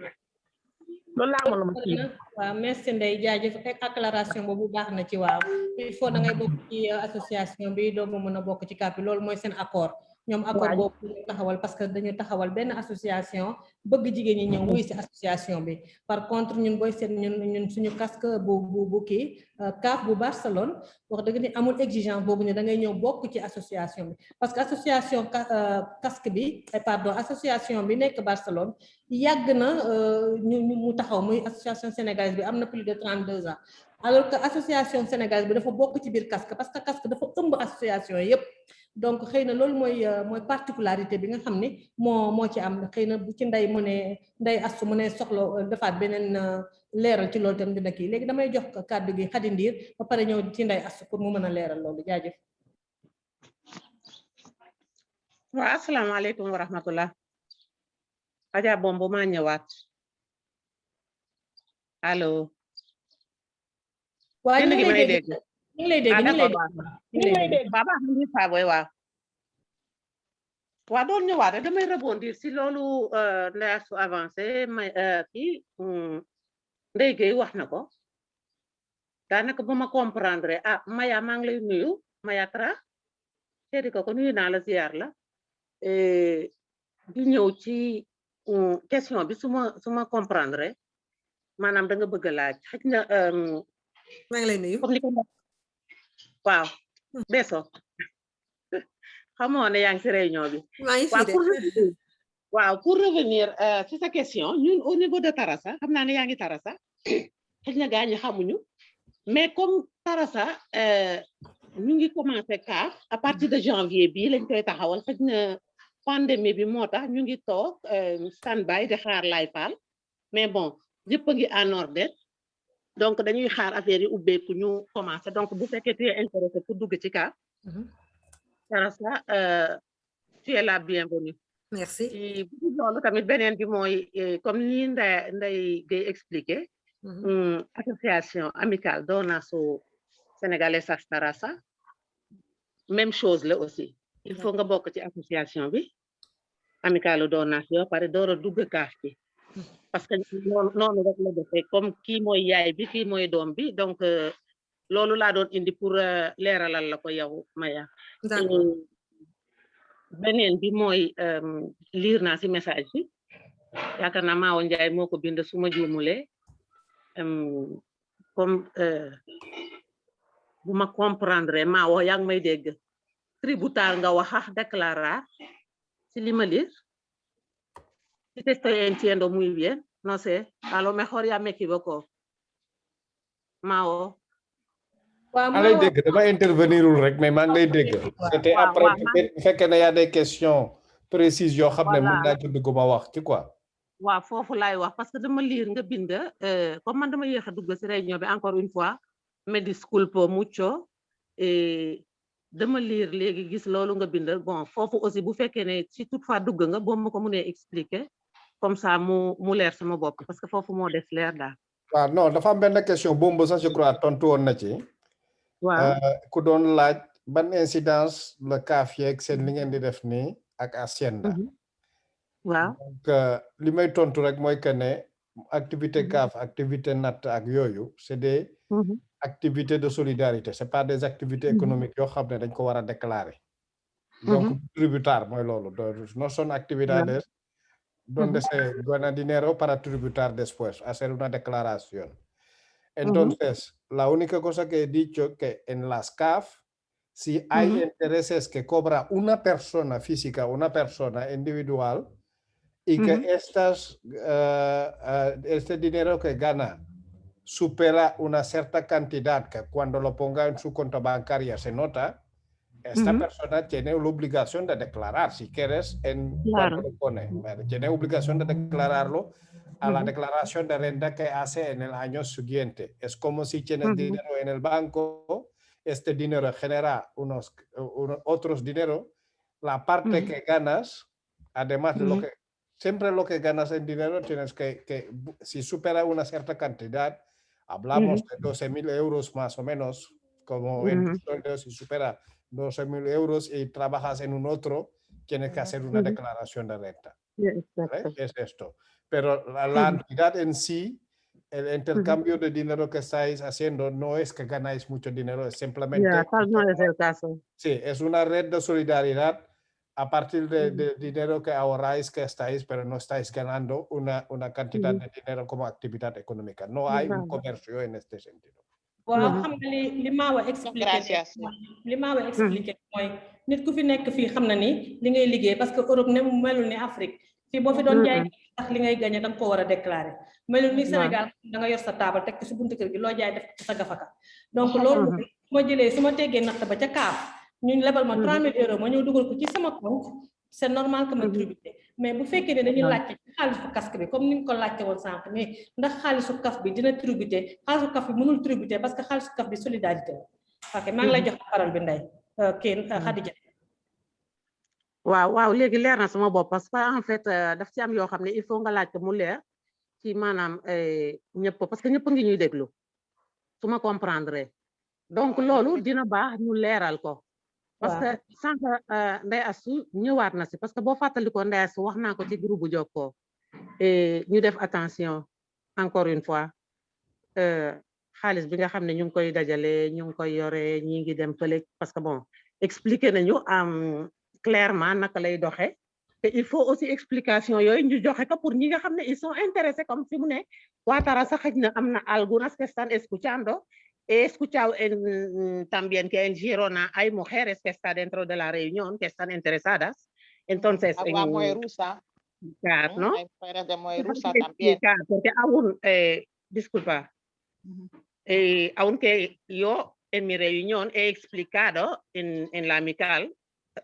loolu laa amoon lu ma kii waaw merci Ndeye jaajëf ak acclaration boobu baax na ci waaw il faut da ngay bokk ci association bi doo mën a bokk ci kaaf bi loolu mooy seen accord ñoom accord boobu ñu taxawal parce que dañu taxawal benn association bëgg jigéen ñi ñëw wuy si association bi par contre ñun booy seet ñun suñu casque bu kii kaaf bu Barcelone wax dëgg ni amul exigence boobu ne da ngay ñëw bokk ci association bi parce que association casque bi pardon association bi nekk Barcelone yàgg na mu taxaw muy association sénégalaise bi am na plus de 32 ans alors que association sénégalaise bi dafa bokk ci biir casque parce que casque dafa ëmb association yépp donc xëy na loolu mooy particularité bi nga xam ni moo ci am xëy na bu ci Ndeye mu ne Ndeye Astou mu ne soxla defaat beneen leeral ci loolu tam dina kii léegi damay jox kàddu gi Khady Ndir ba pare ñëw ci Ndeye Astou pour mu mën a leeral loolu jaajëf. waaw asalaamaaleykum wa rahmatullah Adja Bombo maa ñëwaat allo. waa ñu ngi lay dégg ñu ngi lay dégg baba ngi fa boy waa doon ñëwaat damay rebondir si loolu Ndeye Astou avancé may kii Ndeye Gueye wax na ko daanaka ba ma comprendre Maya maa ngi lay nuyu Maya Tra seeti ko nuyu naa la ziar la di ñëw ci question bi su ma comprendre maanaam da nga bëgg a laaj xëj na maa ngi lay nuyu comme li ko waaw beso xamoo ne yaa ngi si réunion bi maa ngi fi de waaw pour revenir sur sa question ñun au niveau de Tarassa xam naa ne yaa ngi Tarassa xëy na gaa ñi xamuñu mais comme Tarassa ñu ngi commencé CAF à partir de janvier bii lañ koy taxawal xëy na pandémie bi moo tax ñu ngi toog stand-by di xaar lay faal mais bon yëpp a ngi en ordre donc dañuy xaar affaire yi ubbeeku ñu commencé donc bu fekkee tu es intéressé pour dugg ci CAF Tarassa tu es la bienvenue. Merci. ci loolu tamit beneen bi mooy comme ni Ndeye Gueye expliqué association amicale Donaso sénégalais à Tarassa même chose là aussi il faut nga bokk ci association bi amicale Donaso pare door a dugg CAF bi parce que noonu rek la defee comme kii mooy yaay bi kii mooy doom bi donc loolu laa doon indi pour leeralal la ko yow Maya. D'accord. beneen bi mooy lire naa ci message bi yaakaar naa Maawo Njaay moo ko bind su ma juumulee comme bu ma comprendre Maawo yaa ngi may dégg tributar nga wax declarar ci li ma lire si te estoy entiendo muy bien no sé a lo mejor ya me equivoco Maawo maa lay dégg dama intervenirul rek mais maa ngi lay dégg c'était après peut-être bu fekkee ne y a des questions précises yoo xam ne mën naa ci dugg ma wax ci quoi waaw foofu laay wax parce que dama lire nga bind comme man dama yéex a dugg ci réunion bi encore une fois me disculpo mucho dama lire léegi gis loolu nga bind bon foofu aussi bu fekkee ne si toutefois dugg nga boo ma ko mënee expliquer comme ça mu leer sama bopp parce que foofu moo des leer daal waaw non dafa am benn question boobu sax je crois tontu woon na ci ku doon laaj ban incidence le CAF yeeg seen li ngeen di def nii ak Hacienda waaw donc li may tontu rek mooy que ne activité CAF activité natt ak yooyu c'est des activités de solidarité c'est pas des activités économiques yoo xam ne dañ ko war a déclarer donc tributar mooy loolu no son actividades donde se gana dinero para tributar después hacer una declaración. Entonces, la única cosa que he dicho que en las CAF, si hay intereses que cobra una persona física, una persona individual, y que este dinero que gana supera una cierta cantidad que cuando lo ponga en su cuenta bancaria se nota, esta persona tiene la obligación de declarar, si quieres, cuando lo pone. Tiene obligación de declararlo a la declaración de renta que hace en el año siguiente. Es como si tienes dinero en el banco, este dinero genera otros dinero, la parte que ganas, además de lo que, siempre lo que ganas en dinero, tienes que si supera una cierta cantidad, hablamos de 12.000 euros más o menos, como en sueldo, si supera 12.000 euros y trabajas en un otro, tienes que hacer una declaración de renta. Es esto. Pero la entidad en sí, el intercambio de dinero que estáis haciendo no es que ganáis mucho dinero, es simplemente... no es el caso. Sí, es una red de solidaridad a partir de dinero que ahorráis que estáis, pero no estáis ganando una cantidad de dinero como actividad económica. No hay un comercio en este sentido. waaw xam nga li Maawa expliqué li Maawa expliqué mooy nit ku fi nekk fii xam na ni li ngay liggéey parce que Europe ne melul ni Afrique fii boo fi doon jaay sax li ngay gagné da nga ko war a déclarer melul ni Sénégal da nga yor sa taabal teg ci buntu kër gi loo jaay def ci sa gafaka donc loolu su ma jëlee su ma teggee natt ba ca CAF ñu lebal ma 3.000 euros ma ñëw dugal ko ci sama compte c'est normal que ma tributé mais bu fekkee ne dañuy laajte ci xaalisu casque bi comme ni nga ko laajte woon sànq mais ndax xaalisu CAF bi dina tributé xaalisu CAF bi mënul tributé parce que xaalisu CAF bi solidarité la ok maa ngi lay jox parole bi Ndeye kii Khadija waaw léegi leer na sama bopp parce que en fait daf ci am yoo xam ne il faut nga laajte mu leer ci maanaam ñëpp parce que ñëpp ngi ñuy déglu su ma comprendre donc loolu dina baax ñu leeral ko parce que sànq Ndeye Astou ñëwaat na si parce que boo fàttalikoo Ndeye Astou wax naa ko ci groupe bu Jokkoo ñu def attention encore une fois xaalis bi nga xam ne ñu ngi koy dajale ñu ngi koy yore ñi ngi dem fële parce que bon expliqué nañu clairement naka lay doxe te il faut aussi explication yooyu ñu joxe ko pour ñi nga xam ne ils sont intéressés comme fi mu ne waa Tarassa xëj na am na algunas que están escuchando. He escuchado también que en Girona hay mujeres que están dentro de la reunión que están interesadas. Entonces, explicar, ¿no? Muy rusa Hay que también. explicar, porque aún, disculpa, aunque yo en mi reunión he explicado en la amical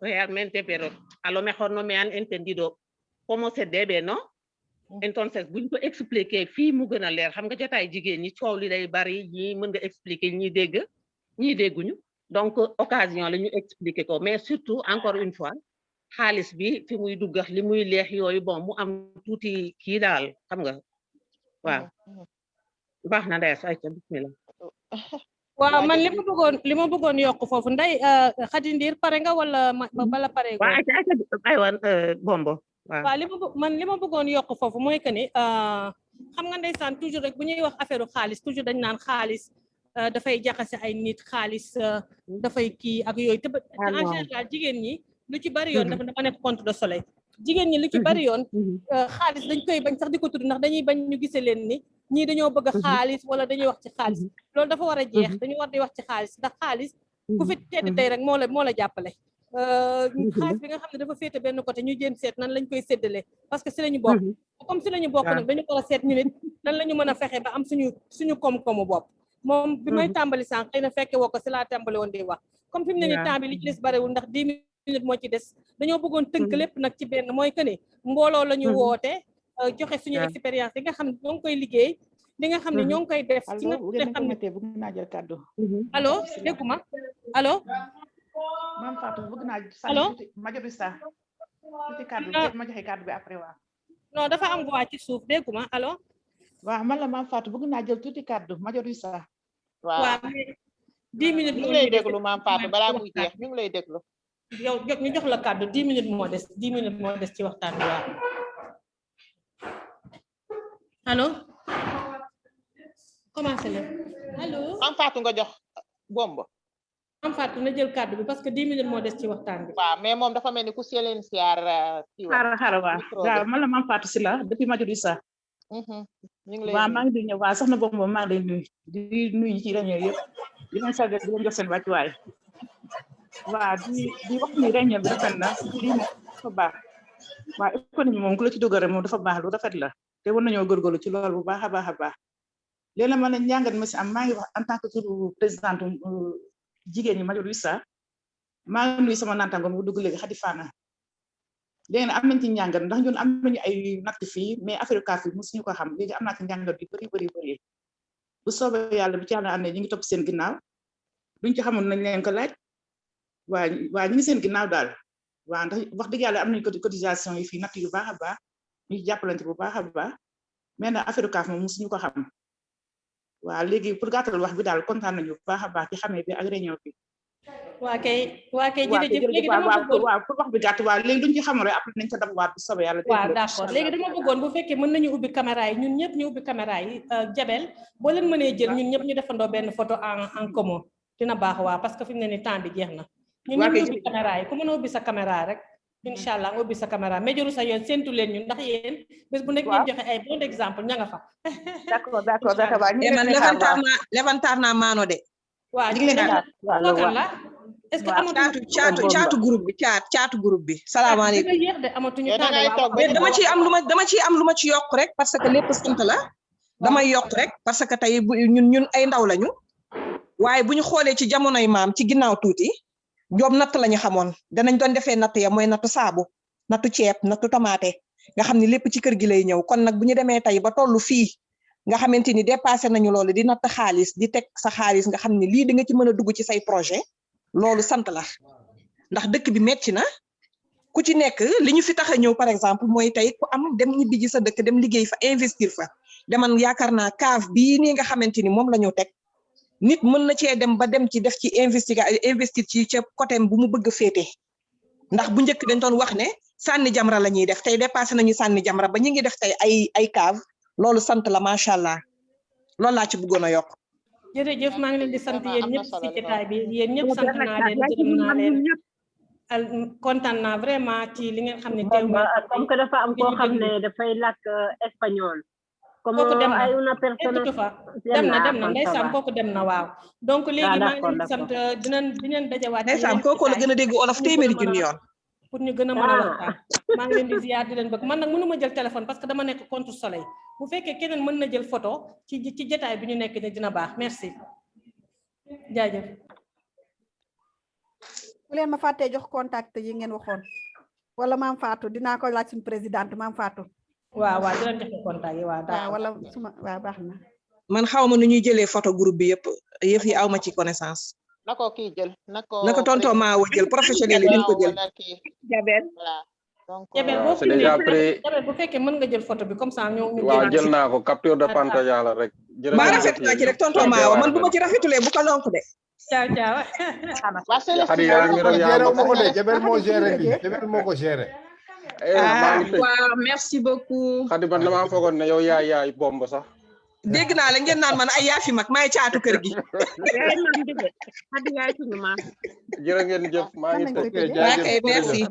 realmente, pero a lo mejor no me han entendido cómo se debe, ¿no? Entonces buñ ko expliquer fii mu gën a leer xam nga jotaay jigéen ñi coow li day bari ñi mën nga expliquer ñi dégg ñi dégguñu donc occasion la ñu expliquer ko mais surtout encore une fois xaalis bi fi muy duggax li muy leex yooyu bon mu am tuuti kii daal xam nga waaw baax na ndees ay ca bismillah waaw man li ma bëggoon yokk foofu nday Khady Ndir pare nga wala bala pare waaw ay ca aywa bombo waaw li ma bëggoon yokk foofu mooy que ni xam nga ndeysaan toujours rek bu ñuy wax affaire xaalis toujours dañ naan xaalis dafay jaxase ay nit xaalis dafay kii ak yooyu te en général jigéen ñi lu ci bari yoon dafa nekk contre de soleil jigéen ñi lu ci bari yoon xaalis dañ koy bañ sax di ko tudd ndax dañuy bañ ñu gisee leen ni ñii dañoo bëgg a xaalis wala dañuy wax ci xaalis loolu dafa war a jeex dañu war di wax ci xaalis ndax xaalis ku fi tedd tey rek moo la jàppale xaalis bi nga xam ne dafa féete benn côté ñu jéem seet nan lañ koy séddale parce que si lañu bokk comme si lañu bokk nag dañu war a seet ñu nit nan la ñu mën a fexe ba am suñu koom-koomu bopp moom bi may tàmbali sànq xëy na fekke woo ko si laa tàmbali woon di wax comme fi mu ne ni temps bi li ci des bariwul ndax 10 minutes moo ci des dañoo bëggoon tënk lépp nag ci benn mooy que ni mbooloo la ñu woote joxe suñu expérience yi nga xam ne ñoo ngi koy liggéey li nga xam ne ñoo ngi koy def ci nga xam ne bëgg naa jël kàddu allo dégguma allo Mam Fatou bëgg naa allo majorista tuuti kàddu ma joxe kàddu bi après waaw non dafa am voix ci suuf dégguma allo waaw man la Mam Fatou bëgg naa jël tuuti kàddu majorista waaw 10 minutes ñu ngi lay déglu Mam Fatou balaa muy jeex ñu ngi lay déglu yow ñu jox la kàddu 10 minutes moo des 10 minutes moo des ci waxtaan bi waaw allo commencé la allo Mam Fatou nga jox bombo Mam Fatou na jël kàddu bi parce que 10 minutes moo des ci waxtaan bi waaw mais moom dafa mel ni ku seleen siyaar ci xaaral waaw man la Mam Fatou Sylla depuis majorista ñu ngi lay waaw maa ngi di ñëw waaw soxna bombo maa ngi lay nuyu di nuyu ci réunion yëpp di leen sargal di leen jox seen wàccuwaay waaw di wax ni réunion bi rafet na lii moom dafa baax waaw économie moom ku la ci dugare moom dafa baax lu rafet la te war nañoo góorgóorlu ci loolu bu baax a baax a baax léegi ma ne njàngat ma si am maa ngi wax en tant que turu présidente jigéen ñi majorista maa ngi nuyu sama naataango mu dugg léegi Khady Fana léegi nag am nañ ci njàngat ndax ñun am nañu ay natt fii mais affaire kaaf yi mosuñu ko xam léegi am naa ci njàngat yu bëri bu soobee yàlla bu ci yàlla àndee ñu ngi topp seen ginnaaw duñ ci xamul nañ leen ko laaj waa ñu ngi seen ginnaaw daal waa ndax wax dëgg yàlla am nañu cotisation yi fii natt yu baax a baax ñu jàppalante bu baax a baax mais nag affaire kaaf moom mosuñu ko xam waaw léegi pour gàttal wax bi daal kontaan nañu bu baax a baax ci xamee bi ak réunion bi waa kay jërëjëf léegi dama bëggoon waaw pour wax bi gàtt waaw léegi duñ ci xam rek après nañ ko dab waat bu soobee yàlla waaw d'accord léegi dama bëggoon bu fekkee mën nañu ubbi caméra yi ñun ñëpp ñu ubbi caméra yi Jabel boo leen mënee jël ñun ñëpp ñu defandoo benn photo en commun dina baax waaw parce que fi mu ne ni temps bi jeex na ñun ñëpp ñu ubbi caméra yi ku mën a ubbi sa caméra rek incha allah nga ubbi sa caméra méjoru sa yoon séntu leen ñun ndax yéen bés bu nekk ngeen joxe ay bon exemple ña nga fa d'accord man levantar naa maano de waaw kookan la est-ce que amatuñu caatu groupe bi caatu groupe bi salaamaaleykum yéex de amatuñu dama ciy am lu ma ci yokk rek parce que lépp sant la damay yokk rek parce que tey ñun ay ndaw lañu waaye bu ñu xoolee ci jamonoy maam ci ginnaaw tuuti ñoom natt lañu xamoon danañ doon defee natt ya mooy nattu saabu nattu ceeb nattu tamaate nga xam ne lépp ci kër gi lay ñëw kon nag bu ñu demee tey ba tollu fii nga xamante ni dépassé nañu loolu di natt xaalis di teg sa xaalis nga xam ne lii di nga ci mën a dugg ci say projet loolu sant la ndax dëkk bi metti na ku ci nekk li ñu fi tax a ñëw par exemple mooy tey ku am dem ñibbi ji sa dëkk dem liggéey fa investir fa deman yaakaar naa kaaf bii nii nga xamante ni moom la ñu teg nit mën na cee dem ba dem ci def ci investir ci ca côté bu mu bëgg a féete ndax bu njëkk dañ doon wax ne sànni jamra la ñuy def tey dépassé nañu sànni jamra ba ñu ngi def tey ay cave loolu sant la macha allah loolu laa ci bëggoon a yokk. jërëjëf maa ngi leen di sant yéen ñëpp si jotaay bi yéen ñëpp sant naa leen gërëm naa leen kontaan naa vraiment ci li ngeen xam ne teew comme que dafa am koo xam ne dafay làkk espagnol. kooku dem na dem na ndeysaan kooku dem na waaw donc léegi maa ngi leen di sant dinañ dajawaat ndeysaan kooku la gën a dégg olof téeméeri junni yoon pour ñu gën a mën a waxtaan maa ngi leen di ziar di leen bëgg man nag mënuma jël téléphone parce que dama nekk contre soleil bu fekkee keneen mën na jël photo ci jotaay bi ñu nekk ne dina baax merci jaajëf bu leen ma fàttee jox contact yi ngeen waxoon wala maam Fatou dinaa ko laaj suñu présidente maam Fatou waaw dina joxe contact yi waaw wala suma waaw baax na man xawma nu ñuy jëlee photo groupe bi yëpp yëf yi awma ci connaissance nako kii jël nako tonton Maawo jël professionnel yi ñu ko jël Jabel voilà donc Jabel c'est déjà prêt Jabel bu fekkee mën nga jël photo bi comme ça ñu waaw jël naa ko capture de pantalla la rek ba rafet naa ci rek tonton Maawo man bu ma ci rafetulee bu ko lonk de ciao ciao Jabel moo géré bi Jabel moo ko géré waaw merci beaucoup Khady man dama foogoon ne yow yaay bomb sax dégg naa la ngeen naan man ay yaafi mag maay caatu kër gi yaay maam dëgg Khady yaay suñu maam jërë ngeen jëf maa ngi merci